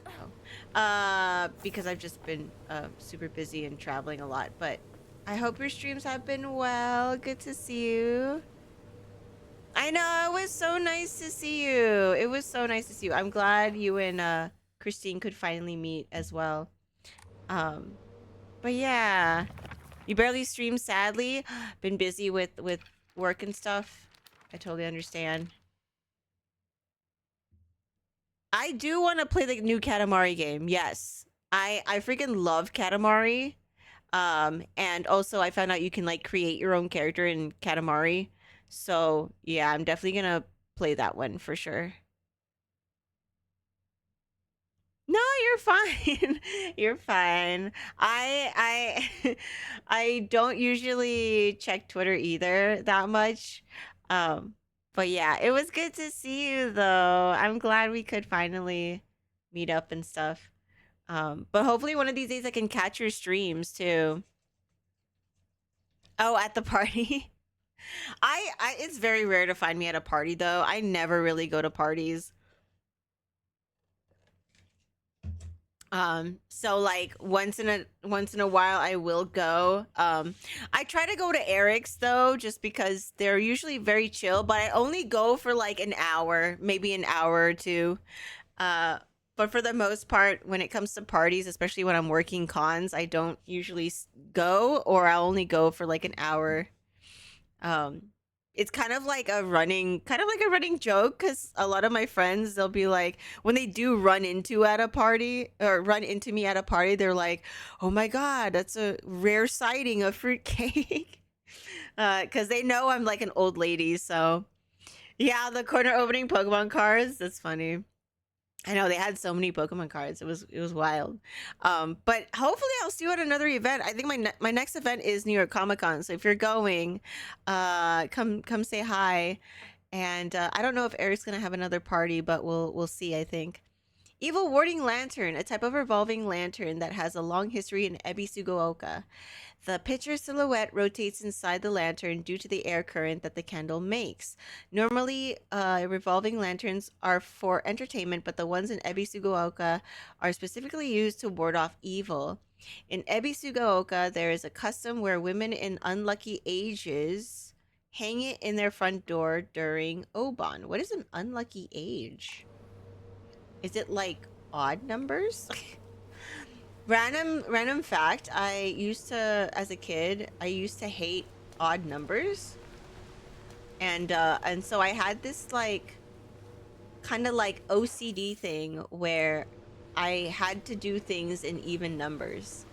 A: Oh. Because I've just been super busy and traveling a lot, but I hope your streams have been well. Good to see you. I know, it was so nice to see you. It was so nice to see you. I'm glad you and Christine could finally meet as well. But yeah, you barely stream, sadly. Been busy with work and stuff. I totally understand. I do want to play the new Katamari game. Yes. I freaking love Katamari. And also I found out you can like create your own character in Katamari. So, yeah, I'm definitely going to play that one for sure. No, you're fine. You're fine. I don't usually check Twitter either that much. But yeah, it was good to see you though. I'm glad we could finally meet up and stuff. But hopefully one of these days I can catch your streams too. Oh, at the party. I it's very rare to find me at a party though. I never really go to parties. So like once in a while I will go. I try to go to Eric's though, just because they're usually very chill, but I only go for like an hour, maybe an hour or two. But for the most part, when it comes to parties, especially when I'm working cons, I don't usually go, or I'll only go for like an hour. Um, it's kind of like a running joke because a lot of my friends, they'll be like, when they do run into me at a party, they're like, "Oh my god, that's a rare sighting of fruitcake," because they know I'm like an old lady. So yeah, the corner opening Pokemon cards. That's funny. I know they had so many Pokemon cards. It was wild. But hopefully I'll see you at another event. I think my next event is New York Comic Con. So if you're going, come say hi. And I don't know if Eric's gonna have another party, but we'll see. I think. Evil Warding Lantern, a type of revolving lantern that has a long history in Ebisugaoka. The picture silhouette rotates inside the lantern due to the air current that the candle makes. Normally, revolving lanterns are for entertainment, but the ones in Ebisugaoka are specifically used to ward off evil. In Ebisugaoka, there is a custom where women in unlucky ages hang it in their front door during Oban. What is an unlucky age? Is it like odd numbers? Random fact, I used to, as a kid, I used to hate odd numbers. And so I had this like kind of like OCD thing where I had to do things in even numbers.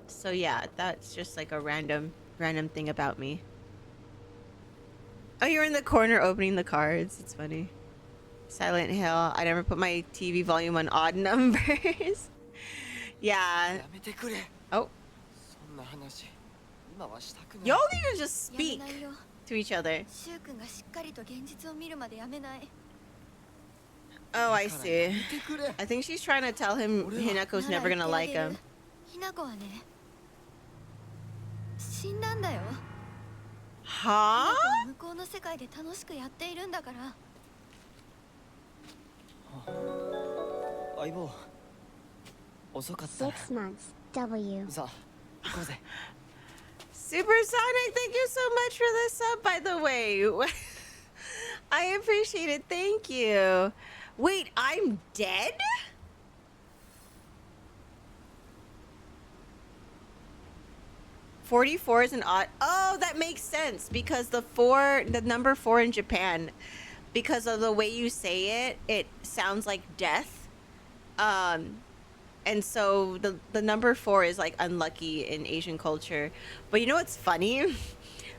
A: So yeah, that's just like a random thing about me. Oh, you're in the corner opening the cards. It's funny. Silent Hill. I never put my TV volume on odd numbers. Yeah.
D: やめてくれ
A: Oh,
D: そんな話今はしたくない
A: y'all need to just
E: やめ
A: speak
E: ないよ。
A: to each other.
E: シュウ君がしっかりと現実を見るまでやめない。
A: Oh, I
D: だから
A: see.
D: やめてくれ
A: I think she's trying to tell him Hinako's
E: なら
A: never
E: 言
A: gonna
E: ってあ
A: like
E: げる
A: him.
E: ひなこはね、死んだんだよ。
A: Huh?
E: ひなこは向こうの世界で楽しくやっているんだから。
D: 相棒遅かったな
F: 6 months. W.
D: さあ行こうぜ
A: Supersonic, thank you so much for the sub, by the way. I appreciate it. Thank you. Wait, I'm dead? $44 is an odd. Oh, that makes sense because the number 4 in Japan, because of the way you say it, it sounds like death. And so the number 4 is like unlucky in Asian culture. But you know what's funny?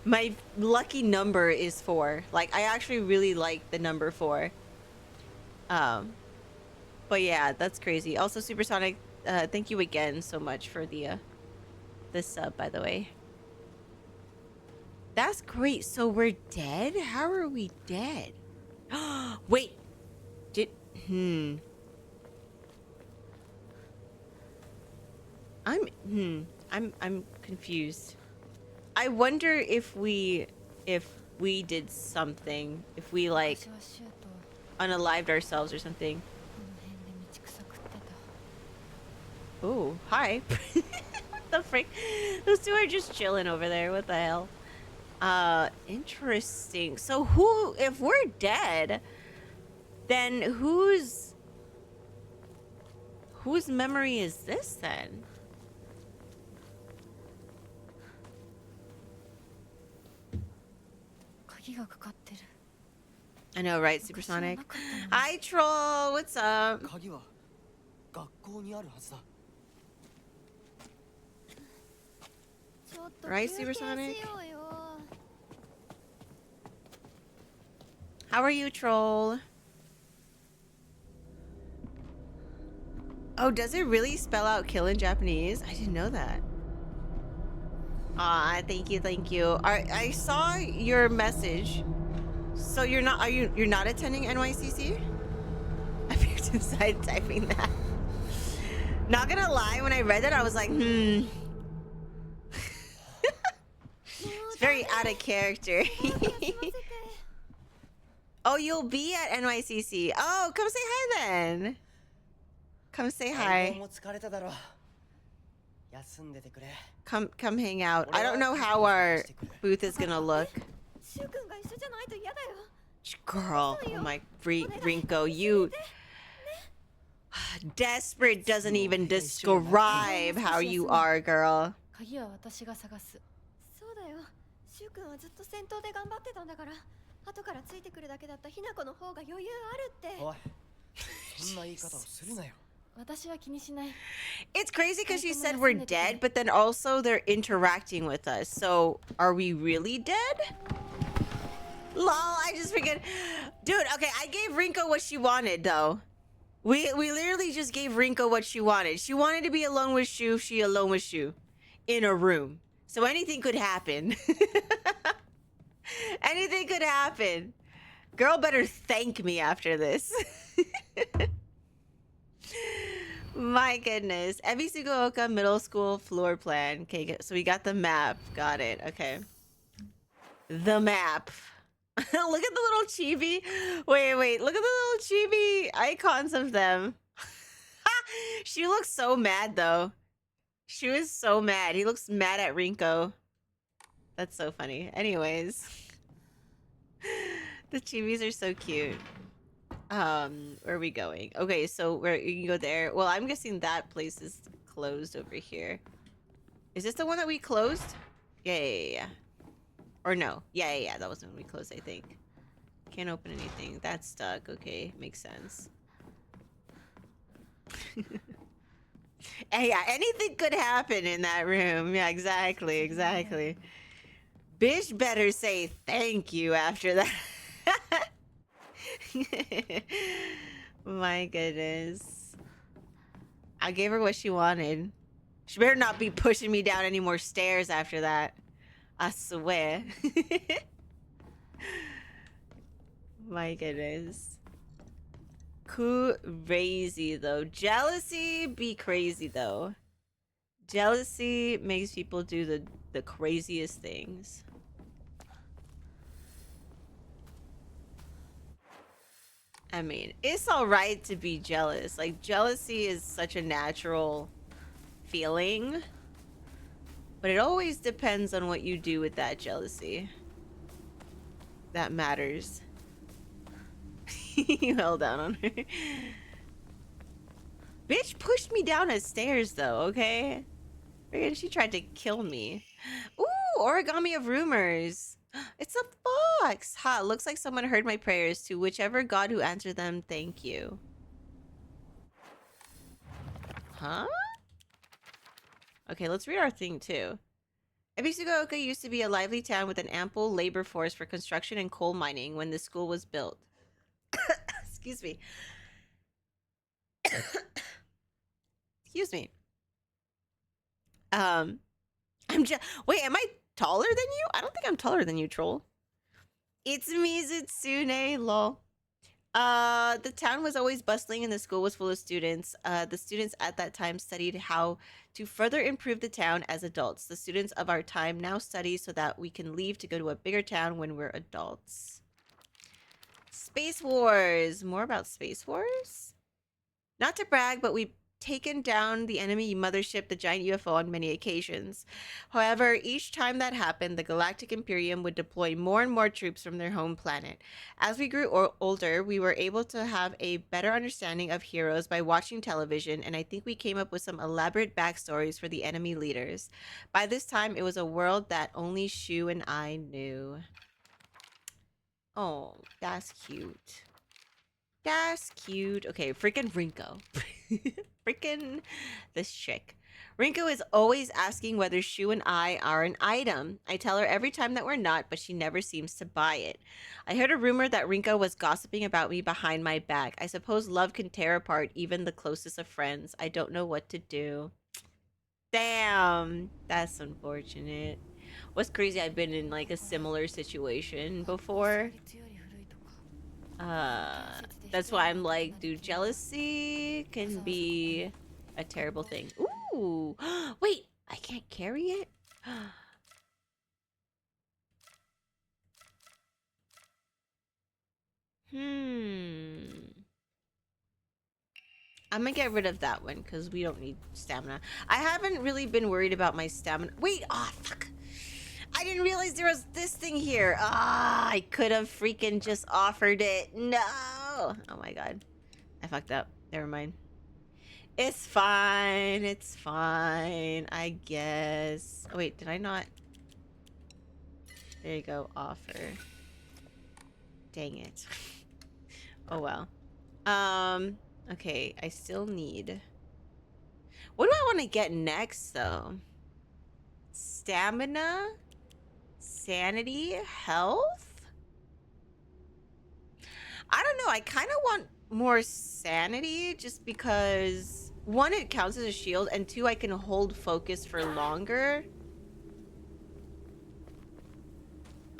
A: My lucky number is 4. Like I actually really like the number 4. But yeah, that's crazy. Also, Supersonic, thank you again so much for the sub, by the way. That's great. So we're dead? How are we dead? Wait. I'm confused. I wonder if we did something, if we like
B: 私はシュウと
A: unalived ourselves or something.
B: この辺で道草食ってた。
A: Oh, hi. What the frick? Those two are just chilling over there. What the hell? Interesting. So if we're dead, then whose memory is this then? I know, right, Supersonic? Hi, Troll. What's up?
D: 鍵は学校にあるはずだ
A: Right, Supersonic? How are you, Troll? Oh, does it really spell out kill in Japanese? I didn't know that. Ah, thank you. I saw your message. So you're not attending NYCC? I figured inside typing that. Not gonna lie, when I read that, I was like, It's very out of character. Oh, you'll be at NYCC. Oh, come say hi then. Come say
D: 相
A: hi.
D: 棒も疲れただろう休んでてくれ
A: Come hang out. I don't know how our booth is gonna look.
E: シュウ君が一緒じゃないと嫌だよ。
A: Girl, oh my Rinko, you desperate doesn't even describe how you are, girl.
B: 鍵は私が探す。
E: そうだよ。シュウ君はずっと先頭で頑張ってたんだから、後からついてくるだけだったひなこの方が余裕あるって。
D: おいそんな言い方をするなよ
B: 私は気にしない。
A: It's crazy because she said we're dead, but then also they're interacting with us. So are we really dead? Lol, I just figured. Dude, okay, I gave Rinko what she wanted though. We literally just gave Rinko what she wanted. She wanted to be alone with Shu, she alone with Shu. In a room. So anything could happen. Anything could happen. Girl better thank me after this. My goodness. Ebisugaoka Middle School floor plan. Okay, so we got the map. Got it. Okay. The map. Look at the little chibi. Wait. Look at the little chibi icons of them. She looks so mad, though. She was so mad. He looks mad at Rinko. That's so funny. Anyways. The chibis are so cute. Where are we going? Okay, so where you can go there. Well, I'm guessing that place is closed over here. Is this the one that we closed? Yeah. Or no. Yeah. That was the one we closed, I think. Can't open anything. That's stuck. Okay, makes sense. Yeah, anything could happen in that room. Yeah, exactly. Bitch better say thank you after that. My goodness. I gave her what she wanted. She better not be pushing me down any more stairs after that. I swear. My goodness. Crazy though. Jealousy be crazy though. Jealousy makes people do the craziest things. I mean, it's alright to be jealous. Like, jealousy is such a natural feeling. But it always depends on what you do with that jealousy. That matters. You held down on her. Bitch pushed me down the stairs, though, okay? Friggin' she tried to kill me. Ooh, origami of rumors. It's a fox. Ha, looks like someone heard my prayers. To whichever god who answered them, thank you. Huh? Okay, let's read our thing, too. Ebisugaoka used to be a lively town with an ample labor force for construction and coal mining when the school was built. Excuse me. Excuse me. Wait, am I taller than you? I don't think I'm taller than you, troll. It's me, Zitsune, lol. The town was always bustling and the school was full of students. The students at that time studied how to further improve the town as adults. The students of our time now study so that we can leave to go to a bigger town when we're adults. Space Wars. More about Space Wars? Not to brag, but we've taken down the enemy mothership, the giant UFO, on many occasions. However, each time that happened, the Galactic Imperium would deploy more and more troops from their home planet. As we grew older, we were able to have a better understanding of heroes by watching television, and I think we came up with some elaborate backstories for the enemy leaders. By this time, it was a world that only Shu and I knew. Oh, that's cute. That's cute. Okay, freaking Rinko. Freaking this chick. Rinko is always asking whether Shu and I are an item. I tell her every time that we're not, but she never seems to buy it. I heard a rumor that Rinko was gossiping about me behind my back. I suppose love can tear apart even the closest of friends. I don't know what to do. Damn, that's unfortunate. What's crazy, I've been in like a similar situation before. That's why I'm like, dude, jealousy can be a terrible thing. Ooh, wait, I can't carry it? I'm gonna get rid of that one because we don't need stamina. I haven't really been worried about my stamina. Wait, fuck. I didn't realize there was this thing here. I could have freaking just offered it. No. Oh my god. I fucked up. Never mind. It's fine. It's fine. I guess. Oh, wait, did I not? There you go. Offer. Dang it. Oh well. Okay. I still need... What do I want to get next, though? Stamina? Sanity? Health? I don't know. I kind of want more sanity just because, one, it counts as a shield, and two, I can hold focus for longer.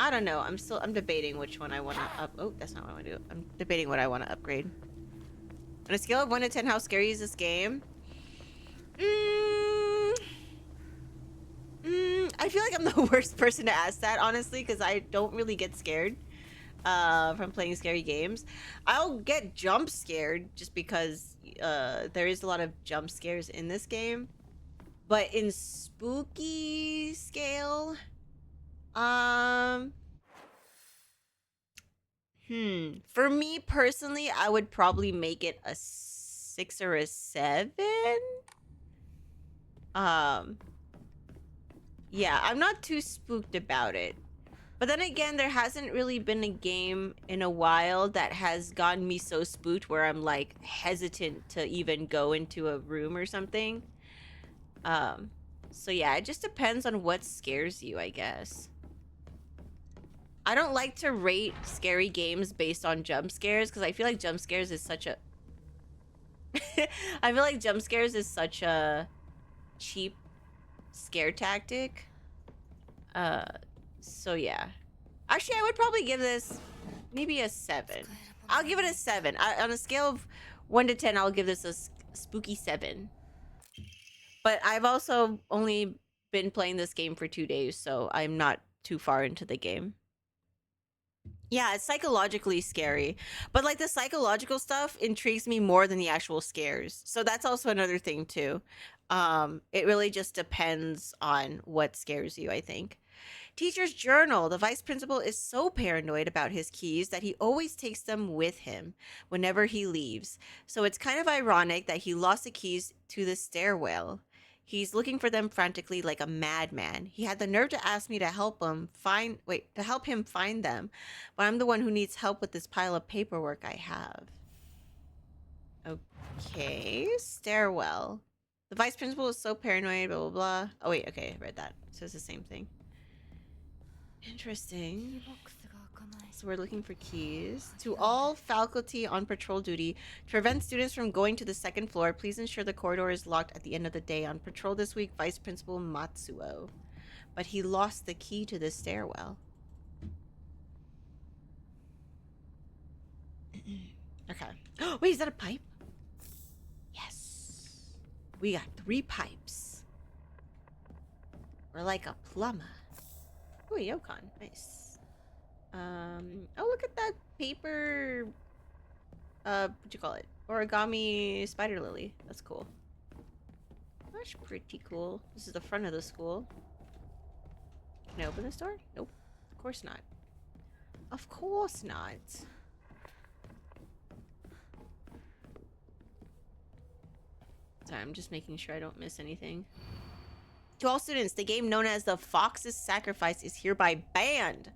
A: I don't know. I'm debating which one I want to up. Oh, that's not what I want to do. I'm debating what I want to upgrade. On a scale of 1 to 10, how scary is this game? I feel like I'm the worst person to ask that, honestly, because I don't really get scared from playing scary games. I'll get jump scared just because there is a lot of jump scares in this game. But in spooky scale, for me personally, I would probably make it a 6 or a 7. Yeah, I'm not too spooked about it. But then again, there hasn't really been a game in a while that has gotten me so spooked where I'm like hesitant to even go into a room or something. So yeah, it just depends on what scares you, I guess. I don't like to rate scary games based on jump scares because I feel like jump scares is such a I feel like jump scares is such a cheap scare tactic. So yeah. Actually, I would probably give this maybe a 7. I'll give it a 7. On a scale of 1 to 10, I'll give this a spooky 7. But I've also only been playing this game for 2 days, so I'm not too far into the game. Yeah, it's psychologically scary. But like the psychological stuff intrigues me more than the actual scares. So that's also another thing too. It really just depends on what scares you, I think. Teacher's journal. The vice principal is so paranoid about his keys that he always takes them with him whenever he leaves. So it's kind of ironic that he lost the keys to the stairwell. He's looking for them frantically like a madman. He had the nerve to ask me to help him find them, but I'm the one who needs help with this pile of paperwork I have. Okay, stairwell. The vice principal is so paranoid, blah, blah, blah. Oh, wait, okay, I read that. So it's the same thing. Interesting. So we're looking for keys. To all faculty on patrol duty, to prevent students from going to the second floor, please ensure the corridor is locked at the end of the day. On patrol this week, Vice Principal Matsuo. But he lost the key to the stairwell. Okay. Wait, is that a pipe? Yes. We got 3 pipes. We're like a plumber. Oh, Yokon. Nice. Oh, look at that paper, what you call it? Origami spider lily. That's cool. That's pretty cool. This is the front of the school. Can I open this door? Nope. Of course not. Of course not. Sorry, I'm just making sure I don't miss anything. To all students, the game known as the Fox's Sacrifice is hereby banned.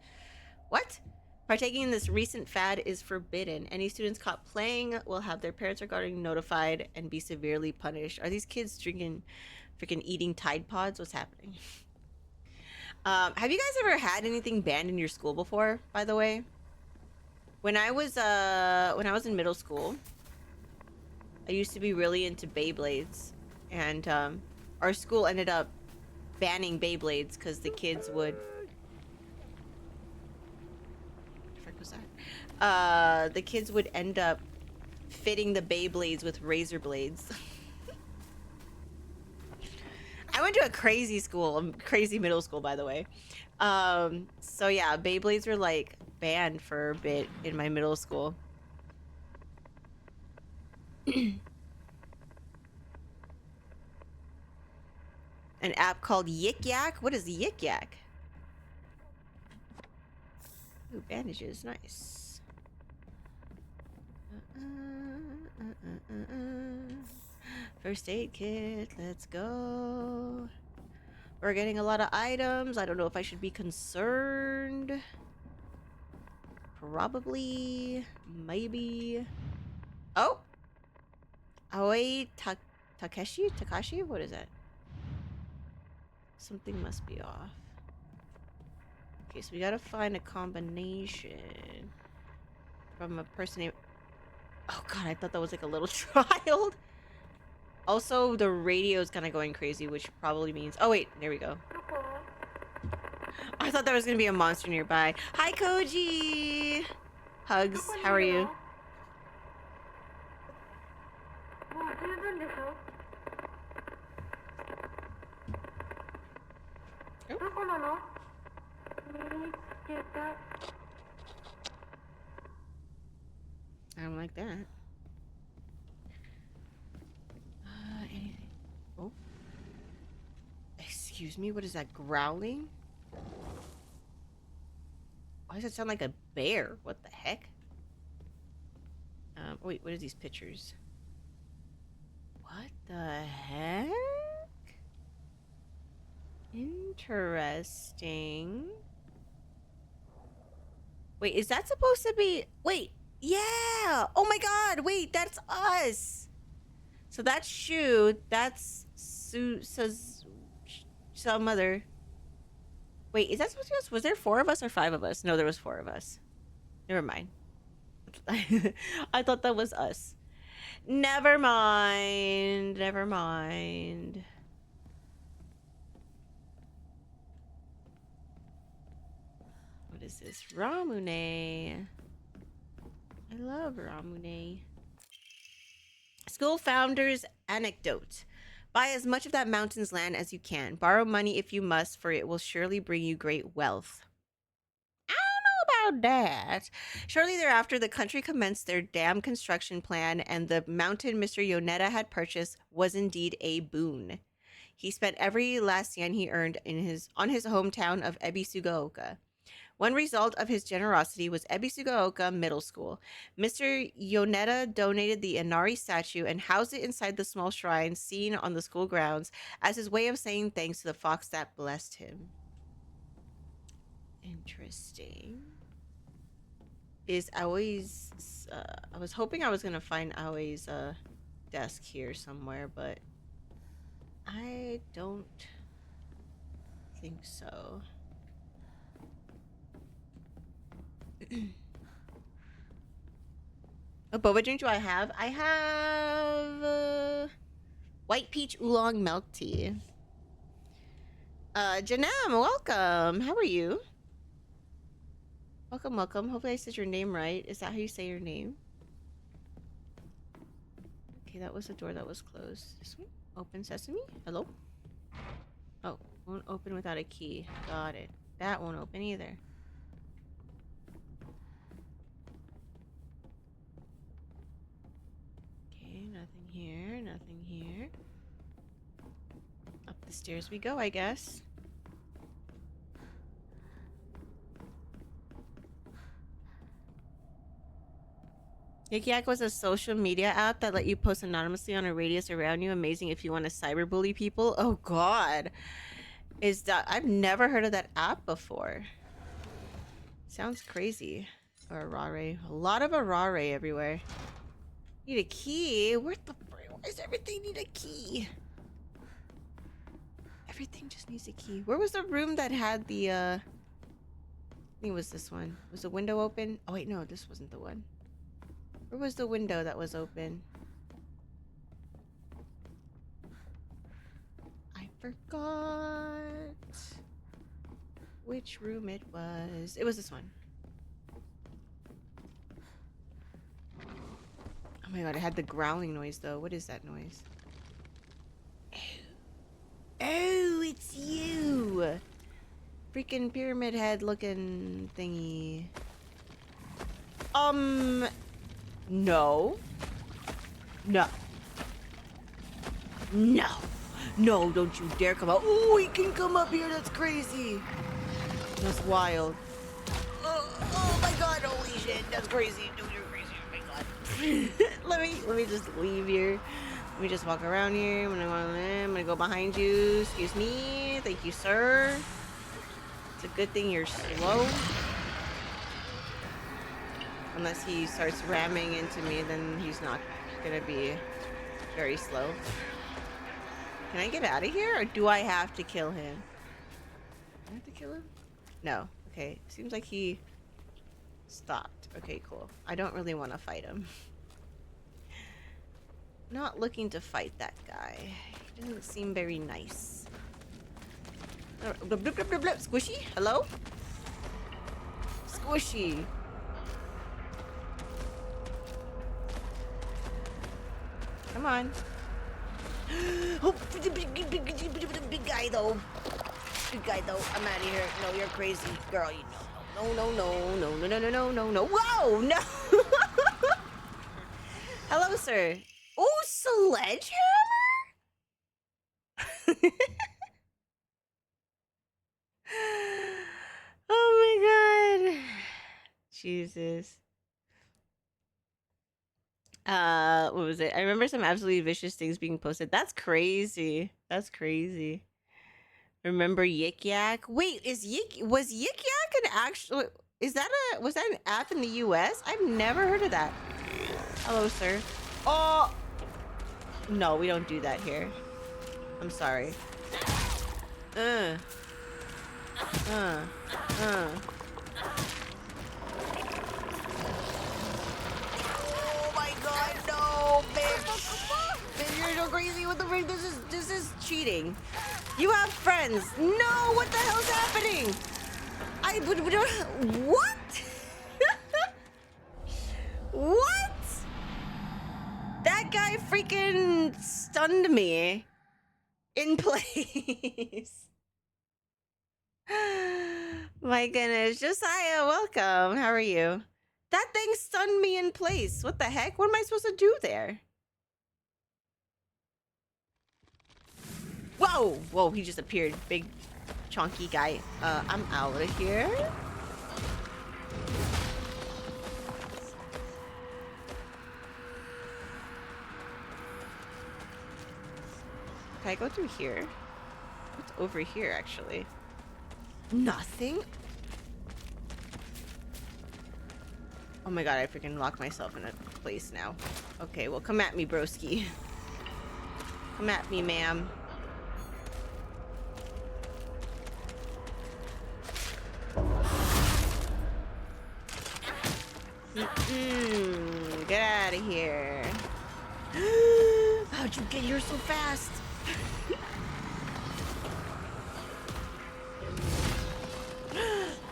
A: What? Partaking in this recent fad is forbidden. Any students caught playing will have their parents or guardian notified and be severely punished. Are these kids drinking, freaking eating Tide Pods? What's happening? Have you guys ever had anything banned in your school before, by the way? When I was in middle school, I used to be really into Beyblades, and our school ended up banning Beyblades because the kids would... the kids would end up fitting the Beyblades with razor blades. I went to a crazy school, crazy middle school, by the way. So yeah, Beyblades were like banned for a bit in my middle school. An app called Yik Yak? What is Yik Yak? Ooh, bandages, nice. First aid kit, let's go. We're getting a lot of items. I don't know if I should be concerned. Probably. Maybe. Oh! Aoi Takashi? What is that? Something must be off. Okay, so we gotta find a combination from a person named... Oh god, I thought that was like a little child. Also, the radio is kind of going crazy, which probably means... Oh wait, there we go. I thought there was gonna be a monster nearby. Hi, Koji. Hugs. How are you?
B: もう十分でしょ。どこなの？見つけた。
A: I don't like that. Anything? Oh. Excuse me, what is that, growling? Why does it sound like a bear? What the heck? Wait, what are these pictures? What the heck? Interesting. Wait, is that supposed to be... Wait, yeah! Oh my god, wait, that's us! So that's Shu, that's some other... Wait, is that supposed to be us? Was there 4 of us or 5 of us? No, there was 4 of us. Never mind. I thought that was us. Never mind. Never mind. What is this? Ramune. I love Ramune. School founders anecdote. Buy as much of that mountain's land as you can. Borrow money if you must, for it will surely bring you great wealth. I don't know about that. Shortly thereafter, the country commenced their dam construction plan, and the mountain Mr. Yoneda had purchased was indeed a boon. He spent every last yen he earned on his hometown of Ebisugaoka. One result of his generosity was Ebisugaoka Middle School. Mr. Yoneda donated the Inari statue and housed it inside the small shrine seen on the school grounds as his way of saying thanks to the fox that blessed him. Interesting. Is Aoi's... I was hoping I was going to find Aoi's desk here somewhere, but I don't think so. Oh, what drink do I have? I have white peach oolong milk tea. Janam, welcome. How are you? Welcome, welcome. Hopefully I said your name right. Is that how you say your name? Okay, that was the door that was closed. This one? Open sesame? Hello? Oh, won't open without a key. Got it. That won't open either. Okay, nothing here, nothing here. Up the stairs we go, I guess. Yik was a social media app that let you post anonymously on a radius around you. Amazing if you want to cyberbully people. Oh god. Is that... I've never heard of that app before. Sounds crazy. Or Arare. A lot of Arare everywhere. Need a key? Where the... Why does everything need a key? Everything just needs a key. Where was the room that had the I think it was this one. Was the window open? Oh wait, no, this wasn't the one. Where was the window that was open? I forgot which room it was. It was this one. Oh my god, it had the growling noise though. What is that noise? Oh, it's you! Freaking pyramid head looking thingy. No. No. No. No, don't you dare come out. Oh, he can come up here. That's crazy. That's wild. Oh my god, holy shit. That's crazy. Dude, you're crazy. Oh my god. let me just leave here. Let me just walk around here. I'm gonna go behind you. Excuse me. Thank you, sir. It's a good thing you're slow. Unless he starts ramming into me, then he's not gonna be very slow. Can I get out of here, or do I have to kill him? Do I have to kill him? No. Okay. Seems like he stopped. Okay, cool. I don't really want to fight him. Not looking to fight that guy. He doesn't seem very nice. Blip, blip, blip, blip, blip. Squishy? Hello? Squishy. Come on. Oh, big guy though. Big guy though. I'm out of here. No, you're crazy, girl. You no, no, no, no, no, no, no, no, no, no. Whoa, no. Hello, sir. Oh, sledgehammer. Oh my god. Jesus. What was it? I remember some absolutely vicious things being posted. That's crazy. That's crazy. Remember Yik Yak? Wait, was Yik Yak an actual was that an app in the US? I've never heard of that. Hello, sir. Oh no, we don't do that here. I'm sorry. Uh. Uh. Uh. Oh my god, no, bitch! Bitch, you're so crazy. What the frick? This is cheating. You have friends. No, what the hell's happening? What? What? That guy freaking stunned me in place. My goodness, Josiah, welcome. How are you? That thing stunned me in place. What the heck? What am I supposed to do there? Whoa! Whoa, he just appeared. Big, chunky guy. I'm out of here. Can I go through here? What's over here, actually? Nothing? Oh my god, I freaking locked myself in a place now. Okay, well, come at me, broski. Come at me, ma'am. Get out of here. How'd you get here so fast?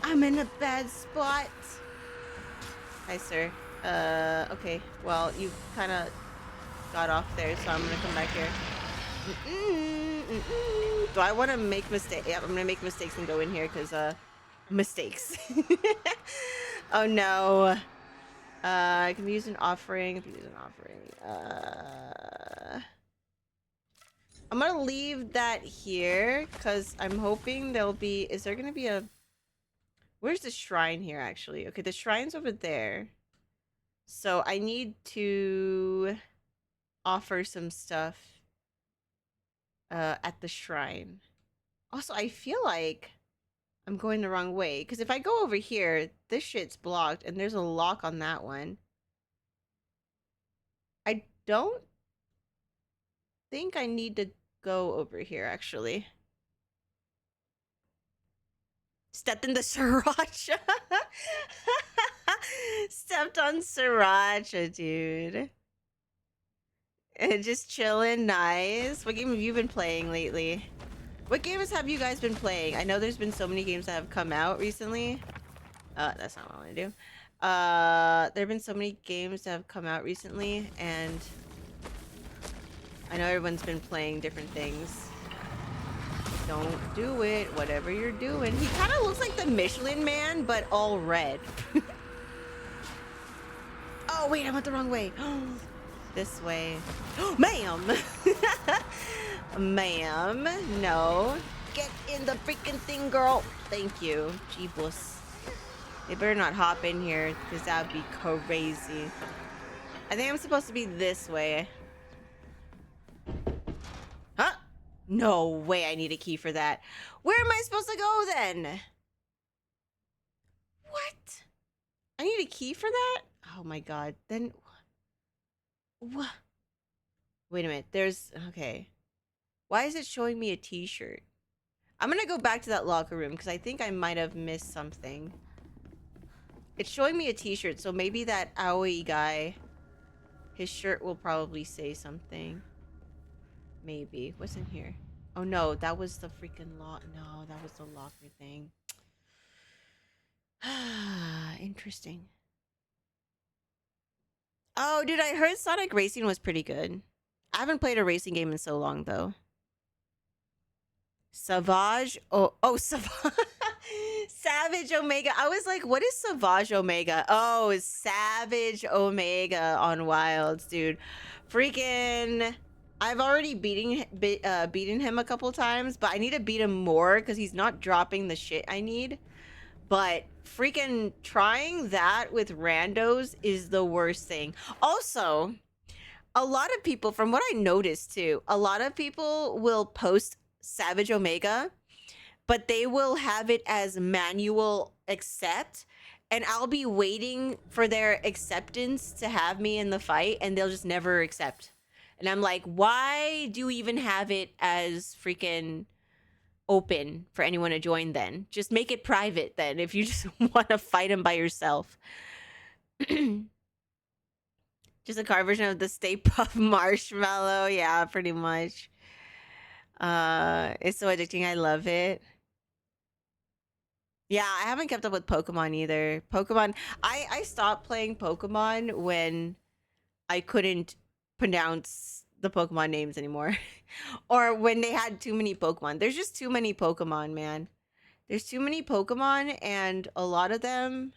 A: I'm in a bad spot. Hi, sir. Okay. Well, you kind of got off there, so I'm gonna come back here. Do I want to make mistakes? Yeah, I'm gonna make mistakes and go in here because mistakes. Oh no. I can use an offering. I'm gonna leave that here because I'm hoping there'll be. Is there gonna be a? Where's the shrine here? Actually, okay, the shrine's over there. So I need to offer some stuff at the shrine. Also, I feel like I'm going the wrong way because if I go over here, this shit's blocked and there's a lock on that one. I don't think I need to go over here, actually. Stepped in the sriracha. Stepped on sriracha, dude. And just chilling, nice. What game have you been playing lately? What games have you guys been playing? I know there's been so many games that have come out recently. That's not what I want to do. There have been so many games that have come out recently, and I know everyone's been playing different things. Don't do it, whatever you're doing. He kind of looks like the Michelin Man, but all red. Oh, wait, I went the wrong way. This way. Ma'am! Ma'am, no. Get in the freaking thing, girl. Thank you. Jeebus. They better not hop in here, because that would be crazy. I think I'm supposed to be this way. Huh? No way I need a key for that. Where am I supposed to go then? What? I need a key for that? Oh my god. Then what? Wait a minute. There's okay. Why is it showing me a t-shirt? I'm gonna go back to that locker room because I think I might have missed something. It's showing me a t-shirt, so maybe that Aoi guy, his shirt will probably say something. Maybe. What's in here? Oh no, that was the freaking lock. No, that was the locker thing. Interesting. Oh, dude, I heard Sonic Racing was pretty good. I haven't played a racing game in so long though. Savage. Oh, Savage Omega. I was like, what is Savage Omega? Oh, it's Savage Omega on Wilds, dude. Freaking. I've already beaten him a couple times, but I need to beat him more because he's not dropping the shit I need. But freaking trying that with randos is the worst thing. Also, a lot of people, from what I noticed too, a lot of people will post Savage Omega, but they will have it as manual accept. And I'll be waiting for their acceptance to have me in the fight, and they'll just never accept. And I'm like, why do you even have it as freaking open for anyone to join then? Just make it private then if you just want to fight him by yourself. Just a car version of the Stay Puft Marshmallow. Yeah, pretty much. It's so addicting. I love it. Yeah, I haven't kept up with Pokemon either. Pokemon, I stopped playing Pokemon when I couldn't pronounce the Pokemon names anymore. Or when they had too many Pokemon. There's just too many Pokemon, man. There's too many Pokemon, and a lot of them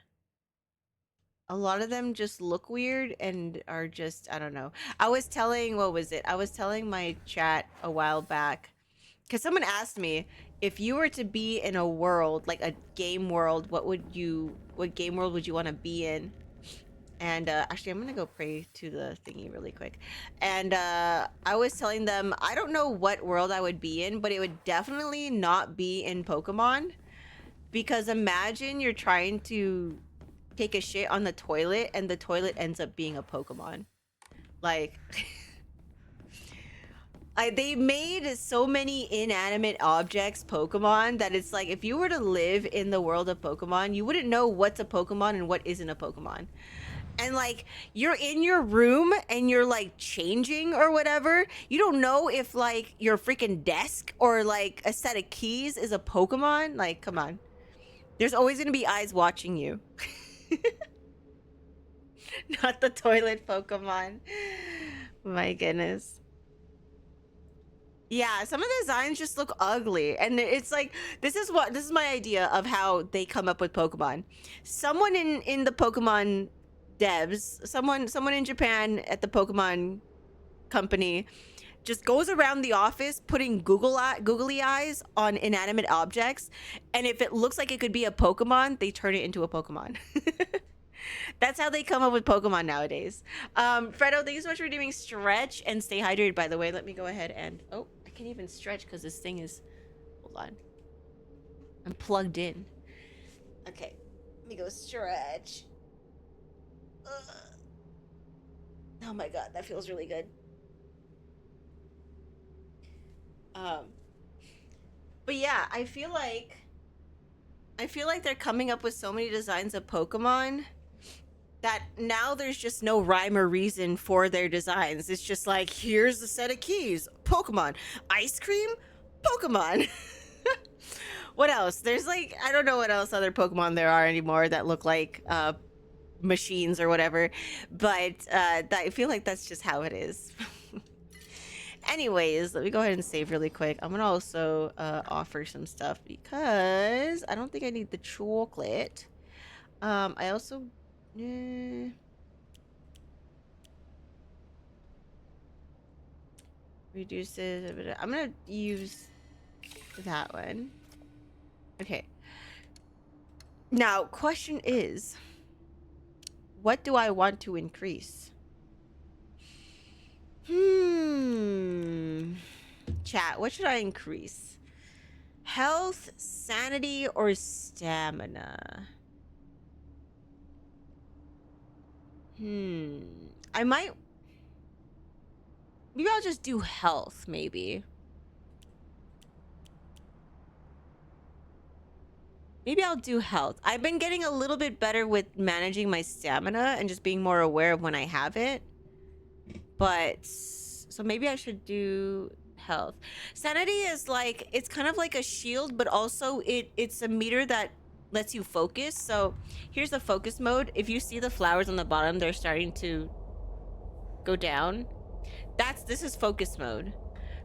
A: just look weird and are just, I don't know. I was telling, what was it? I was telling my chat a while back, because someone asked me, if you were to be in a world, like a game world, what game world would you want to be in? And actually, I'm gonna go pray to the thingy really quick. And I was telling them, I don't know what world I would be in, but it would definitely not be in Pokemon. Because imagine you're trying to take a shit on the toilet and the toilet ends up being a Pokemon. Like, they made so many inanimate objects Pokemon that it's like, if you were to live in the world of Pokemon, you wouldn't know what's a Pokemon and what isn't a Pokemon. And like, you're in your room and you're like changing or whatever. You don't know if like your freaking desk or like a set of keys is a Pokemon. Like, come on. There's always going to be eyes watching you. Not the toilet Pokemon. My goodness. Yeah, some of the designs just look ugly. And it's like, this is my idea of how they come up with Pokemon. Someone in the Pokemon devs, someone in Japan at the Pokemon company just goes around the office putting googly eyes on inanimate objects, and if it looks like it could be a Pokemon, they turn it into a Pokemon. That's how they come up with Pokemon nowadays. Fredo, thank you so much for doing stretch and stay hydrated, by the way. Let me go ahead and I can't even stretch because this thing is, hold on, I'm plugged in. Okay, let me go stretch. Oh my god, that feels really good. But yeah, I feel like they're coming up with so many designs of Pokemon that now there's just no rhyme or reason for their designs. It's just like, here's a set of keys, Pokemon. Ice cream, Pokemon. What else? There's like, I don't know what else other Pokemon there are anymore that look like machines or whatever, but I feel like that's just how it is. Anyways, let me go ahead and save really quick. I'm gonna also offer some stuff because I don't think I need the chocolate. I also reduces. I'm gonna use that one. Okay. Now, question is, what do I want to increase? Chat, what should I increase? Health, sanity, or stamina? I might... Maybe I'll just do health, maybe. Maybe I'll do health. I've been getting a little bit better with managing my stamina and just being more aware of when I have it. But... So maybe I should do health. Sanity is like, it's kind of like a shield, but also it's a meter that lets you focus. So here's the focus mode. If you see the flowers on the bottom, they're starting to go down. This is focus mode.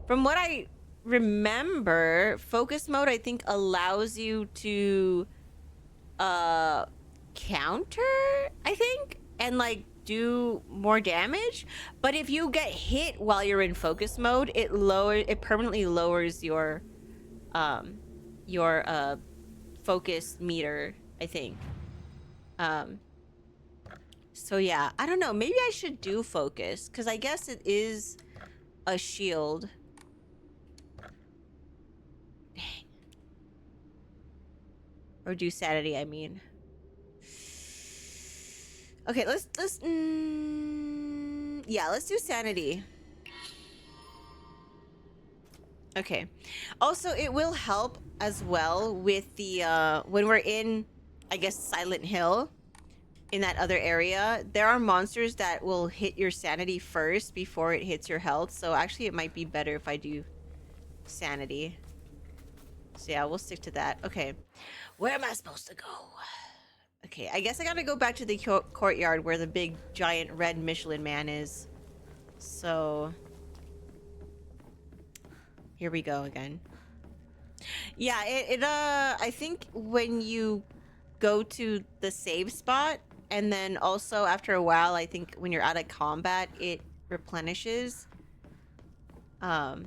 A: From what I remember, focus mode I think allows you to counter, I think, and like do more damage. But if you get hit while you're in focus mode, it permanently lowers your focus meter, I think. So yeah, I don't know, maybe I should do focus, because I guess it is a shield. Dang. Or do sanity, I mean. Okay, let's yeah, let's do sanity. Okay. Also, it will help as well with the when we're in, I guess, Silent Hill, in that other area, there are monsters that will hit your sanity first before it hits your health. So actually it might be better if I do sanity. So yeah, we'll stick to that. Okay. Where am I supposed to go? Okay, I guess I gotta go back to the courtyard where the big giant red Michelin man is. So here we go again. Yeah, I think when you go to the save spot, and then also after a while, I think when you're out of combat, it replenishes. So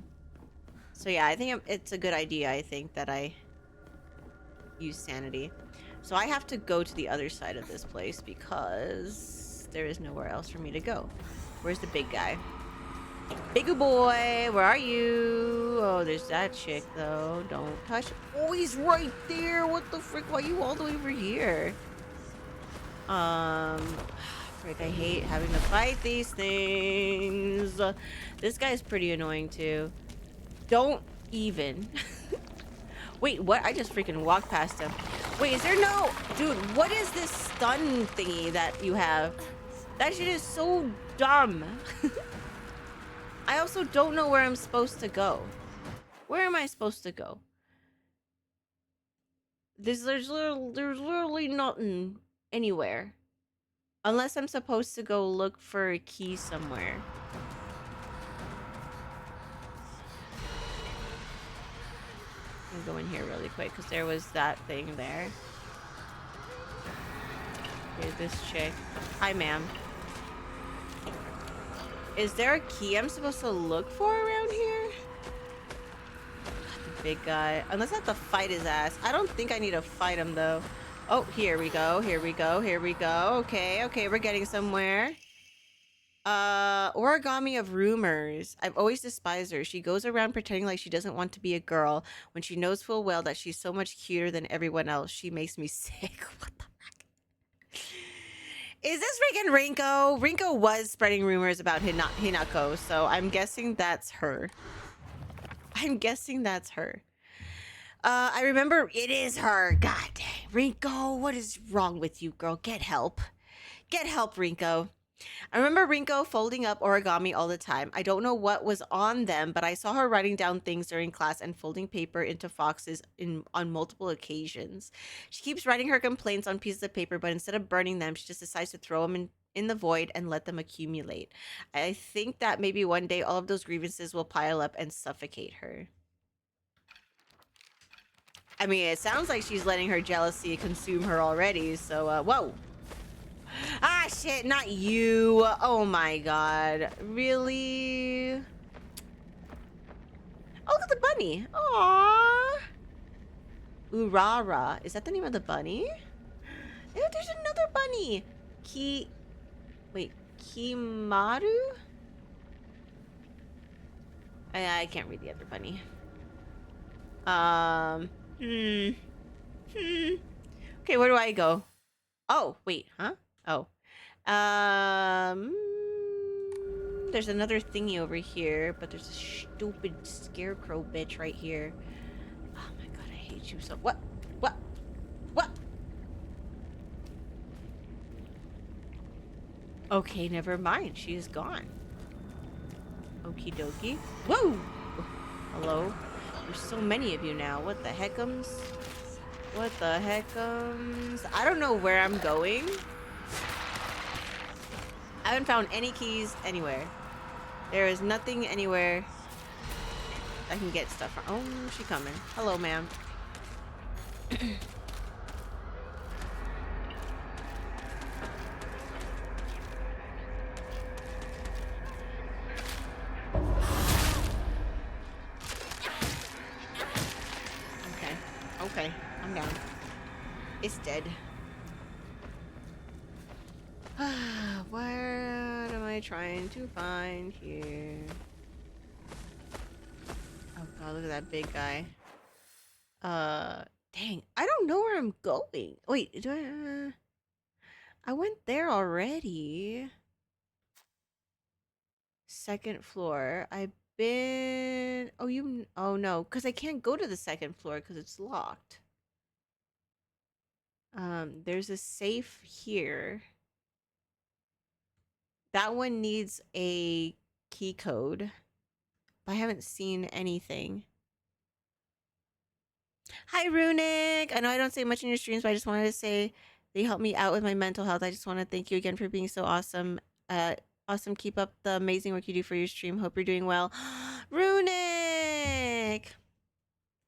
A: yeah, I think it's a good idea, I think, that I use sanity. So I have to go to the other side of this place because there is nowhere else for me to go. Where's the big guy? Biggie boy, where are you? Oh, there's that chick, though. Don't touch. Oh, he's right there. What the frick? Why are you all the way over here? Frick, I hate having to fight these things. This guy's pretty annoying, too. Don't even. Wait, what? I just freaking walked past him. Wait, is there no... Dude, what is this stun thingy that you have? That shit is so dumb. I also don't know where I'm supposed to go. Where am I supposed to go? There's literally nothing anywhere. Unless I'm supposed to go look for a key somewhere. I'm gonna go in here really quick because there was that thing there. Here's this chick. Hi, ma'am. Is there a key I'm supposed to look for around here? The big guy. Unless I have to fight his ass. I don't think I need to fight him, though. Oh, here we go. Here we go. Here we go. Okay, okay, we're getting somewhere. Origami of rumors. I've always despised her. She goes around pretending like she doesn't want to be a girl when she knows full well that she's so much cuter than everyone else. She makes me sick. What the fuck? Is this freaking Rinko? Rinko was spreading rumors about Hinako, so I'm guessing that's her. I'm guessing that's her. I remember it is her. God dang. Rinko, what is wrong with you, girl? Get help. Get help, Rinko. I remember Rinko folding up origami all the time. I don't know what was on them, but I saw her writing down things during class and folding paper into foxes on multiple occasions. She keeps writing her complaints on pieces of paper, but instead of burning them, she just decides to throw them in the void and let them accumulate. I think that maybe one day all of those grievances will pile up and suffocate her. I mean, it sounds like she's letting her jealousy consume her already, so, whoa. Ah, shit, not you. Oh my god. Really? Oh, look at the bunny. Aww. Urara. Is that the name of the bunny? Ew, there's another bunny. Wait, Kimaru? I can't read the other bunny. Okay, where do I go? Oh, wait, huh? Oh. There's another thingy over here, but there's a stupid scarecrow bitch right here. Oh my god, I hate you so. What? What? What? Okay, never mind. She's gone. Okie dokie. Whoa! Hello? There's so many of you now. What the heckums? What the heckums? I don't know where I'm going. I haven't found any keys anywhere. There is nothing anywhere I can get stuff from. Oh, she coming. Hello, ma'am. Okay, I'm down. It's dead. What am I trying to find here? Oh god, look at that big guy. Dang, I don't know where I'm going. Wait, do I went there already. Second floor. I've been... Oh no, because I can't go to the second floor because it's locked. There's a safe here. That one needs a key code. But I haven't seen anything. Hi, Runic! I know I don't say much in your streams, but I just wanted to say they helped me out with my mental health. I just want to thank you again for being so awesome. Awesome. Keep up the amazing work you do for your stream. Hope you're doing well. Runic!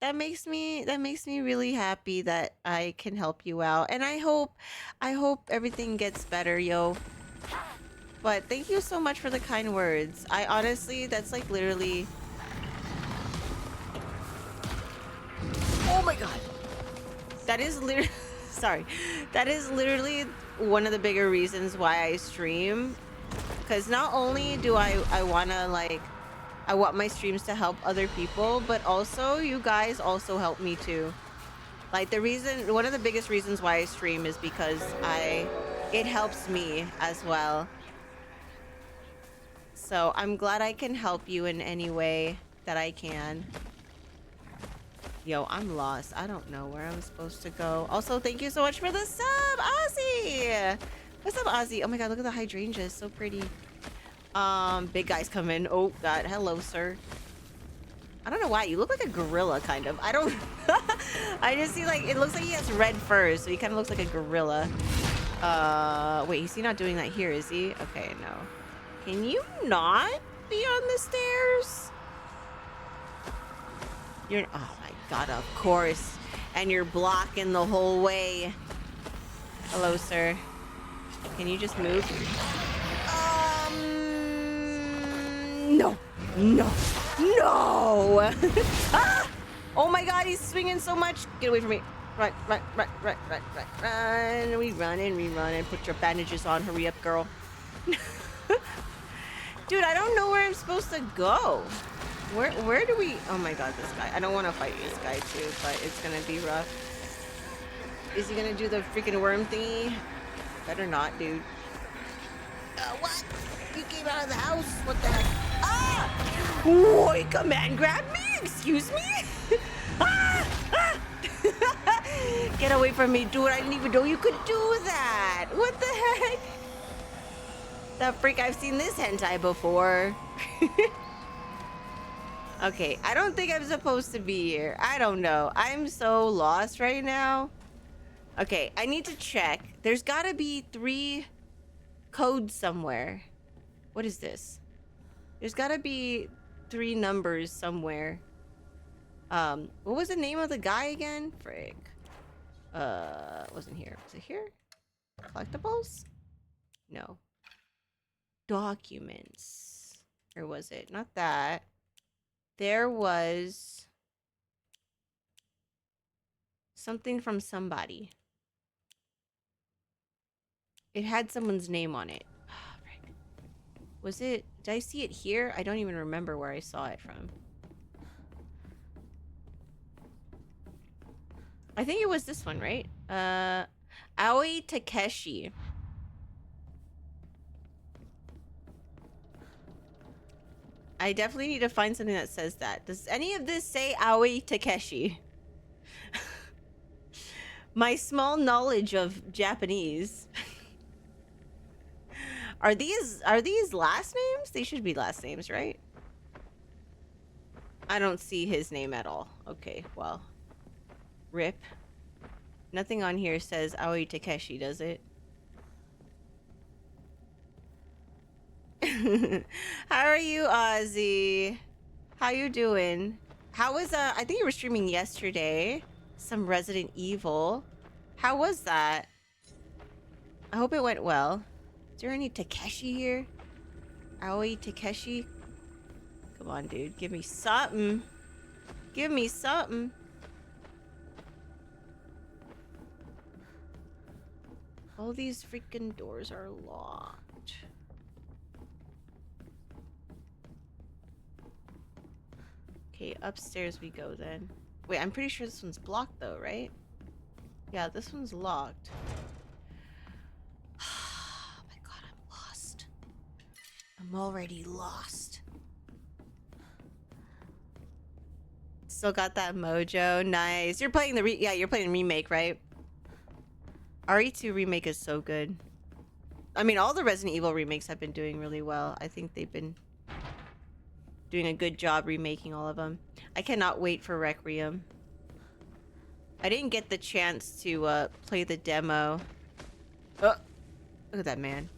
A: That makes me really happy that I can help you out. And I hope everything gets better, yo. But thank you so much for the kind words. I honestly, that's like literally... Oh my god. That is literally... Sorry. That is literally one of the bigger reasons why I stream. Because not only do I want to like... I want my streams to help other people, but also you guys also help me too. Like one of the biggest reasons why I stream is because it helps me as well. So I'm glad I can help you in any way that I can. Yo, I'm lost. I don't know where I'm supposed to go. Also, thank you so much for the sub, Ozzy. What's up, Ozzy? Oh my god, look at the hydrangeas. So pretty. Big guys come in. Oh god, hello, sir. I don't know why. You look like a gorilla, kind of. I don't... I just see, like, it looks like he has red fur, so he kind of looks like a gorilla. Wait, is he not doing that here, is he? Okay, no. Can you not be on the stairs? You're... Oh my god, of course. And you're blocking the whole way. Hello, sir. Can you just move? No. No. No! Ah! Oh my god, he's swinging so much. Get away from me. Run. We run and put your bandages on. Hurry up, girl. Dude, I don't know where I'm supposed to go. Where do we... Oh my god, this guy. I don't want to fight this guy too, but it's gonna be rough. Is he gonna do the freaking worm thingy? Better not, dude. What? You came out of the house? What the heck? Ah! Boy, command grab me? Excuse me? Ah! Ah! Get away from me, dude. I didn't even know you could do that. What the heck? The freak, I've seen this hentai before. Okay, I don't think I'm supposed to be here. I don't know. I'm so lost right now. Okay, I need to check. There's gotta be 3 codes somewhere. What is this? There's gotta be 3 numbers somewhere. What was the name of the guy again? Frick. Wasn't here. Was it here? Collectibles? No. Documents. Or was it? Not that. There was something from somebody. It had someone's name on it. Was it... Did I see it here? I don't even remember where I saw it from. I think it was this one, right? Aoi Takeshi. I definitely need to find something that says that. Does any of this say Aoi Takeshi? My small knowledge of Japanese. Are these last names? They should be last names, right? I don't see his name at all. Okay, well. Rip. Nothing on here says Aoi Takeshi, does it? How are you, Ozzy? How you doing? How was I think you were streaming yesterday. Some Resident Evil. How was that? I hope it went well. Is there any Takeshi here? Aoi Takeshi? Come on, dude. Give me something. Give me something. All these freaking doors are locked. Okay, upstairs we go then. Wait, I'm pretty sure this one's blocked though, right? Yeah, this one's locked. Oh my god, I'm lost. I'm already lost. Still got that mojo. Nice. You're playing the yeah, you're playing remake, right? RE2 remake is so good. I mean, all the Resident Evil remakes have been doing really well. I think they've been doing a good job remaking all of them. I cannot wait for Requiem. I didn't get the chance to play the demo. Oh, look at that man.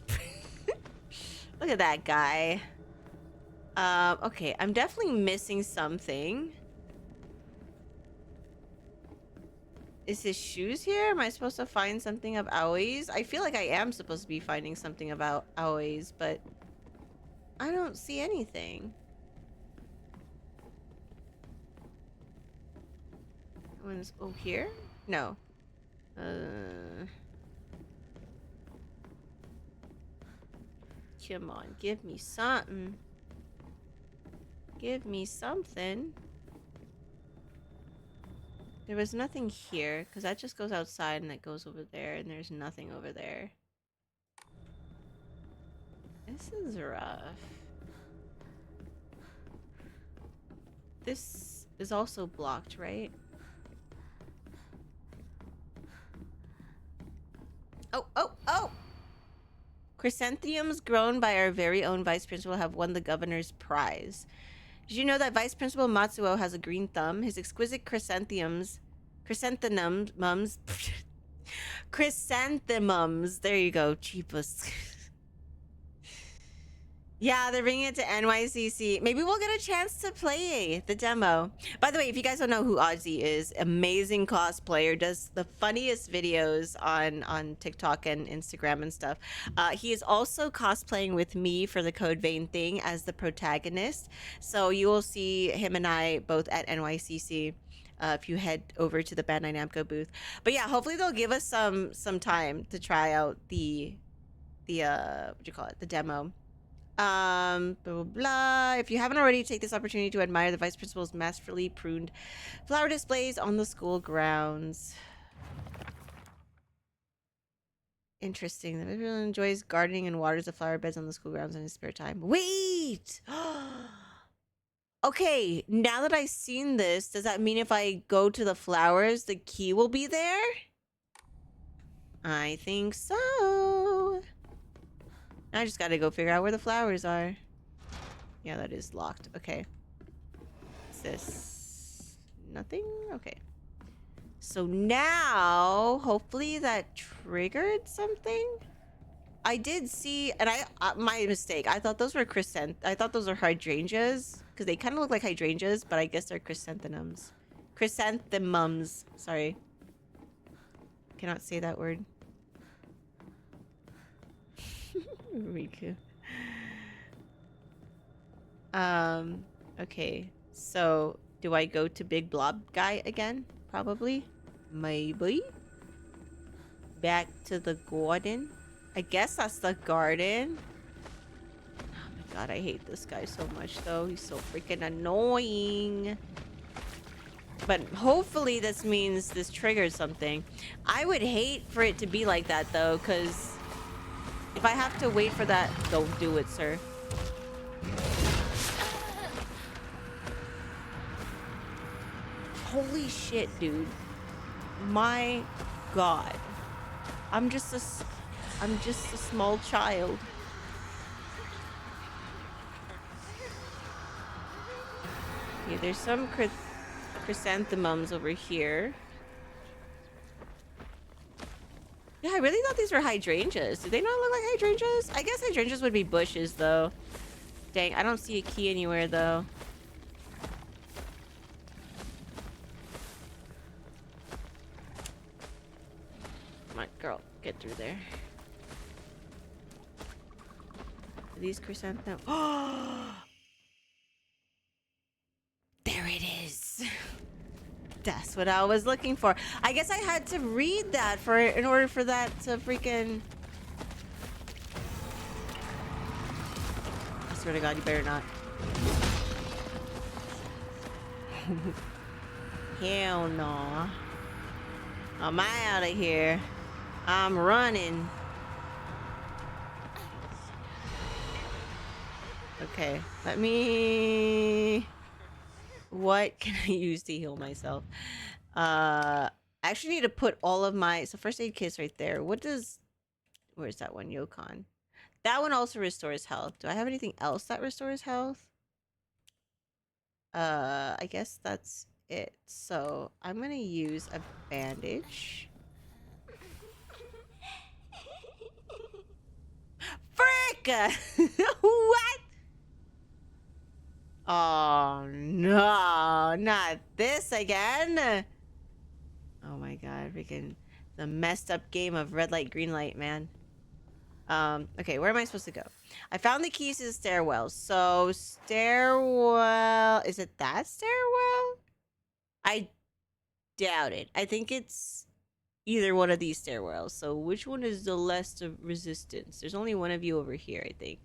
A: Look at that guy. Okay, I'm definitely missing something. Is his shoes here? Am I supposed to find something of Aoi's? I feel like I am supposed to be finding something about Aoi's, but I don't see anything. One's here? No. Come on, give me something. Give me something. There was nothing here, because that just goes outside and it goes over there, and there's nothing over there. This is rough. This is also blocked, right? Oh, oh, oh! Chrysanthemums grown by our very own vice principal have won the governor's prize. Did you know that Vice Principal Matsuo has a green thumb? His exquisite chrysanthemums, chrysanthemums, there you go, cheapest. Yeah, they're bringing it to NYCC. Maybe we'll get a chance to play the demo. By the way, if you guys don't know who Ozzy is, amazing cosplayer, does the funniest videos on TikTok and Instagram and stuff. He is also cosplaying with me for the Code Vein thing as the protagonist. So you will see him and I both at NYCC. If you head over to the Bandai Namco booth. But yeah, hopefully they'll give us some time to try out the what do you call it, the demo. Blah, blah, blah. If you haven't already, take this opportunity to admire the vice principal's masterfully pruned flower displays on the school grounds. Interesting. The principal enjoys gardening and waters the flower beds on the school grounds in his spare time. Wait! Okay, now that I've seen this, does that mean if I go to the flowers, the key will be there? I think so. I just gotta go figure out where the flowers are. Yeah, that is locked. Okay. What's this? Nothing? Okay. So now, hopefully that triggered something? I did see, and my mistake. I thought those were I thought those were hydrangeas, because they kind of look like hydrangeas, but I guess they're chrysanthemums. Chrysanthemums. Sorry. Cannot say that word. Riku. Okay. So, do I go to Big Blob Guy again? Probably. Maybe. Back to the garden. I guess that's the garden. Oh my god, I hate this guy so much though. He's so freaking annoying. But hopefully this means this triggers something. I would hate for it to be like that though, because if I have to wait for that, don't do it, sir. Holy shit, dude. My god. I'm just a small child. Okay, there's some chrysanthemums over here. Yeah, I really thought these were hydrangeas. Do they not look like hydrangeas? I guess hydrangeas would be bushes, though. Dang, I don't see a key anywhere, though. Come on, girl. Get through there. Are these chrysanthemums? Oh! There it is. That's what I was looking for. I guess I had to read that in order for that to freaking... I swear to God, you better not. Hell no. I'm out of here. I'm running. Okay, let me... What can I use to heal myself? I actually need to put all of my... So first aid kit's right there. What does... Where's that one? Yokon. That one also restores health. Do I have anything else that restores health? I guess that's it. So I'm gonna use a bandage. Frick! What? Oh no, not this again. Oh my God, freaking the messed up game of red light, green light, man. Okay, where am I supposed to go? I found the keys to the stairwell. So stairwell, is it that stairwell? I doubt it. I think it's either one of these stairwells. So which one is the less of resistance? There's only one of you over here, I think.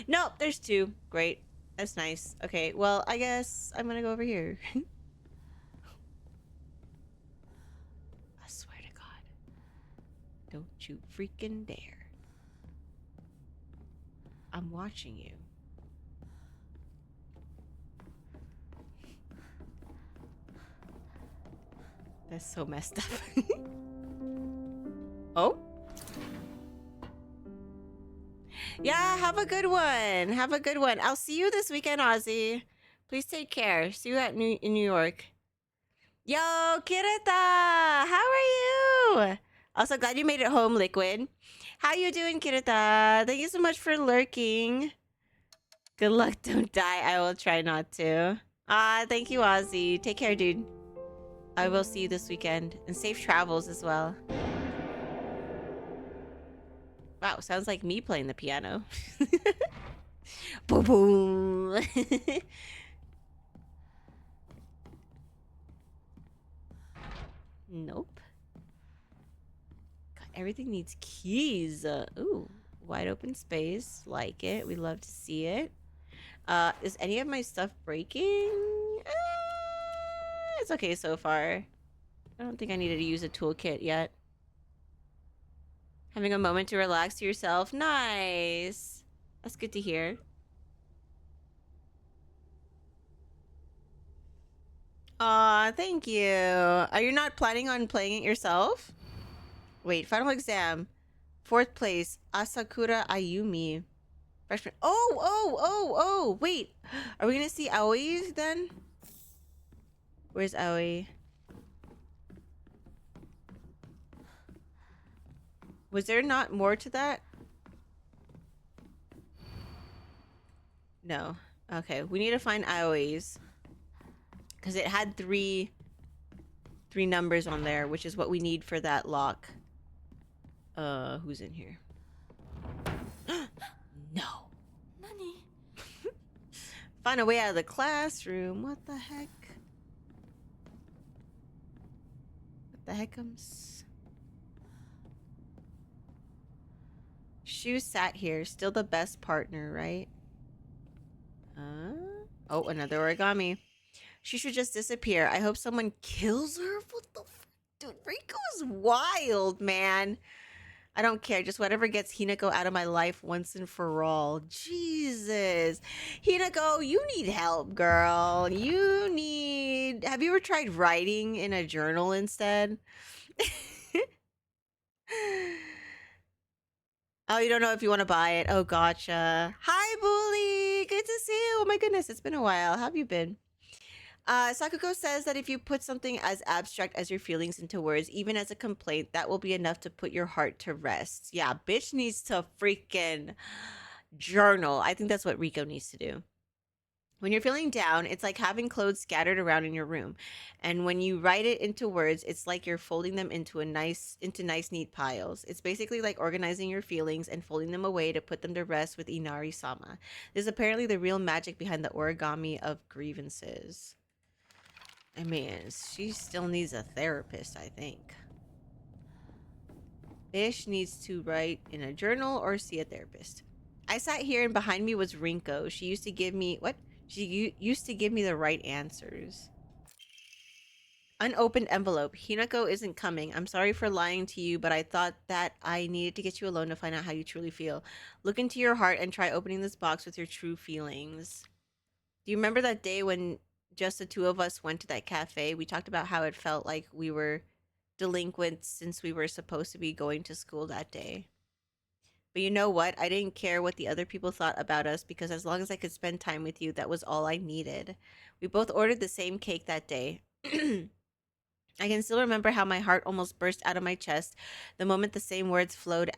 A: Nope, there's two. Great. That's nice. Okay, well, I guess I'm gonna go over here. I swear to God. Don't you freaking dare. I'm watching you. That's so messed up. Oh? Yeah, have a good one. Have a good one. I'll see you this weekend, Ozzy. Please take care. See you in New York. Yo, Kirita! How are you? Also, glad you made it home, Liquid. How you doing, Kirita? Thank you so much for lurking. Good luck, don't die. I will try not to. Thank you, Ozzy. Take care, dude. I will see you this weekend. And safe travels as well. Wow, sounds like me playing the piano. Boom, boom. Nope. God, everything needs keys. Ooh, wide open space. Like it. We love to see it. Is any of my stuff breaking? It's okay so far. I don't think I needed to use a toolkit yet. Having a moment to relax to yourself. Nice. That's good to hear. Aw, thank you. Are you not planning on playing it yourself? Wait, final exam. 4th place, Asakura Ayumi. Freshman. Oh, wait. Are we gonna see Aoi then? Where's Aoi? Was there not more to that? No. Okay, we need to find Aoi's. Because it had three numbers on there, which is what we need for that lock. Who's in here? No.
E: Nani?
A: Find a way out of the classroom. What the heck? What the heckums? Shu sat here. Still the best partner, right? Oh, another origami. She should just disappear. I hope someone kills her. What the f- Dude, Rico is wild, man. I don't care. Just whatever gets Hinako out of my life once and for all. Jesus. Hinako, you need help, girl. You need... Have you ever tried writing in a journal instead? Oh, you don't know if you want to buy it. Oh, gotcha. Hi, Bully. Good to see you. Oh, my goodness. It's been a while. How have you been? Sakuko says that if you put something as abstract as your feelings into words, even as a complaint, that will be enough to put your heart to rest. Yeah, bitch needs to freaking journal. I think that's what Rico needs to do. When you're feeling down, it's like having clothes scattered around in your room. And when you write it into words, it's like you're folding them into nice neat piles. It's basically like organizing your feelings and folding them away to put them to rest with Inari-sama. This is apparently the real magic behind the origami of grievances. I mean, she still needs a therapist, I think. Ish needs to write in a journal or see a therapist. I sat here and behind me was Rinko. She used to give me what? She used to give me the right answers. Unopened envelope. Hinako isn't coming. I'm sorry for lying to you, but I thought that I needed to get you alone to find out how you truly feel. Look into your heart and try opening this box with your true feelings. Do you remember that day when just the two of us went to that cafe? We talked about how it felt like we were delinquents since we were supposed to be going to school that day. But you know what? I didn't care what the other people thought about us because as long as I could spend time with you, that was all I needed. We both ordered the same cake that day. I can still remember how my heart almost burst out of my chest the moment the same words flowed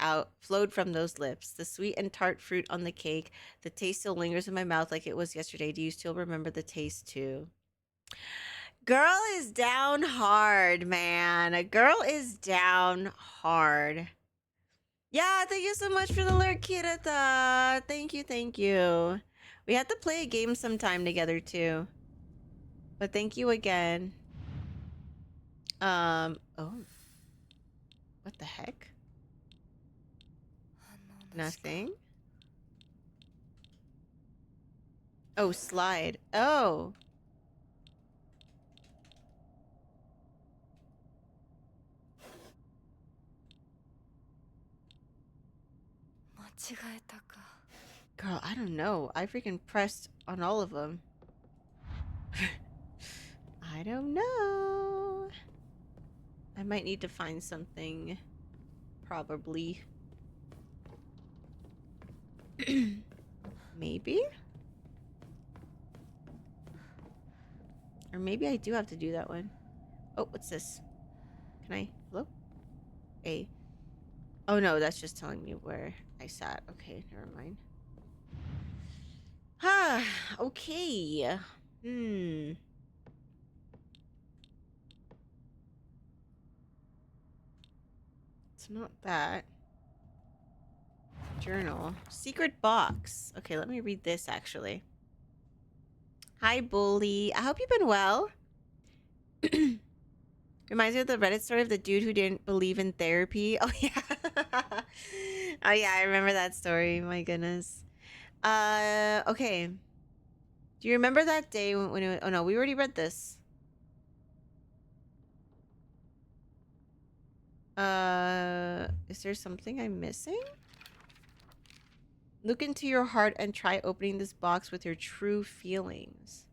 A: from those lips. The sweet and tart fruit on the cake, the taste still lingers in my mouth like it was yesterday. Do you still remember the taste too? Girl is down hard, man. A girl is down hard. Yeah, thank you so much for the alert, Kirata. Thank you, thank you. We have to play a game sometime together too. But thank you again. Oh. What the heck? Nothing? Oh, slide. Oh. Girl, I don't know. I freaking pressed on all of them. I don't know. I might need to find something. Probably. Maybe? Or maybe I do have to do that one. Oh, what's this? Can I? Hello? A. Oh no, that's just telling me where I sat. Okay, never mind. Ah, okay. It's not that. Journal. Secret box. Okay, let me read this actually. Hi, Bully. I hope you've been well. Reminds me of the Reddit story of the dude who didn't believe in therapy. Oh, yeah. Oh, yeah, I remember that story. My goodness. Okay. Do you remember that day when it was, oh, no, we already read this. Is there something I'm missing? Look into your heart and try opening this box with your true feelings.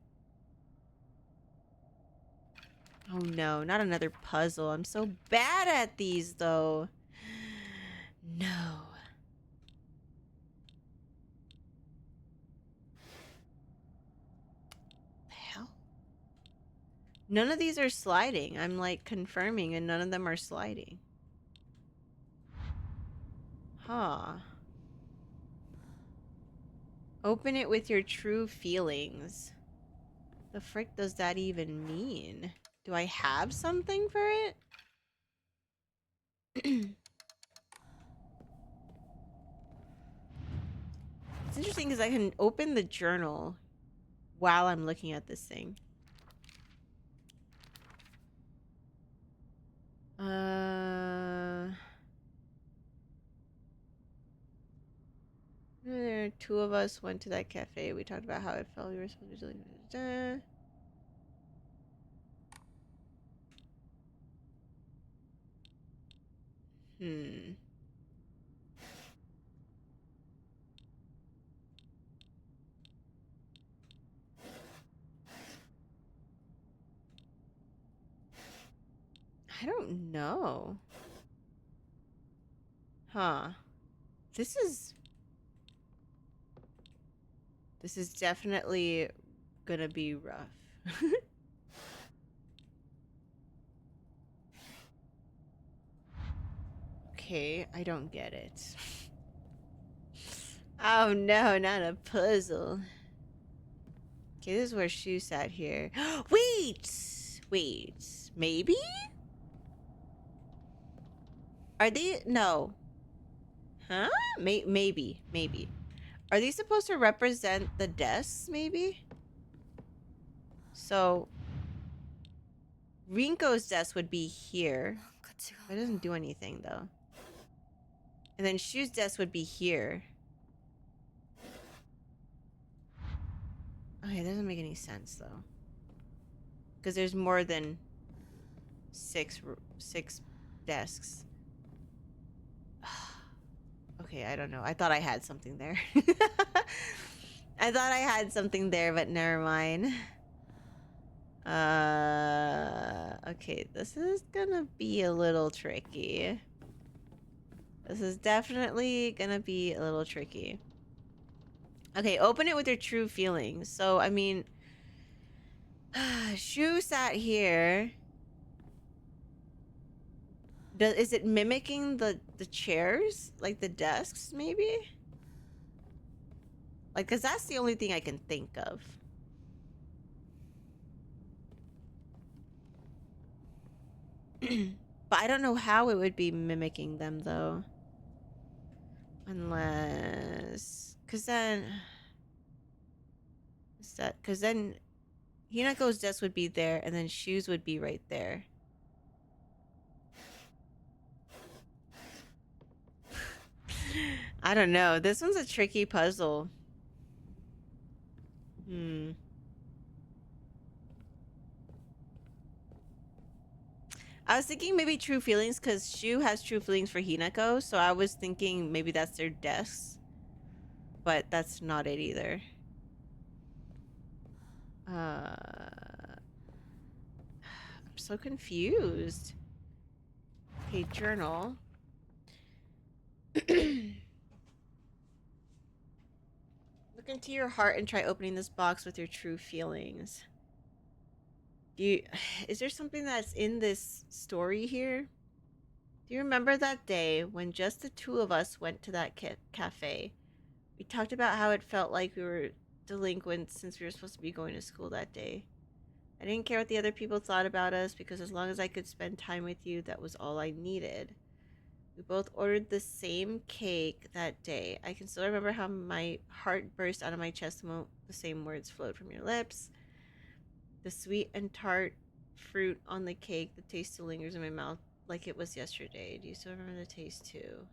A: Oh no, not another puzzle. I'm so bad at these though. No. The hell? None of these are sliding. I'm like confirming and none of them are sliding. Huh. Open it with your true feelings. The frick does that even mean? Do I have something for it? It's interesting because I can open the journal while I'm looking at this thing. Two of us went to that cafe. We talked about how it felt. We were supposed to do. I don't know. Huh. This is definitely gonna be rough. Okay, I don't get it. Oh no, not a puzzle. Okay, this is where Shu sat here. Wait! Wait. Maybe? Are they? No. Huh? Maybe. Maybe. Are these supposed to represent the desks, maybe? So, Rinko's desk would be here. It doesn't do anything, though. And then Shu's desk would be here. Okay, it doesn't make any sense, though. Because there's more than six desks. Okay, I don't know. I thought I had something there. I thought I had something there, but never mind. Okay, this is gonna be a little tricky. This is definitely gonna be a little tricky. Okay, open it with your true feelings. So, I mean, Shu sat here. Is it mimicking the chairs? Like the desks, maybe? Like, because that's the only thing I can think of. But I don't know how it would be mimicking them, though. Unless... Because then... Because then Hinako's desk would be there, and then Shu's would be right there. I don't know. This one's a tricky puzzle. I was thinking maybe true feelings because Shu has true feelings for Hinako, so I was thinking maybe that's their desks. But that's not it either. I'm so confused. Okay, journal. Look into your heart and try opening this box with your true feelings. Is there something that's in this story here? Do you remember that day when just the two of us went to that cafe? We talked about how it felt like we were delinquents since we were supposed to be going to school that day. I didn't care what the other people thought about us because as long as I could spend time with you, that was all I needed. We both ordered the same cake that day. I can still remember how my heart burst out of my chest the moment the same words flowed from your lips. The sweet and tart fruit on the cake, the taste still lingers in my mouth like it was yesterday. Do you still remember the taste too?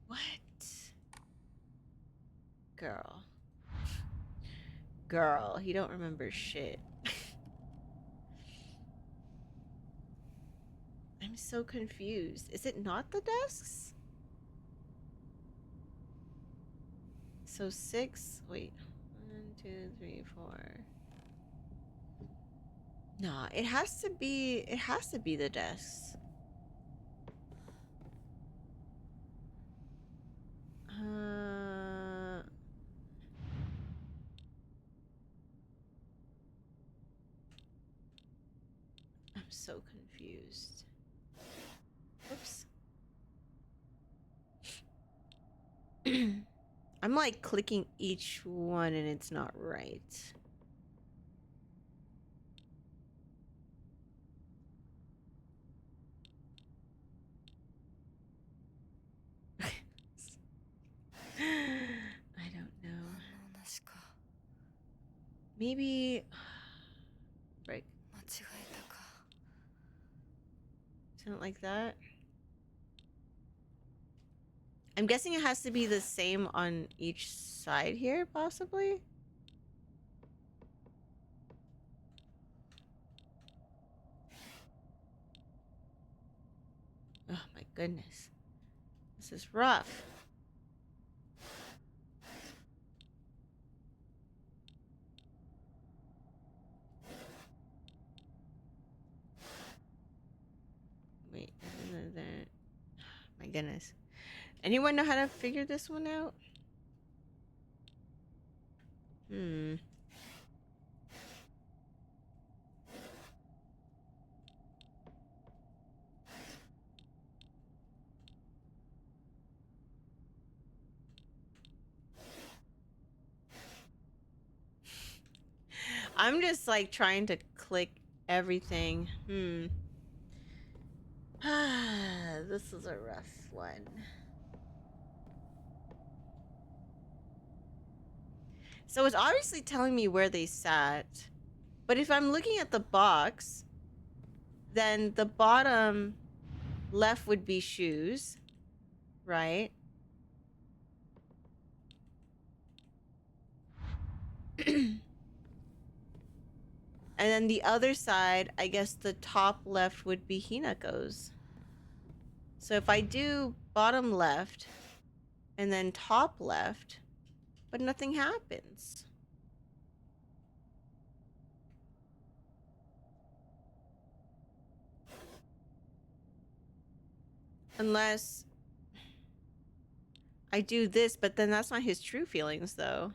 A: What? Girl. Girl, you don't remember shit. I'm so confused. Is it not the desks? So 6, wait. 1, 2, 3, 4. No, it has to be the desks. I'm so confused. Oops. I'm like clicking each one and it's not right. I don't know. Maybe break. Something like that. I'm guessing it has to be the same on each side here, possibly. Oh my goodness. This is rough. Wait, my goodness. Anyone know how to figure this one out? I'm just like trying to click everything. This is a rough one. So it's obviously telling me where they sat. But if I'm looking at the box, then the bottom left would be shoes, right? And then the other side, I guess the top left would be Hinako's. So if I do bottom left and then top left, but nothing happens. Unless I do this, but then that's not his true feelings, though.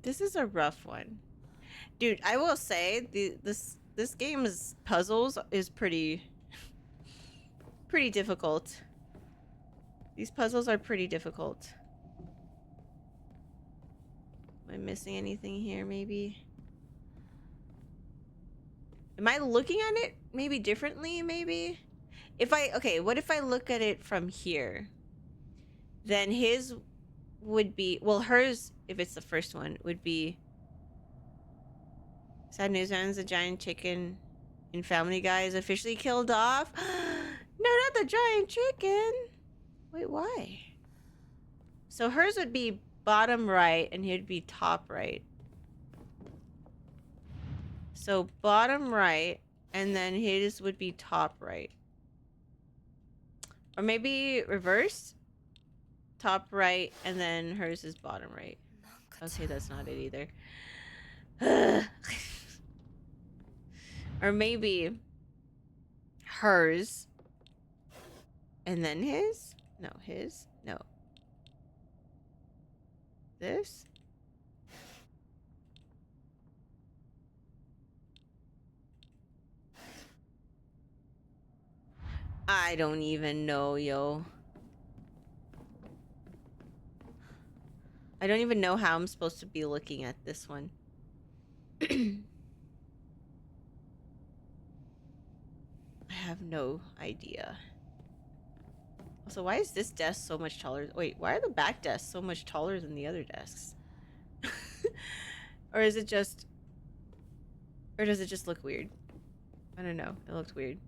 A: This is a rough one. Dude, I will say, this game's puzzles is pretty difficult. These puzzles are pretty difficult. Am I missing anything here, maybe? Am I looking at it maybe differently, maybe? Okay, what if I look at it from here? Then his would be, well, hers, if it's the first one, would be sad news, man's a giant chicken in Family Guy is officially killed off. No, not the giant chicken. Wait, why? So hers would be bottom right and he'd be top right. So bottom right and then his would be top right. Or maybe reverse. Top right and then hers is bottom right. Okay, that's not it either. Or maybe hers and then his? No, his? No. This? I don't even know, yo. I don't even know how I'm supposed to be looking at this one. I have no idea. Also, why is this desk so much taller? Wait, why are the back desks so much taller than the other desks? Or is it just... Or does it just look weird? I don't know. It looks weird.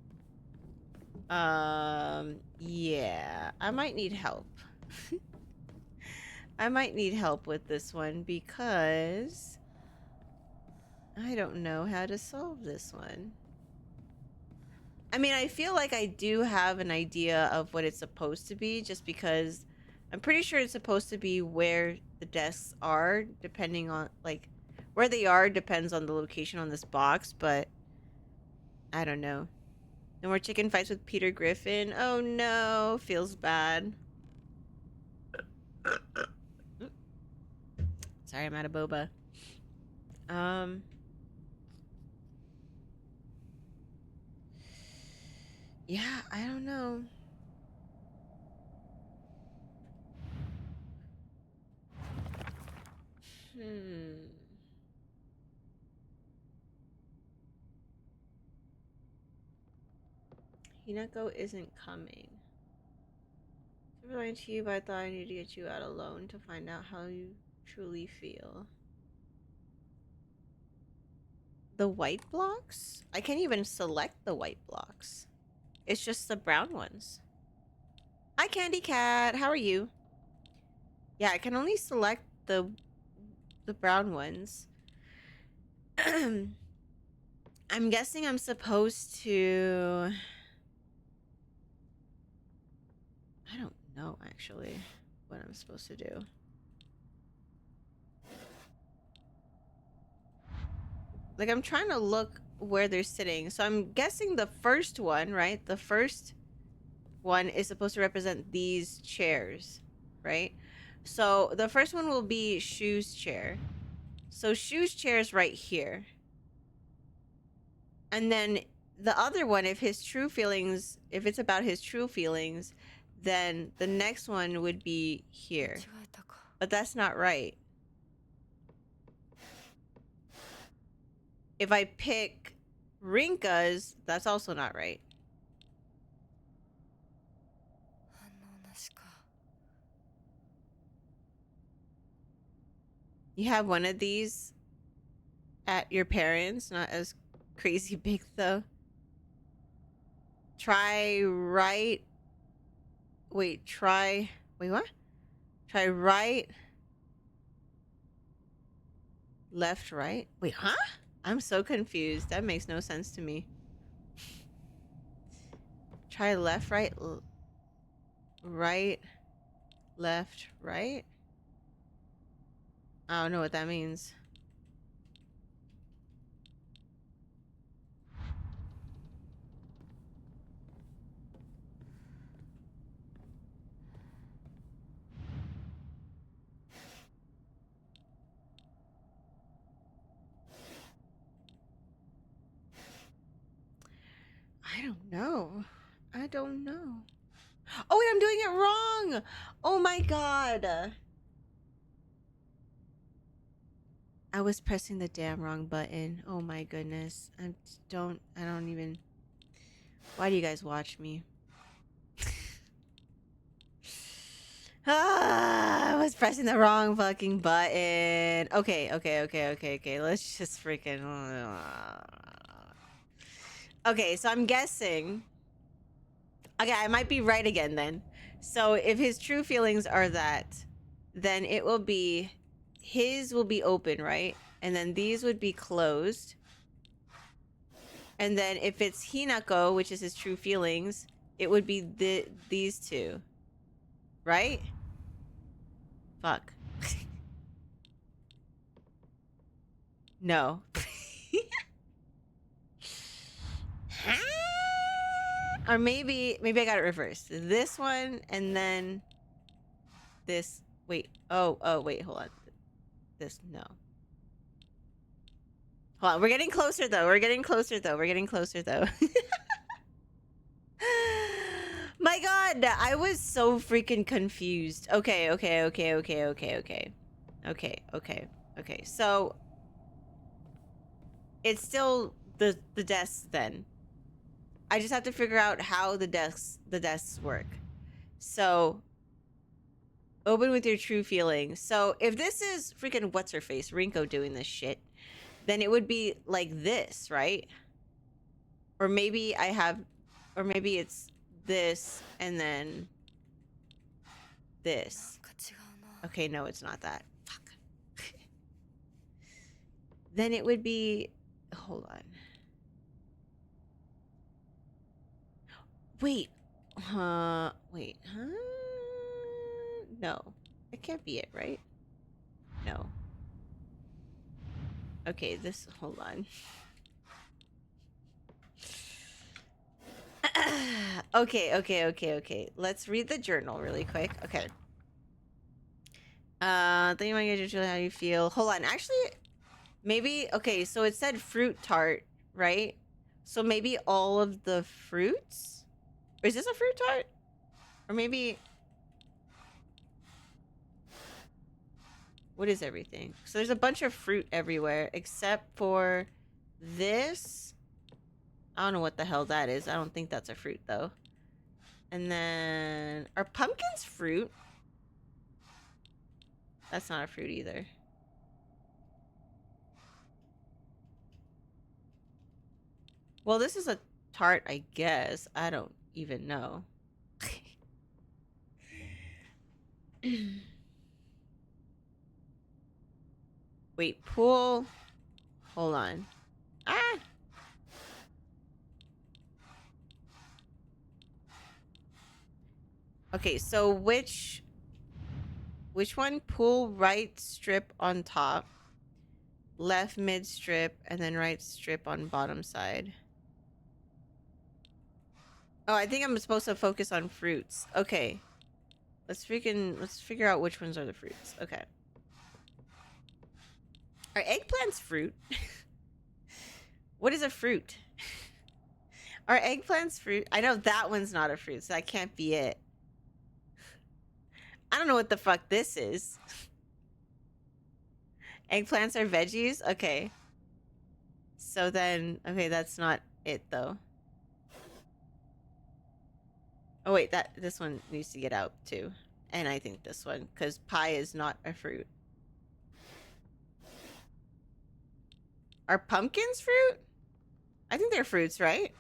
A: Yeah. I might need help. I might need help with this one because I don't know how to solve this one. I mean, I feel like I do have an idea of what it's supposed to be just because I'm pretty sure it's supposed to be where the desks are, depending on, like, where they are depends on the location on this box, but I don't know. No more chicken fights with Peter Griffin. Oh no, feels bad. Sorry, I'm out of boba. Yeah, I don't know. Hinako isn't coming. I'm lying to you, but I thought I needed to get you out alone to find out how you truly feel. The white blocks? I can't even select the white blocks. It's just the brown ones. Hi, Candy Cat. How are you? Yeah, I can only select the brown ones. I'm guessing I'm supposed to... I don't know, actually, what I'm supposed to do. Like, I'm trying to look where they're sitting. So I'm guessing the first one, right? The first one is supposed to represent these chairs, right? So the first one will be Shu's chair. So Shu's chair is right here. And then the other one, if his true feelings, if it's about his true feelings, then the next one would be
B: 間
A: here.
B: 違えたか
A: But that's not right. If I pick Rinka's, that's also not right.
B: 反応なしか
A: You have one of these at your parents, not as crazy big though. Try right. Wait, try. Wait, what? Try right. Left, right. Wait, huh? I'm so confused. That makes no sense to me. Try left, right, right, left, right. I don't know what that means. I don't know. I don't know. Oh, wait, I'm doing it wrong. Oh my god. I was pressing the damn wrong button. Oh my goodness. I don't even. Why do you guys watch me? I was pressing the wrong fucking button. Okay. Let's just freaking. Okay, so I'm guessing. Okay, I might be right again then. So if his true feelings are that, then it will be. His will be open, right? And then these would be closed. And then if it's Hinako, which is his true feelings, it would be these two. Right? Fuck. No. Or maybe I got it reversed. This one and then this. Wait. Oh, wait, hold on. This, no. Hold on, we're getting closer though. We're getting closer though. My god, I was so freaking confused. Okay. So it's still the desks then. I just have to figure out how the desks work. So open with your true feelings. So if this is freaking what's her face, Rinko doing this shit, then it would be like this, right? Or maybe it's this and then this.
B: なんか違うな
A: Okay, no, it's not that. Fuck. Then it would be. Hold on. Wait. Wait. Huh? No. It can't be it, right? No. Okay, this. Hold on. Okay. Let's read the journal really quick. Okay. Then you might get your how you feel. Hold on. Actually, maybe. Okay, so it said fruit tart, right? So maybe all of the fruits? Or is this a fruit tart? Or maybe. What is everything? So there's a bunch of fruit everywhere except for this. I don't know what the hell that is. I don't think that's a fruit though. And then are pumpkins fruit? That's not a fruit either. Well, this is a tart, I guess. I don't even know. Wait, pool. Hold on. Ah! Okay, so which one? Pull right strip on top, left mid strip, and then right strip on bottom side. Oh, I think I'm supposed to focus on fruits. Okay. Let's figure out which ones are the fruits. Okay. Are eggplants fruit? What is a fruit? Are eggplants fruit? I know that one's not a fruit, so that can't be it. I don't know what the fuck this is. Eggplants are veggies? Okay. So then, okay, that's not it though. Oh wait, this one needs to get out too. And I think this one, because pie is not a fruit. Are pumpkins fruit? I think they're fruits, right?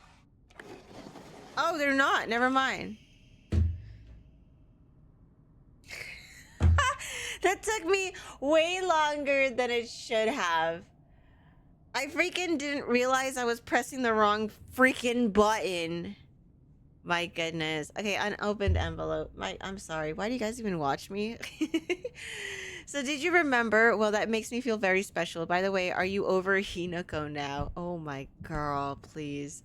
A: Oh, they're not. Never mind. That took me way longer than it should have. I freaking didn't realize I was pressing the wrong freaking button. My goodness. Okay, unopened envelope. I'm sorry. Why do you guys even watch me? So did you remember? Well, that makes me feel very special. By the way, are you over Hinako now? Oh my girl, please.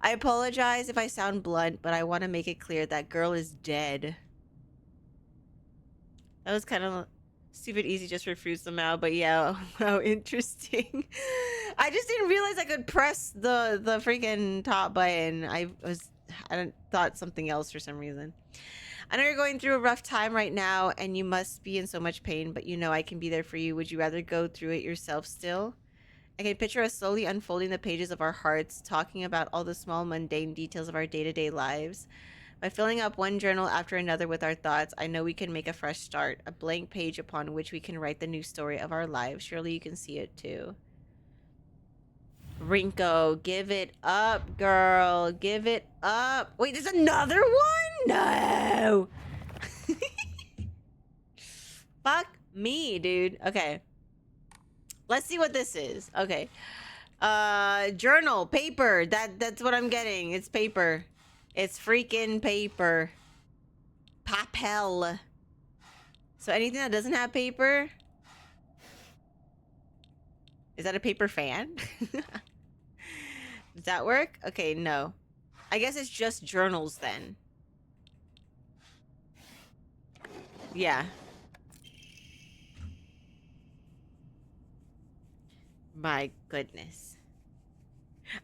A: I apologize if I sound blunt, but I want to make it clear that girl is dead. That was kind of stupid easy just for fruits somehow, but yeah, how interesting. I just didn't realize I could press the freaking top button. I thought something else for some reason. I know you're going through a rough time right now and you must be in so much pain, but you know I can be there for you. Would you rather go through it yourself still? I can picture us slowly unfolding the pages of our hearts, talking about all the small mundane details of our day-to-day lives. By filling up one journal after another with our thoughts, I know we can make a fresh start, a blank page upon which we can write the new story of our lives. Surely you can see it too. Rinko, give it up, girl. Give it up. Wait, there's another one? No. Fuck me, dude. Okay. Let's see what this is. Okay. Journal, paper. That's what I'm getting. It's paper. It's freaking paper. Papel. So anything that doesn't have paper? Is that a paper fan? Does that work? Okay, no. I guess it's just journals then. Yeah. My goodness.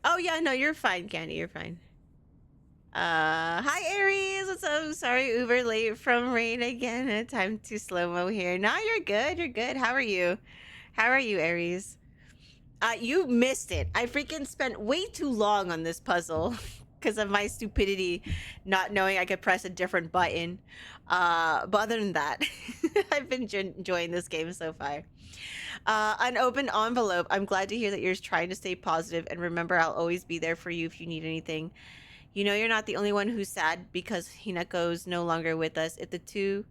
A: Oh yeah, no, you're fine, Candy. You're fine. Hi Aries. What's up? Sorry, Uber late from rain again. Time to slow-mo here. No, you're good. You're good. How are you? How are you, Aries? You missed it. I freaking spent way too long on this puzzle because of my stupidity, not knowing I could press a different button. But other than that, I've been enjoying this game so far. Unopened envelope. I'm glad to hear that you're trying to stay positive, and remember, I'll always be there for you if you need anything. You know you're not the only one who's sad because Hinako's no longer with us. If the two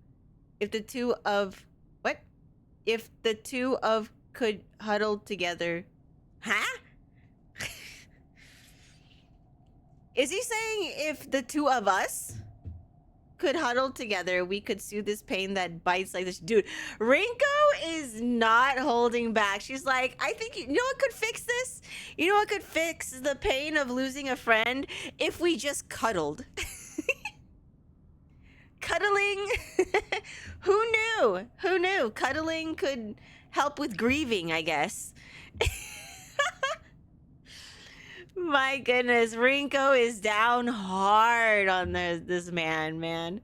A: of could huddle together. Huh? Is he saying if the two of us could huddle together, we could soothe this pain that bites like this? Dude, Rinko is not holding back. She's like, I think, you know what could fix this? You know what could fix the pain of losing a friend? If we just cuddled. Cuddling. Who knew? Who knew? Cuddling could help with grieving, I guess. My goodness, Rinko is down hard on this man.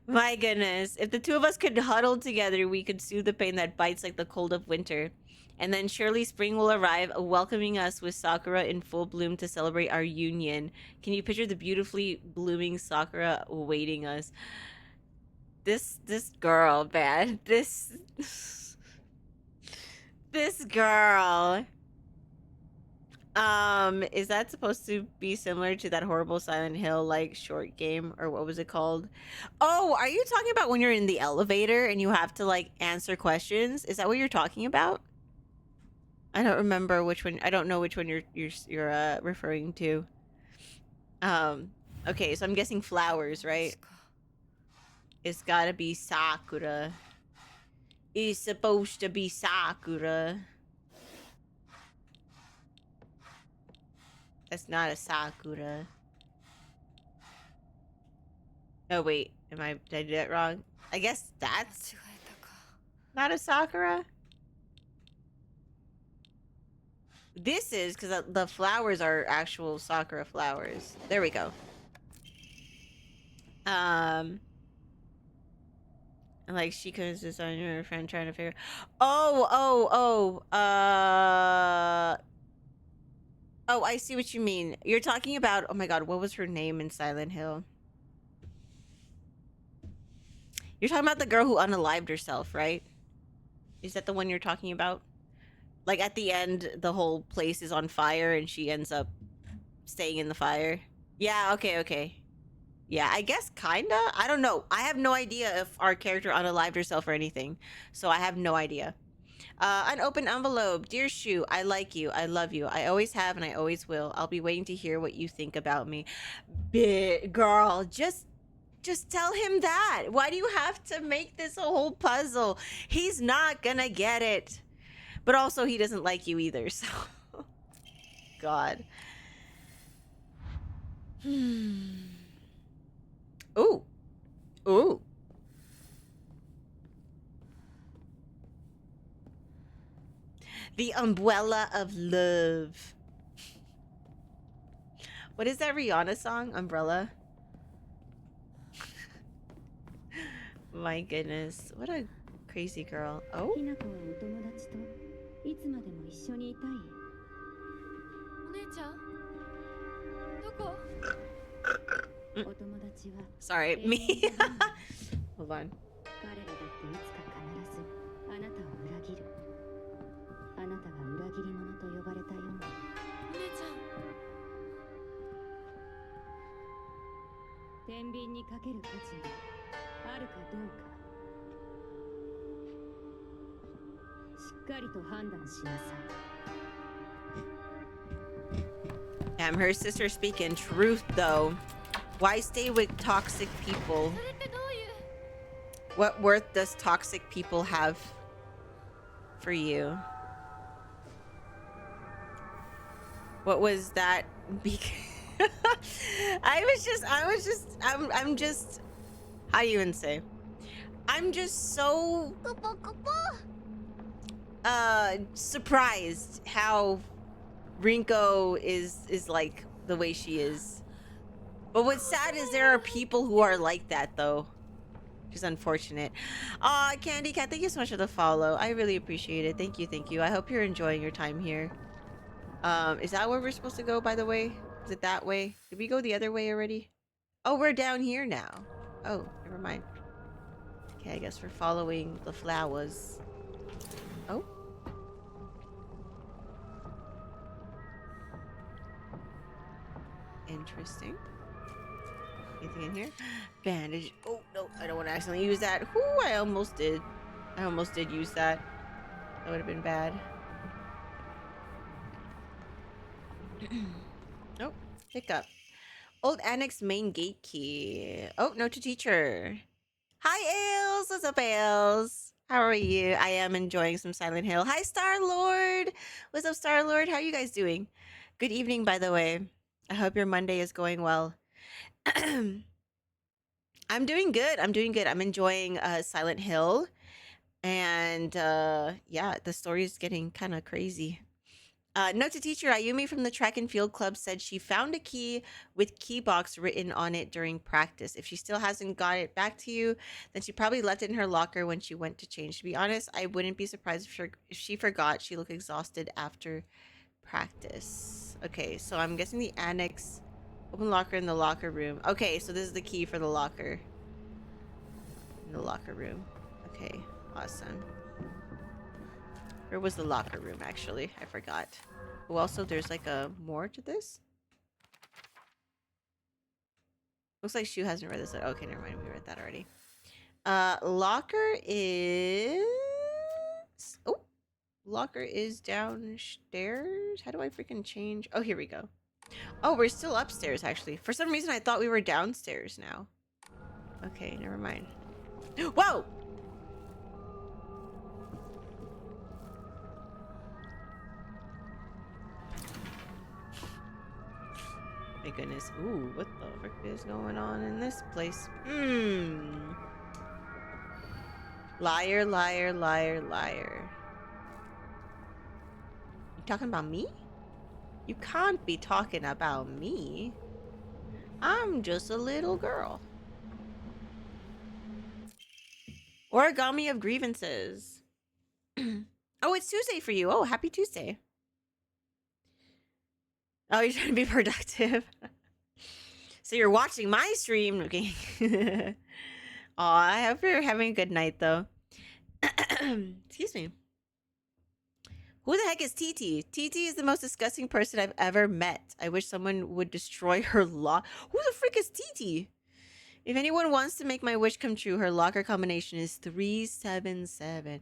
A: My goodness. If the two of us could huddle together, we could soothe the pain that bites like the cold of winter. And then surely spring will arrive, welcoming us with sakura in full bloom to celebrate our union. Can you picture the beautifully blooming sakura awaiting us? This girl, man. This girl. Is that supposed to be similar to that horrible Silent Hill like short game, or what was it called? Oh, are you talking about when you're in the elevator and you have to like answer questions? Is that what you're talking about? I don't remember which one. I don't know which one you're referring to. Okay, so I'm guessing flowers, right? It's gotta be Sakura. It's supposed to be Sakura. That's not a Sakura. Oh wait, did I do that wrong? I guess that's not a Sakura. This is because the flowers are actual sakura flowers. There we go. And like she could just on her friend trying to figure. Oh, I see what you mean. You're talking about. Oh my god, what was her name in Silent Hill? You're talking about the girl who unalived herself, right? Is that the one you're talking about? Like at the end, the whole place is on fire and she ends up staying in the fire. Yeah, okay. Yeah, I guess kinda. I don't know. I have no idea if our character unalived herself or anything. So I have no idea. An open envelope. Dear Shu, I like you. I love you. I always have and I always will. I'll be waiting to hear what you think about me. Big girl, just tell him that. Why do you have to make this a whole puzzle? He's not gonna get it. But also he doesn't like you either, so God. Ooh. Ooh. The umbrella of love. What is that Rihanna song? Umbrella? My goodness. What a crazy girl. Oh.
E: ひなこはお友達といつまでも一緒にいたい。
B: お姉ちゃんどこ？
E: お友達は
A: Sorry, me. Hold on.
E: 彼らだっていつか必ずあなたを裏切る。あなたが裏切り者と呼ばれたように。
B: お姉ちゃん
E: 天秤にかける価値があるかどうか。しっかりと判断しなさい。
A: Damn, her sister speaking truth though. Why stay with toxic people?
B: それってどういう？
A: What worth does toxic people have for you? What was that? I'm just, how do you even say? I'm just so, surprised how Rinko is like the way she is. But what's sad is there are people who are like that though. Which is unfortunate. Aw, Candy Cat, thank you so much for the follow. I really appreciate it. Thank you. I hope you're enjoying your time here. Is that where we're supposed to go, by the way? Is it that way? Did we go the other way already? Oh, we're down here now. Oh, never mind. Okay, I guess we're following the flowers. Oh. Interesting. Anything in here? Bandage. Oh, no, I don't want to accidentally use that. Whoo, I almost did. I almost did use that. That would have been bad. Oh, pick up. Old Annex main gate key. Oh, note to teacher. Hi, Ailes. What's up, Ailes? How are you? I am enjoying some Silent Hill. Hi, Star-Lord. What's up, Star-Lord? How are you guys doing? Good evening, by the way. I hope your Monday is going well. I'm doing good. I'm enjoying Silent Hill. And yeah, the story is getting kind of crazy. Note to teacher, Ayumi from the track and field club said she found a key with key box written on it during practice. If she still hasn't got it back to you, then she probably left it in her locker when she went to change. To be honest, I wouldn't be surprised if she forgot. She looked exhausted after practice. Okay, so I'm guessing the annex, open locker in the locker room. Okay, so this is the key for the locker. In the locker room. Okay, awesome. Where was the locker room, actually? I forgot. Oh, also, there's like a more to this? Looks like Shu hasn't read this. Okay, never mind. We read that already. Locker is... Oh! Locker is downstairs? How do I freaking change? Oh, here we go. Oh, we're still upstairs, actually. For some reason, I thought we were downstairs now. Okay, never mind. Whoa! My goodness. Ooh, what the frick is going on in this place? Liar, liar, liar, liar. You talking about me? You can't be talking about me. I'm just a little girl. Origami of grievances. Oh, it's Tuesday for you. Oh, happy Tuesday. Oh, you're trying to be productive. So you're watching my stream. Okay. Aw, I hope you're having a good night, though. Excuse me. Who the heck is TT? TT is the most disgusting person I've ever met. I wish someone would destroy her lock. Who the frick is TT? If anyone wants to make my wish come true, her locker combination is 377.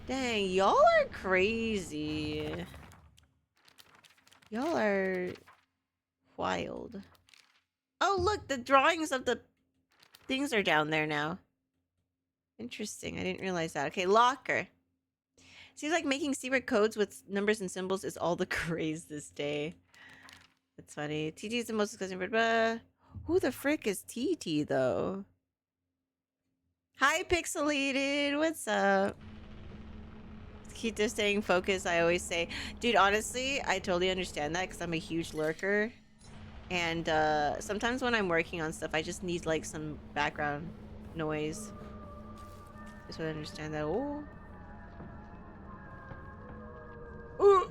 A: Dang, y'all are crazy. Y'all are wild. Oh, look, the drawings of the things are down there now. Interesting. I didn't realize that. Okay, locker. Seems like making secret codes with numbers and symbols is all the craze this day. That's funny. TT is the most disgusting, but who the frick is TT though? Hi, Pixelated. What's up? Keep just staying focused. I always say, dude. Honestly, I totally understand that because I'm a huge lurker, and sometimes when I'm working on stuff, I just need like some background noise. Just so I understand that. Oh. Ooh.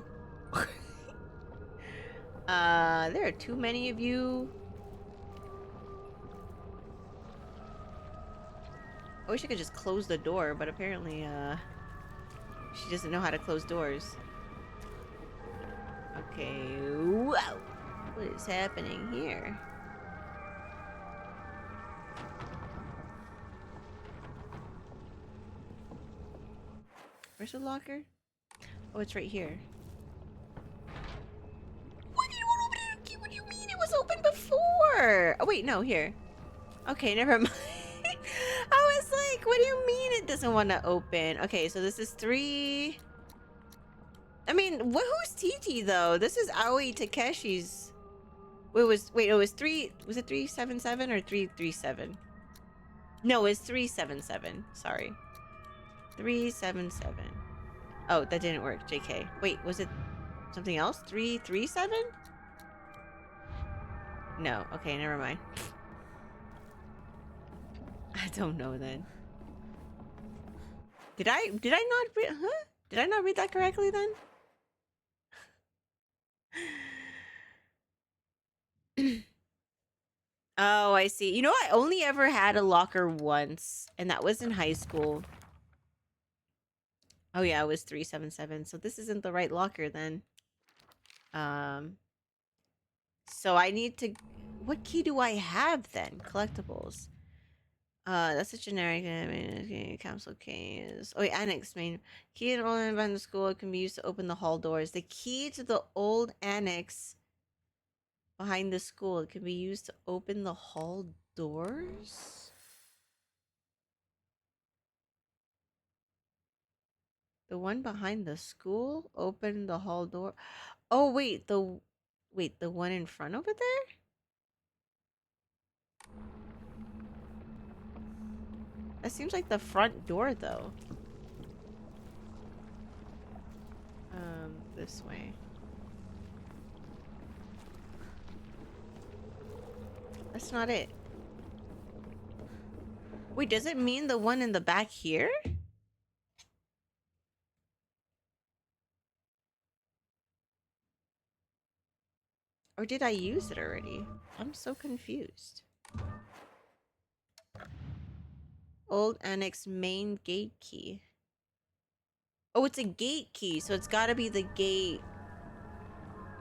A: There are too many of you. I wish I could just close the door, but apparently, she doesn't know how to close doors. Okay, wow. What is happening here? Where's the locker? Oh, it's right here. What do you want open? What do you mean it was open before? Oh, wait, no, here. Okay, never mind. I was like, what do you mean it doesn't want to open? Okay, so this is 3. I mean, who's TT though? This is Aoi Takeshi's. It was 3. Was it 377 or 337? No, it's 377. Sorry. 377. Oh, that didn't work. JK. Wait, was it something else? 337? No. Okay, never mind. I don't know then. Did I not read, huh? Did I not read that correctly then? Oh, I see. You know, I only ever had a locker once, and that was in high school. Oh yeah, it was 377. So this isn't the right locker then. So I need to. What key do I have then? Collectibles. That's a generic. I mean, council keys. Oh, wait, annex main key in old abandoned school. It can be used to open the hall doors. The key to the old annex behind the school. It can be used to open the hall doors. The one behind the school open the hall door. Oh wait, the one in front over there. That seems like the front door though. This way. That's not it. Wait, does it mean the one in the back here? Or did I use it already? I'm so confused. Old annex main gate key. Oh, it's a gate key, so it's gotta be the gate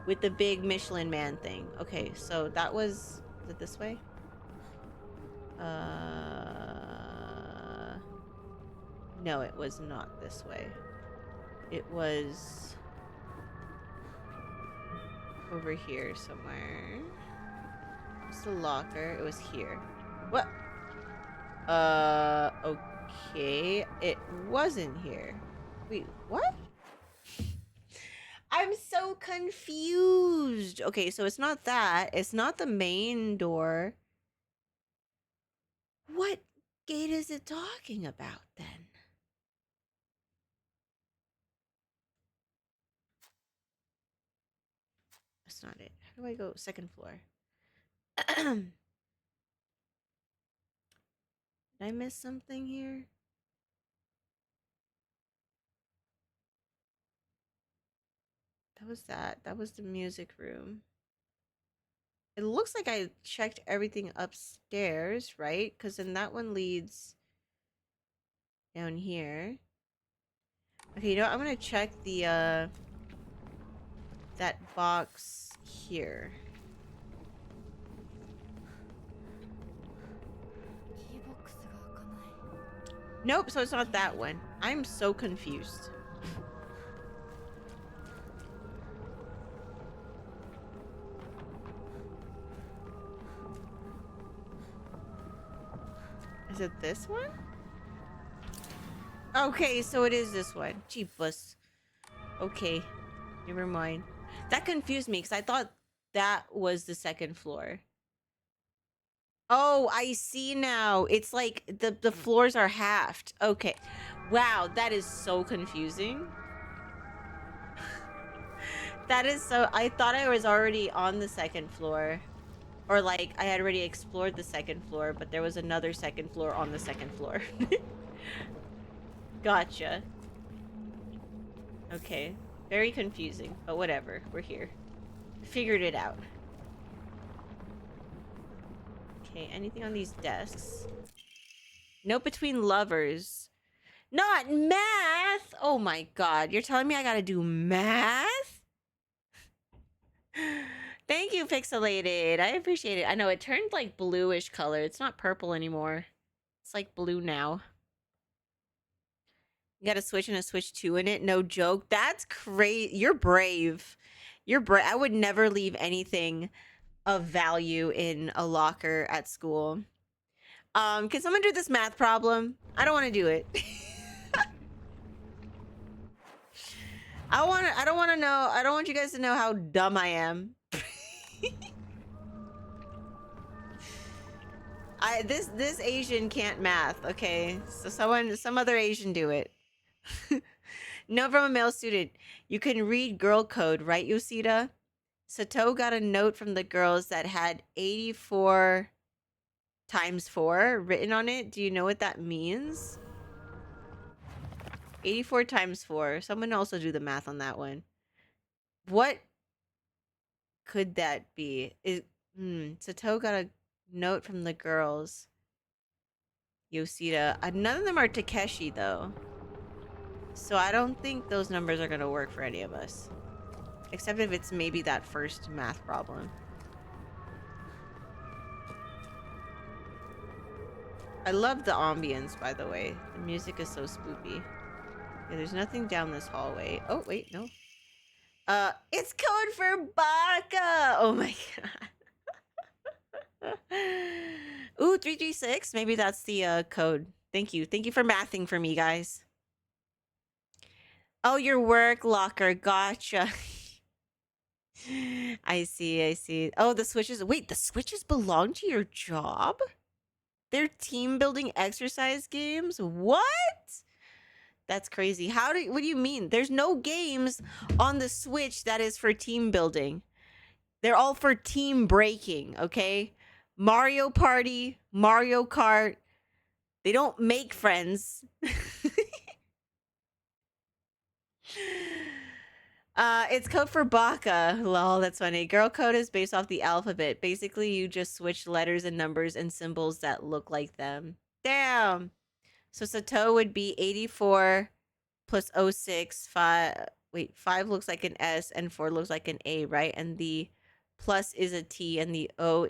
A: with the big Michelin man thing. Okay, so that was it this way? No, it was not this way. It was over here somewhere. It's the locker. It was here. What? Okay. It wasn't here. Wait, what? I'm so confused. Okay, so it's not that. It's not the main door. What gate is it talking about then? that's not it. How do I go? Second floor. Did I miss something here? That was that. That was the music room. It looks like I checked everything upstairs, right? Because then that one leads down here. Okay, you know what? I'm gonna check the that box here. Nope, so it's not that one. I'm so confused. Is it this one? Okay, so it is this one. Jeepus. Okay, never mind. That confused me because I thought that was the second floor. Oh, I see now. It's like the floors are halved. Okay. Wow, that is so confusing. That is so... I thought I was already on the second floor. Or like I had already explored the second floor, but there was another second floor on the second floor. Gotcha. Okay. Very confusing, but whatever. We're here. Figured it out. Okay, anything on these desks? Note between lovers. Not math! Oh my god, you're telling me I gotta do math? Thank you, Pixelated. I appreciate it. I know it turned like bluish color. It's not purple anymore. It's like blue now. You got a Switch and a Switch 2 in it? No joke. That's crazy. You're brave. You're brave. I would never leave anything of value in a locker at school. Can someone do this math problem? I don't want to do it. I don't want to know. I don't want you guys to know how dumb I am. This Asian can't math, okay? So some other Asian do it. Note from a male student. You can read girl code, right, Yosida? Sato got a note from the girls that had 84 times 4 written on it. Do you know what that means? 84 times 4. Someone also do the math on that one. What could that be? Sato got a note from the girls. Yoshida. None of them are Takeshi, though. So I don't think those numbers are going to work for any of us. Except if it's maybe that first math problem. I love the ambience, by the way. The music is so spoopy. Yeah, there's nothing down this hallway. Oh, wait, no. It's code for Baka! Oh my god. Ooh, 336? Maybe that's the code. Thank you. Thank you for mathing for me, guys. Oh, your work locker. Gotcha. I see, I see. Oh, the switches. Wait, the switches belong to your job? They're team building exercise games? What? That's crazy. What do you mean? There's no games on the Switch that is for team building. They're all for team breaking, okay? Mario Party, Mario Kart. They don't make friends. It's code for Baka. Lol, that's funny. Girl code is based off the alphabet. Basically, you just switch letters and numbers and symbols that look like them. Damn. So Sato would be 84 plus 06. 5 looks like an S and 4 looks like an A, right? And the plus is a T and the 0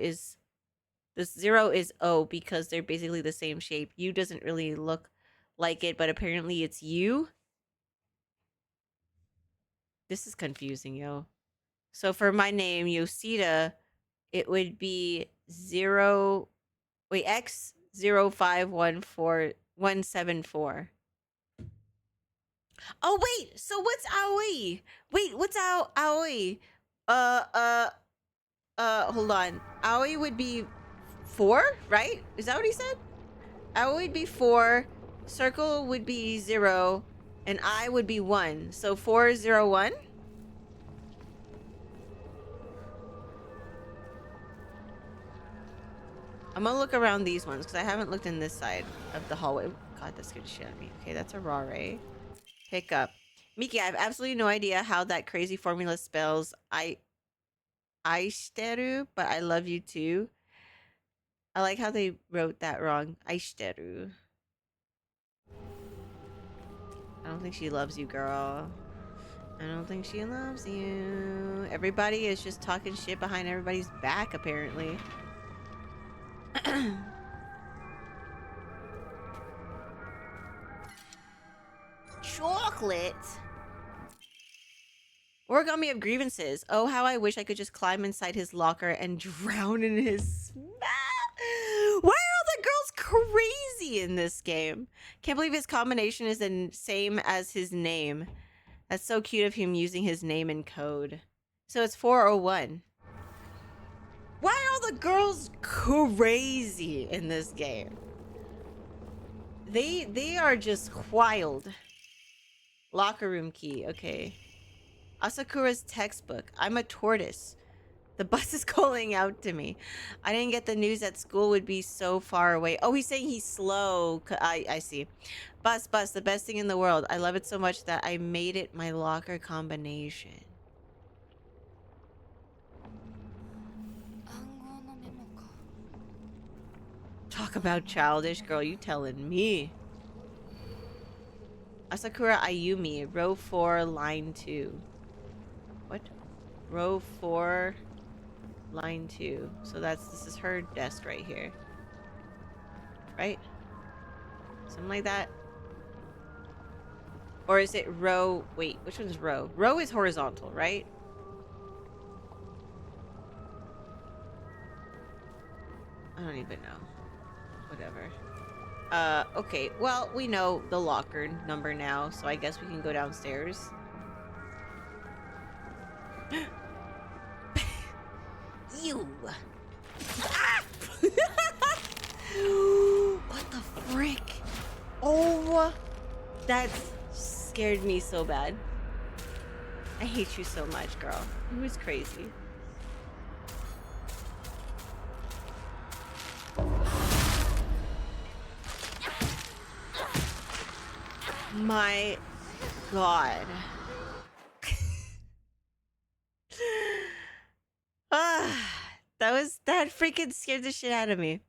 A: is O because they're basically the same shape. U doesn't really look like it, but apparently it's U. This is confusing, yo. So for my name, Yoshida, it would be X0514174. Oh wait, so what's Aoi? Wait, what's Aoi? Hold on. Aoi would be 4, right? Is that what he said? Aoi would be 4, circle would be 0, and I would be 1. So 401? I'm gonna look around these ones because I haven't looked in this side of the hallway. God, that scared the shit out of me. Okay, that's a Rare. Pick up. Miki, I have absolutely no idea how that crazy formula spells Aishiteru, but I love you too. I like how they wrote that wrong. Aishiteru. I don't think she loves you, girl. I don't think she loves you. Everybody is just talking shit behind everybody's back, apparently. Chocolate? Origami of grievances. Oh, how I wish I could just climb inside his locker and drown in his smell. Why are all the girls crazy in this game? Can't believe his combination is the same as his name. That's so cute of him using his name in code. So it's 401. Why are all the girls crazy in this game? They are just wild. Locker room key, okay. Asakura's textbook. I'm a tortoise. The bus is calling out to me. I didn't get the news that school would be so far away. Oh, he's saying he's slow. I see. Bus, the best thing in the world. I love it so much that I made it my locker combination.
B: 暗号のメモか。
A: Talk about childish, girl. You telling me. Asakura Ayumi, row 4, line 2. What? Row 4, line 2. So this is her desk right here. Right? Something like that. Or is it row? Wait, which one's row? Row is horizontal, right? I don't even know. Whatever. Okay. Well, we know the locker number now, so I guess we can go downstairs. You. Ah! What the frick? Oh, that scared me so bad. I hate you so much, girl. It was crazy. My God. That freaking scared the shit out of me.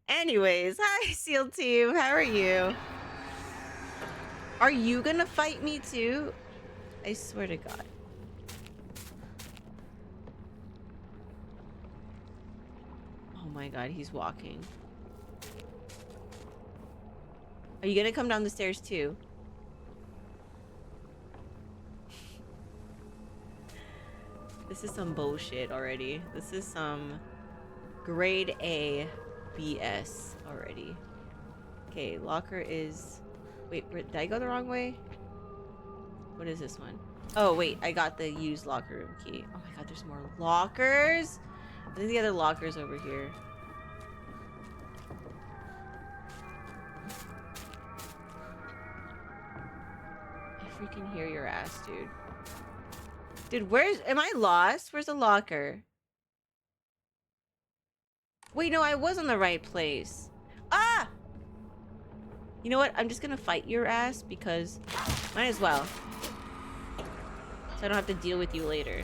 A: Anyways, hi SEAL team, how are you? Are you gonna fight me too? I swear to God. Oh my God, he's walking. Are you gonna come down the stairs too? This is some bullshit already. This is some grade A BS already. Okay, locker is... Wait, did I go the wrong way? What is this one? Oh, wait, I got the used locker room key. Oh my God, there's more lockers? I think the other locker's over here. I freaking hear your ass, dude. Dude, am I lost? Where's the locker? Wait, no, I was in the right place. Ah! You know what? I'm just gonna fight your ass because might as well. So I don't have to deal with you later.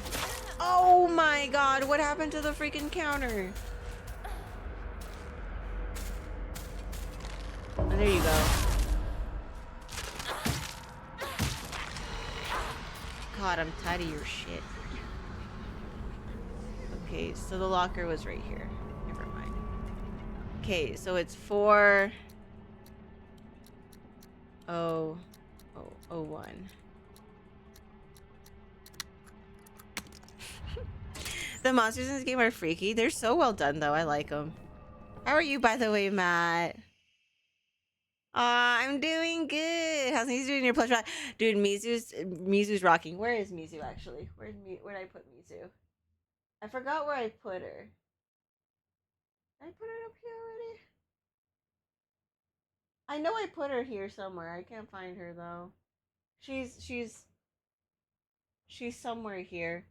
A: Oh my God, what happened to the freaking counter? Oh, there you go. God, I'm tired of your shit. Okay, so the locker was right here. Never mind. Okay, so it's 401. The monsters in this game are freaky. They're so well done, though. I like them. How are you, by the way, Matt? I'm doing good. How's Mizu doing your plush? Dude, Mizu's rocking. Where is Mizu actually? Where'd I put Mizu? I forgot where I put her. Did I put her up here already? I know I put her here somewhere. I can't find her though. She's somewhere here.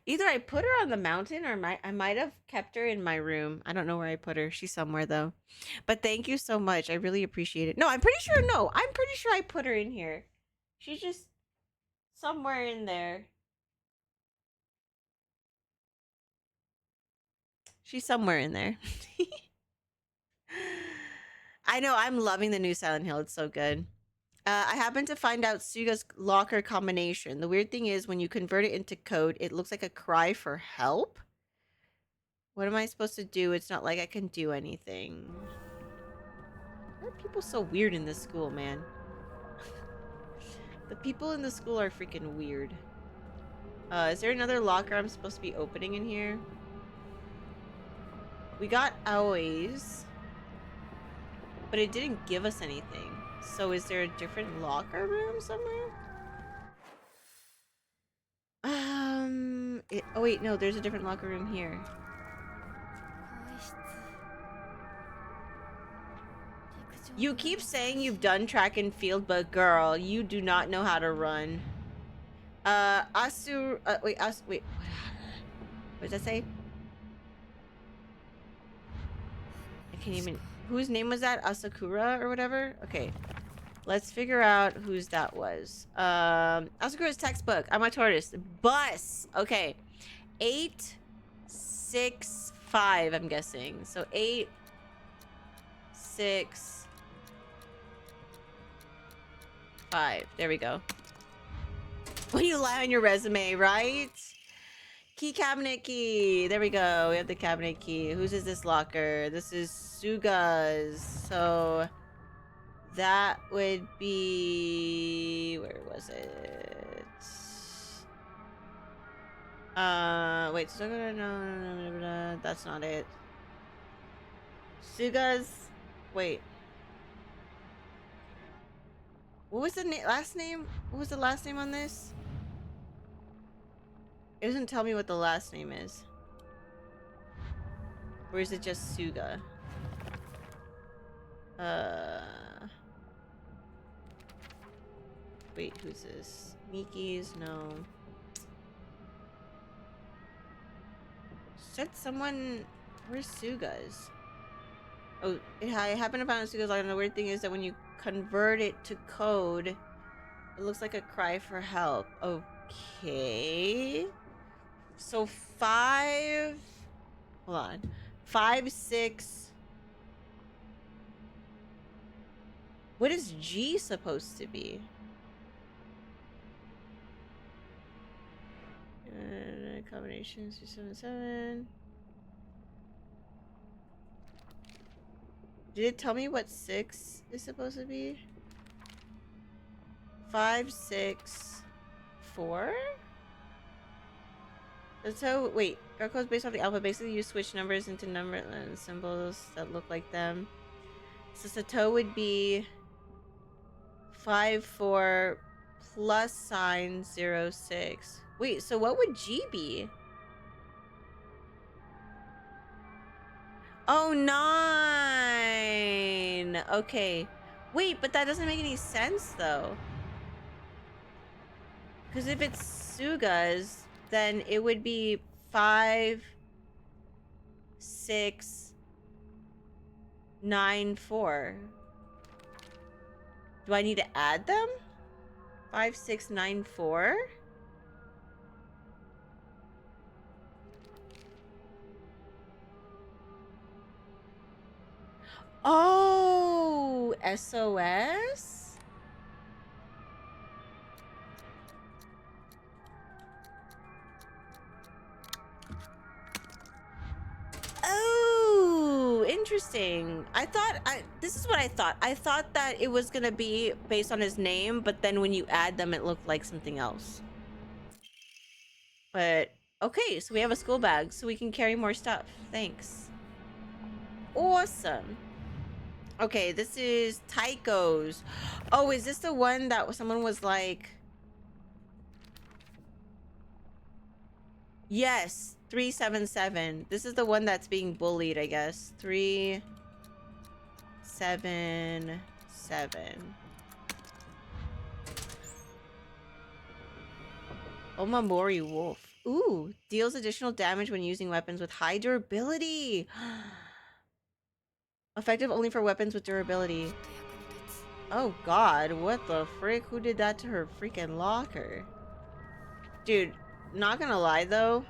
A: Either I put her on the mountain or I might have kept her in my room. I don't know where I put her. She's somewhere though. But thank you so much. I really appreciate it. No, I'm pretty sure. No, I'm pretty sure I put her in here. She's just somewhere in there. She's somewhere in there. I know. I'm loving the new Silent Hill. It's so good. I happened to find out Suga's locker combination. The weird thing is when you convert it into code, it looks like a cry for help. What am I supposed to do? It's not like I can do anything. Why are people so weird in this school, man? The people in the school are freaking weird. Is there another locker I'm supposed to be opening in here? We got Aoi's, but it didn't give us anything. So is there a different locker room somewhere? Oh wait, no, there's a different locker room here. You keep saying you've done track and field, but girl, you do not know how to run. Wait, what does that say? I can't even, whose name was that? Asakura or whatever? Okay. Let's figure out whose that was. Asakura's textbook. I'm a tortoise. Bus. Okay. 865, I'm guessing. So 8, 6, 5. There we go. When you lie on your resume, right? Key cabinet key. There we go. We have the cabinet key. Whose is this locker? This is Suga's. So that would be, where was it? Wait, no, that's not it. Suga's, wait. What was the last name? What was the last name on this? It doesn't tell me what the last name is. Or is it just Suga? Wait, who's this? Miki's? No. Said someone... Where's Suga's? Oh, I happen to find Suga's log, and the weird thing is that when you convert it to code, it looks like a cry for help. Okay. So 5... Hold on. 5, 6... What is G supposed to be? Combinations 277. Did it tell me what 6 is supposed to be? 5, 6, 4? So wait, Garco is based off the alphabet. Basically, you switch numbers into number and symbols that look like them. So Sato would be 5, 4 plus sign 0, 6. Wait, so what would G be? Oh, 9. Okay. Wait, but that doesn't make any sense though. Because if it's Suga's, then it would be 5, 6, 9, 4. Do I need to add them? 5, 6, 9, 4? Oh, SOS? Oh, interesting. This is what I thought. I thought that it was gonna be based on his name, but then when you add them, it looked like something else. But, okay, so we have a school bag, so we can carry more stuff. Thanks. Awesome. Okay, this is Tycho's. Oh, is this the one that someone was like... Yes, 377. This is the one that's being bullied, I guess. 377. Omamori Wolf. Ooh, deals additional damage when using weapons with high durability. Effective only for weapons with durability. Oh god, what the frick? Who did that to her freaking locker? Dude, not gonna lie though.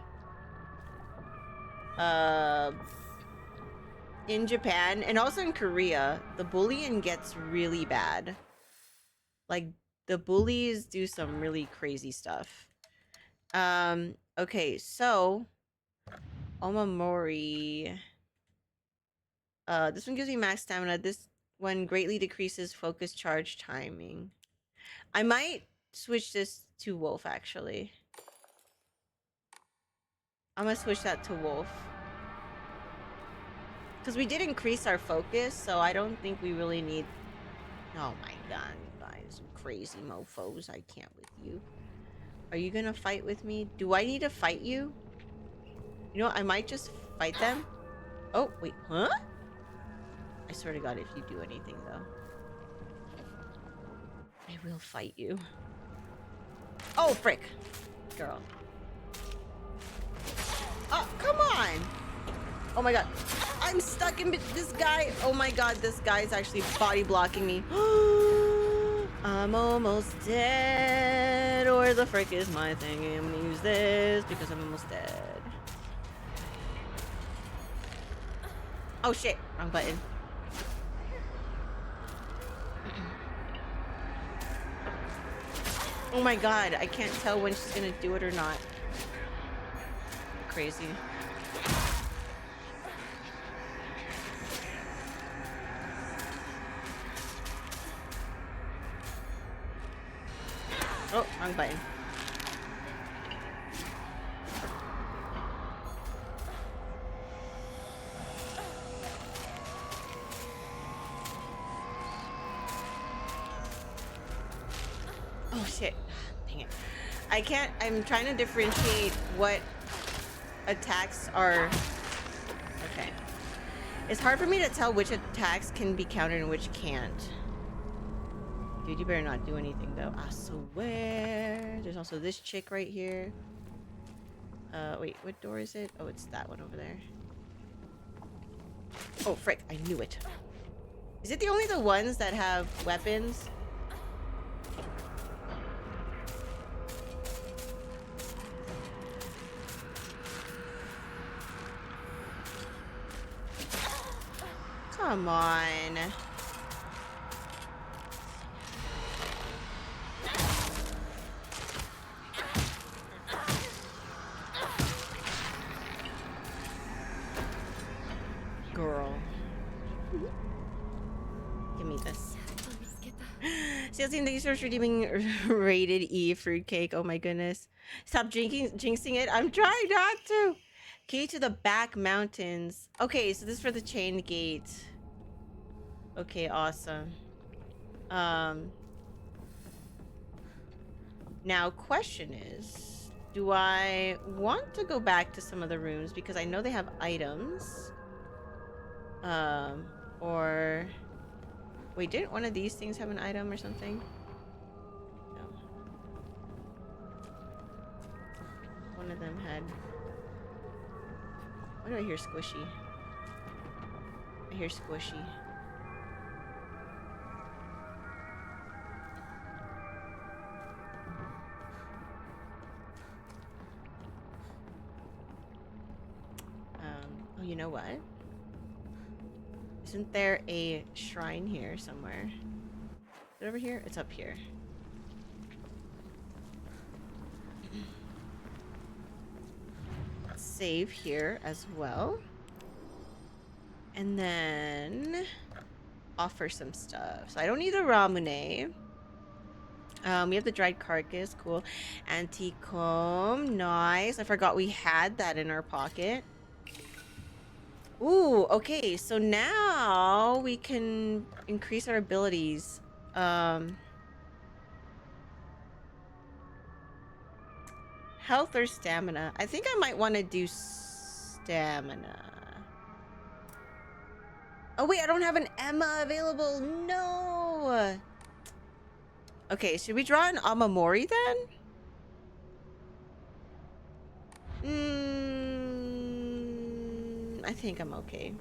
A: In Japan and also in Korea, the bullying gets really bad. Like, the bullies do some really crazy stuff. Okay, so Omamori. This one gives me max stamina. This one greatly decreases focus charge timing. I might switch this to Wolf, actually. I'm gonna switch that to Wolf. Because we did increase our focus, so I don't think we really need... Oh my god, you guys. You crazy mofos. I can't with you. Are you gonna fight with me? Do I need to fight you? You know what? I might just fight them. Oh, wait. Huh? I swear to god, if you do anything, though. I will fight you. Oh, frick. Girl. Oh, come on. Oh my god. I'm stuck in this guy. Oh my god, this guy's actually body blocking me. I'm almost dead. Or the frick is my thing. I'm gonna use this because I'm almost dead. Oh shit, wrong button. Oh my god, I can't tell when she's gonna do it or not. Crazy. Oh, wrong button. Oh shit. Dang it. I can't, I'm trying to differentiate what attacks are... Okay. It's hard for me to tell which attacks can be countered and which can't. Dude, you better not do anything though. I swear. There's also this chick right here. Wait, what door is it? Oh, it's that one over there. Oh, frick, I knew it. Is it only the ones that have weapons? Come on. Girl. Give me this. Sales team, thanks for redeeming rated E fruitcake. Oh my goodness. Stop jinxing it. I'm trying not to. Key to the back mountains. Okay, so this is for the chain gate. Okay, awesome. Now question is, do I want to go back to some of the rooms because I know they have items? Or wait, didn't one of these things have an item or something? No. One of them had... Why do I hear squishy? I hear squishy. Oh, you know what? Isn't there a shrine here somewhere? Is it over here? It's up here. Let's save here as well. And then offer some stuff. So I don't need the Ramune. We have the dried carcass. Cool. Anticom. Nice. I forgot we had that in our pocket. Ooh, okay, so now we can increase our abilities. Health or stamina? I think I might want to do stamina. Oh wait, I don't have an Emma available. No. Okay, should we draw an Amamori then? I think I'm okay.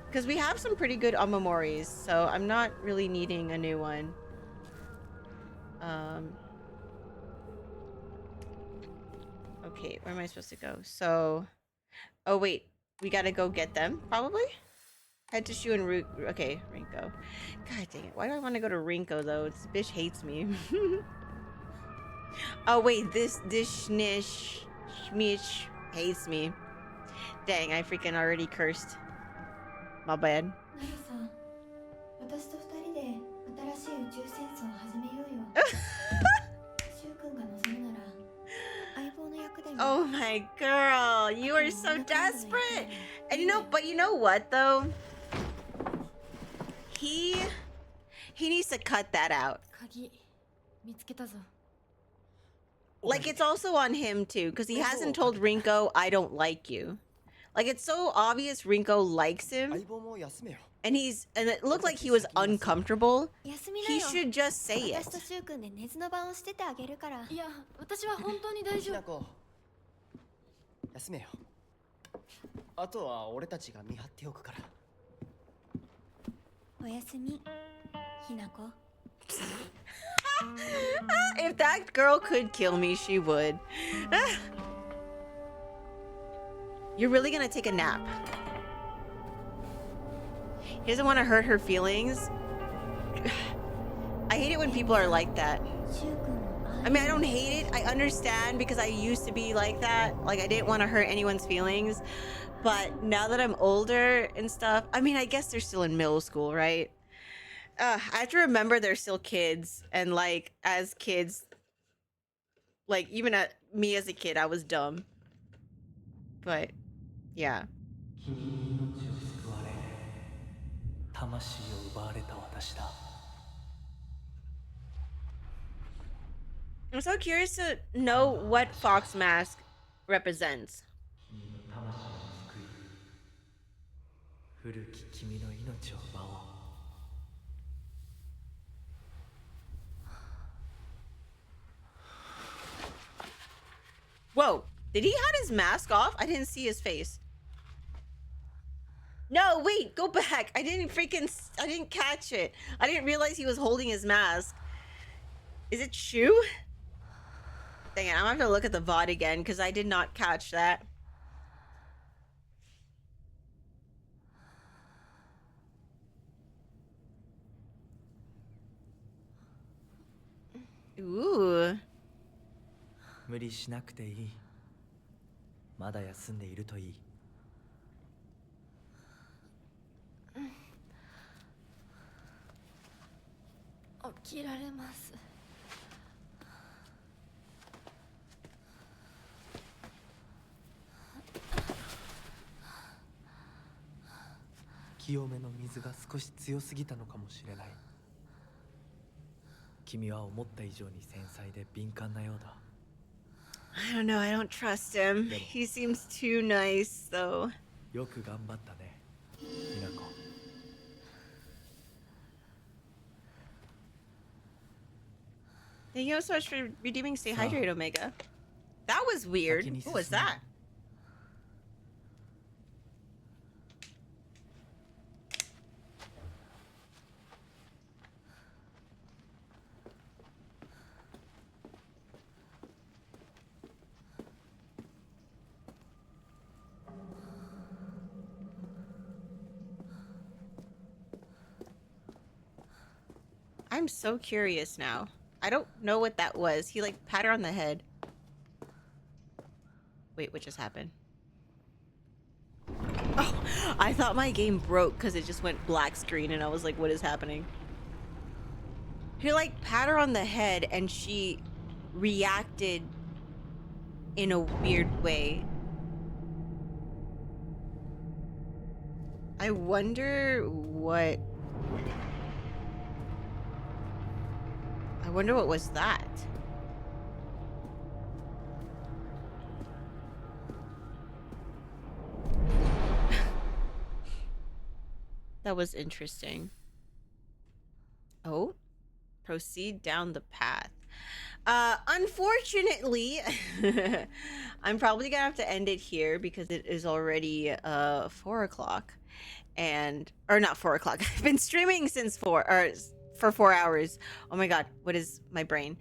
A: Because we have some pretty good Omomoris, so I'm not really needing a new one. Okay, where am I supposed to go? So, oh wait, we gotta go get them, probably? Head to Shu and okay, Rinko. God dang it, why do I want to go to Rinko, though? This bitch hates me. Oh wait, this schmish hates me. Dang, I freaking already cursed. My bad.
E: ナロさん、私と二人で新しい宇宙戦争を始めようよ。シュウ君が望むなら相棒の役でも。
A: Oh my girl, you are so desperate. And but you know what though? He needs to cut that out.
B: 鍵見つけたぞ。
A: Like it's also on him too, because he hasn't told Rinko, I don't like you. Like it's so obvious Rinko likes him.
D: 相棒も休めよ。
A: And it looked like he was uncomfortable.
E: 休みな
A: He
E: よ。
A: should just say it.
E: 私とシュウ君で寝ずの番をしててあげるから。
B: いや、私は本当に大丈夫。
D: ひなこ、休めよ。あとは俺たちが見張っておくから。
E: おやすみ、ひなこ。
A: If that girl could kill me, she would. You're really gonna take a nap. He doesn't want to hurt her feelings. I hate it when people are like that.
E: シュウ君もああ
A: I mean, I don't hate it. I understand because I used to be like that. Like, I didn't want to hurt anyone's feelings. But now that I'm older and stuff, I mean, I guess they're still in middle school, right? I have to remember they're still kids. And, like, as kids, like, even at me as a kid, I was dumb. But, yeah.
C: 君に命を救われ魂を奪われた私だ。
A: I'm so curious to know what Fox Mask represents.
C: 君の魂を救い古き君の命を奪おう。
A: Whoa, did he have his mask off? I didn't see his face. No, wait, go back. I didn't catch it. I didn't realize he was holding his mask. Is it Shu? Dang it, I'm gonna have to look at the VOD again because I did not catch that. Ooh.
C: 無理しなくていい。まだ休んでいるといい。
B: 起きられます。
C: 清めの水が少し強すぎたのかもしれない。君は思った以上に繊細で敏感なようだ。
A: I don't know, I don't trust him. He seems too nice, though.
C: よく頑張ったね、ひなこ。
A: Thank you so much for redeeming Stay Hydrated, Omega. That was weird. What was that? I'm so curious now. I don't know what that was. He like pat her on the head. Wait, what just happened? Oh, I thought my game broke because it just went black screen and I was like, what is happening? He like pat her on the head and she reacted in a weird way. I wonder what... I wonder what was that? That was interesting. Oh, proceed down the path. Unfortunately, I'm probably gonna have to end it here because it is already 4 o'clock, or not 4 o'clock. I've been streaming since 4 or for 4 hours. Oh my god, what is my brain?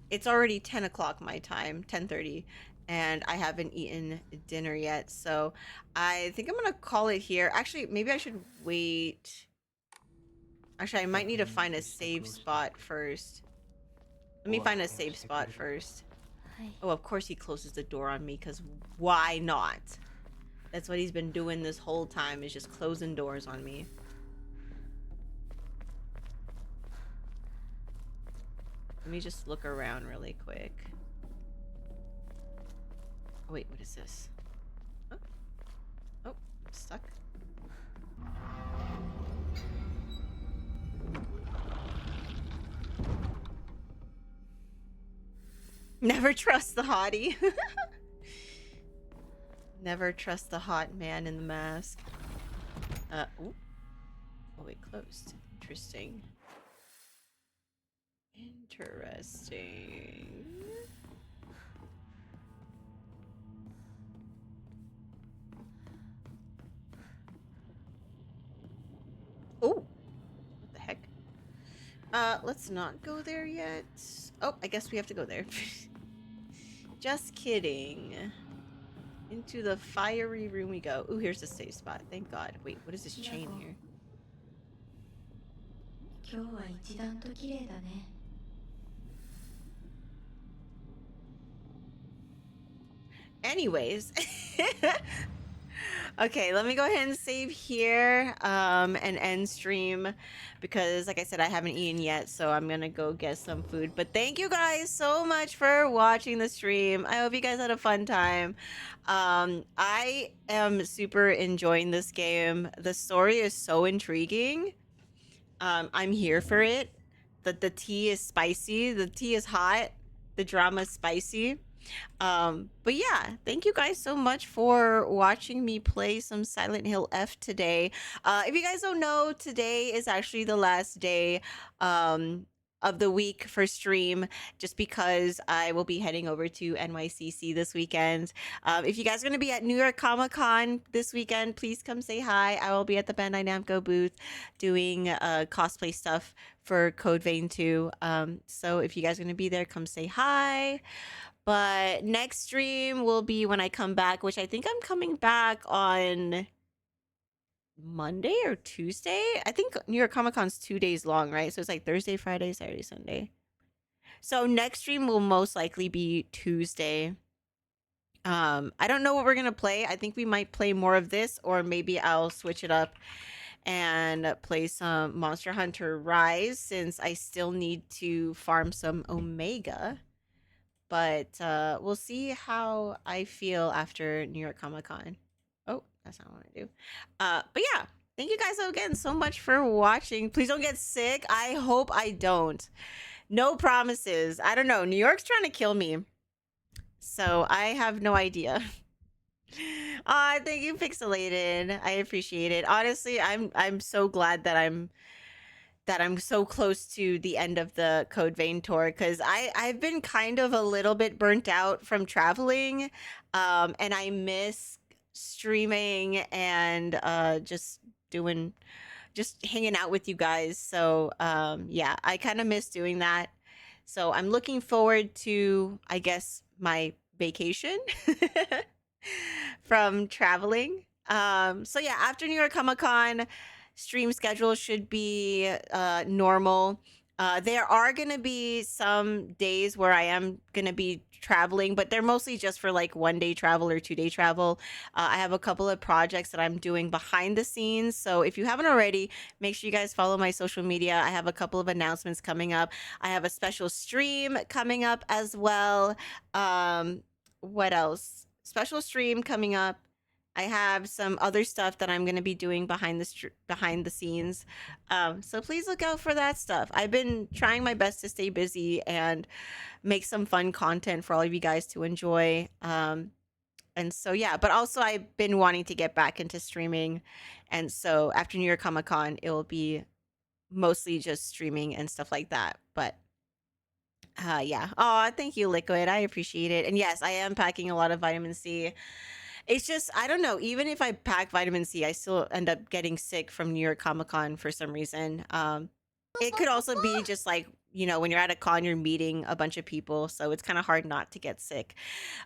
A: It's already 10 o'clock my time, 10:30, and I haven't eaten dinner yet. So I think I'm gonna call it here. Actually, maybe I should wait. Actually, I might need to find a save spot first. Let me find a safe spot first.
B: はい
A: Oh, of course he closes the door on me, because why not? That's what he's been doing this whole time, is just closing doors on me. Let me just look around really quick. Oh, wait, what is this? Oh, oh, I'm stuck. Never trust the hottie. Never trust the hot man in the mask. Ooh. Oh, wait, closed. Interesting. Interesting. Oh, what the heck? Let's not go there yet. Oh, I guess we have to go there. Just kidding. Into the fiery room we go. Ooh, here's the safe spot. Thank God. Wait, what is this chain here?
E: 今日は一段と綺麗だね。
A: Anyways. Okay, let me go ahead and save here and end stream because, like I said, I haven't eaten yet, so I'm gonna go get some food. But thank you guys so much for watching the stream. I hope you guys had a fun time. I am super enjoying this game. The story is so intriguing. I'm here for it. The tea is spicy. The tea is hot. The drama is spicy. But yeah, thank you guys so much for watching me play some Silent Hill F today. If you guys don't know, today is actually the last day of the week for stream, just because I will be heading over to NYCC this weekend. If you guys are going to be at New York Comic Con this weekend, please come say hi. I will be at the Bandai Namco booth doing cosplay stuff for Code Vein 2. So if you guys are going to be there, come say hi. But next stream will be when I come back, which I think I'm coming back on Monday or Tuesday. I think New York Comic Con's 2 days long, right? So it's like Thursday, Friday, Saturday, Sunday. So next stream will most likely be Tuesday. I don't know what we're gonna play. I think we might play more of this, or maybe I'll switch it up and play some Monster Hunter Rise, since I still need to farm some Omega. But we'll see how I feel after New York Comic Con. Oh, that's not what I do. But yeah, thank you guys again so much for watching. Please don't get sick. I hope I don't. No promises. I don't know. New York's trying to kill me, so I have no idea. Thank you, Pixelated. I appreciate it. Honestly, I'm so glad that I'm so close to the end of the Code Vein tour, because I've been kind of a little bit burnt out from traveling, and I miss streaming and just hanging out with you guys. So yeah, I kind of miss doing that. So I'm looking forward to, I guess, my vacation from traveling. So yeah, after New York Comic Con, stream schedule should be normal. There are going to be some days where I am going to be traveling, but they're mostly just for like 1-day travel or 2-day travel. I have a couple of projects that I'm doing behind the scenes. So if you haven't already, make sure you guys follow my social media. I have a couple of announcements coming up. I have a special stream coming up as well. What else? Special stream coming up. I have some other stuff that I'm going to be doing behind the scenes. So please look out for that stuff. I've been trying my best to stay busy and make some fun content for all of you guys to enjoy. And so, yeah, but also I've been wanting to get back into streaming. And so after New York Comic Con, it will be mostly just streaming and stuff like that. But Yeah. Oh, thank you, Liquid. I appreciate it. And yes, I am packing a lot of vitamin C. It's just, I don't know, even if I pack vitamin C, I still end up getting sick from New York Comic Con for some reason. It could also be just like, when you're at a con, you're meeting a bunch of people, so it's kind of hard not to get sick.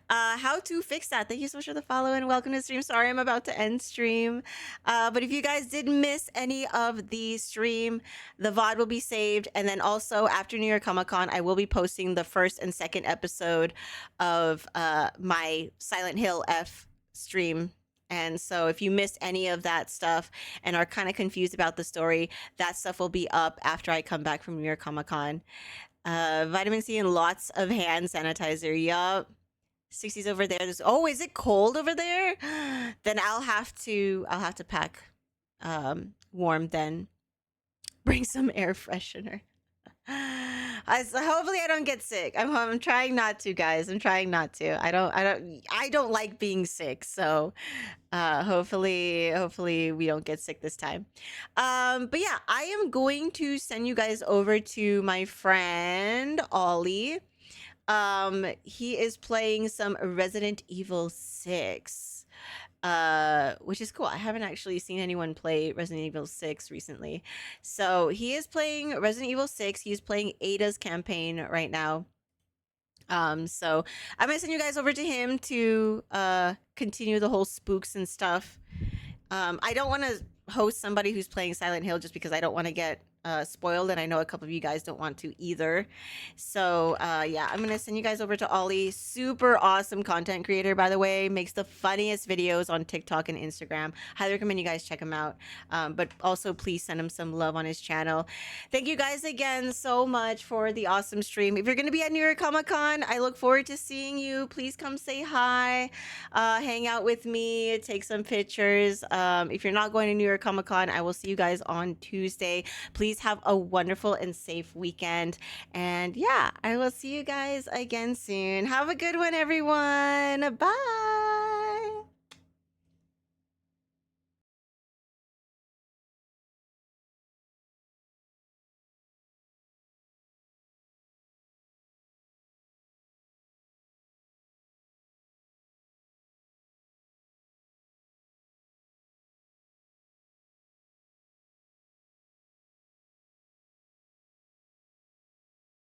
A: How to fix that? Thank you so much for the follow and welcome to stream. Sorry, I'm about to end stream. But if you guys did miss any of the stream, the VOD will be saved. And then also after New York Comic Con, I will be posting the first and second episode of my Silent Hill F stream. And so if you missed any of that stuff and are kind of confused about the story, that stuff will be up after I come back from New York Comic Con. Vitamin C and lots of hand sanitizer. Yup. 60s over there. Oh, is it cold over there? Then I'll have to pack warm then. Bring some air freshener. Hopefully I don't get sick. I'm trying not to, guys. I'm trying not to. I don't like being sick. So hopefully we don't get sick this time. But yeah, I am going to send you guys over to my friend Ollie. He is playing some Resident Evil 6, which is cool. I haven't actually seen anyone play Resident Evil 6 recently. So he is playing Resident Evil 6. He's playing Ada's campaign right now. So I'm gonna send you guys over to him to continue the whole spooks and stuff. I don't want to host somebody who's playing Silent Hill just because I don't want to get spoiled, and I know a couple of you guys don't want to either. So yeah, I'm gonna send you guys over to Ollie. Super awesome content creator, by the way. Makes the funniest videos on TikTok and Instagram. Highly recommend you guys check him out. But also please send him some love on his channel. Thank you guys again so much for the awesome stream. If you're gonna be at New York Comic Con, I look forward to seeing you. Please come say hi, hang out with me, take some pictures. If you're not going to New York Comic Con, I will see you guys on Tuesday. Please have a wonderful and safe weekend. And yeah, I will see you guys again soon. Have a good one, everyone. Bye.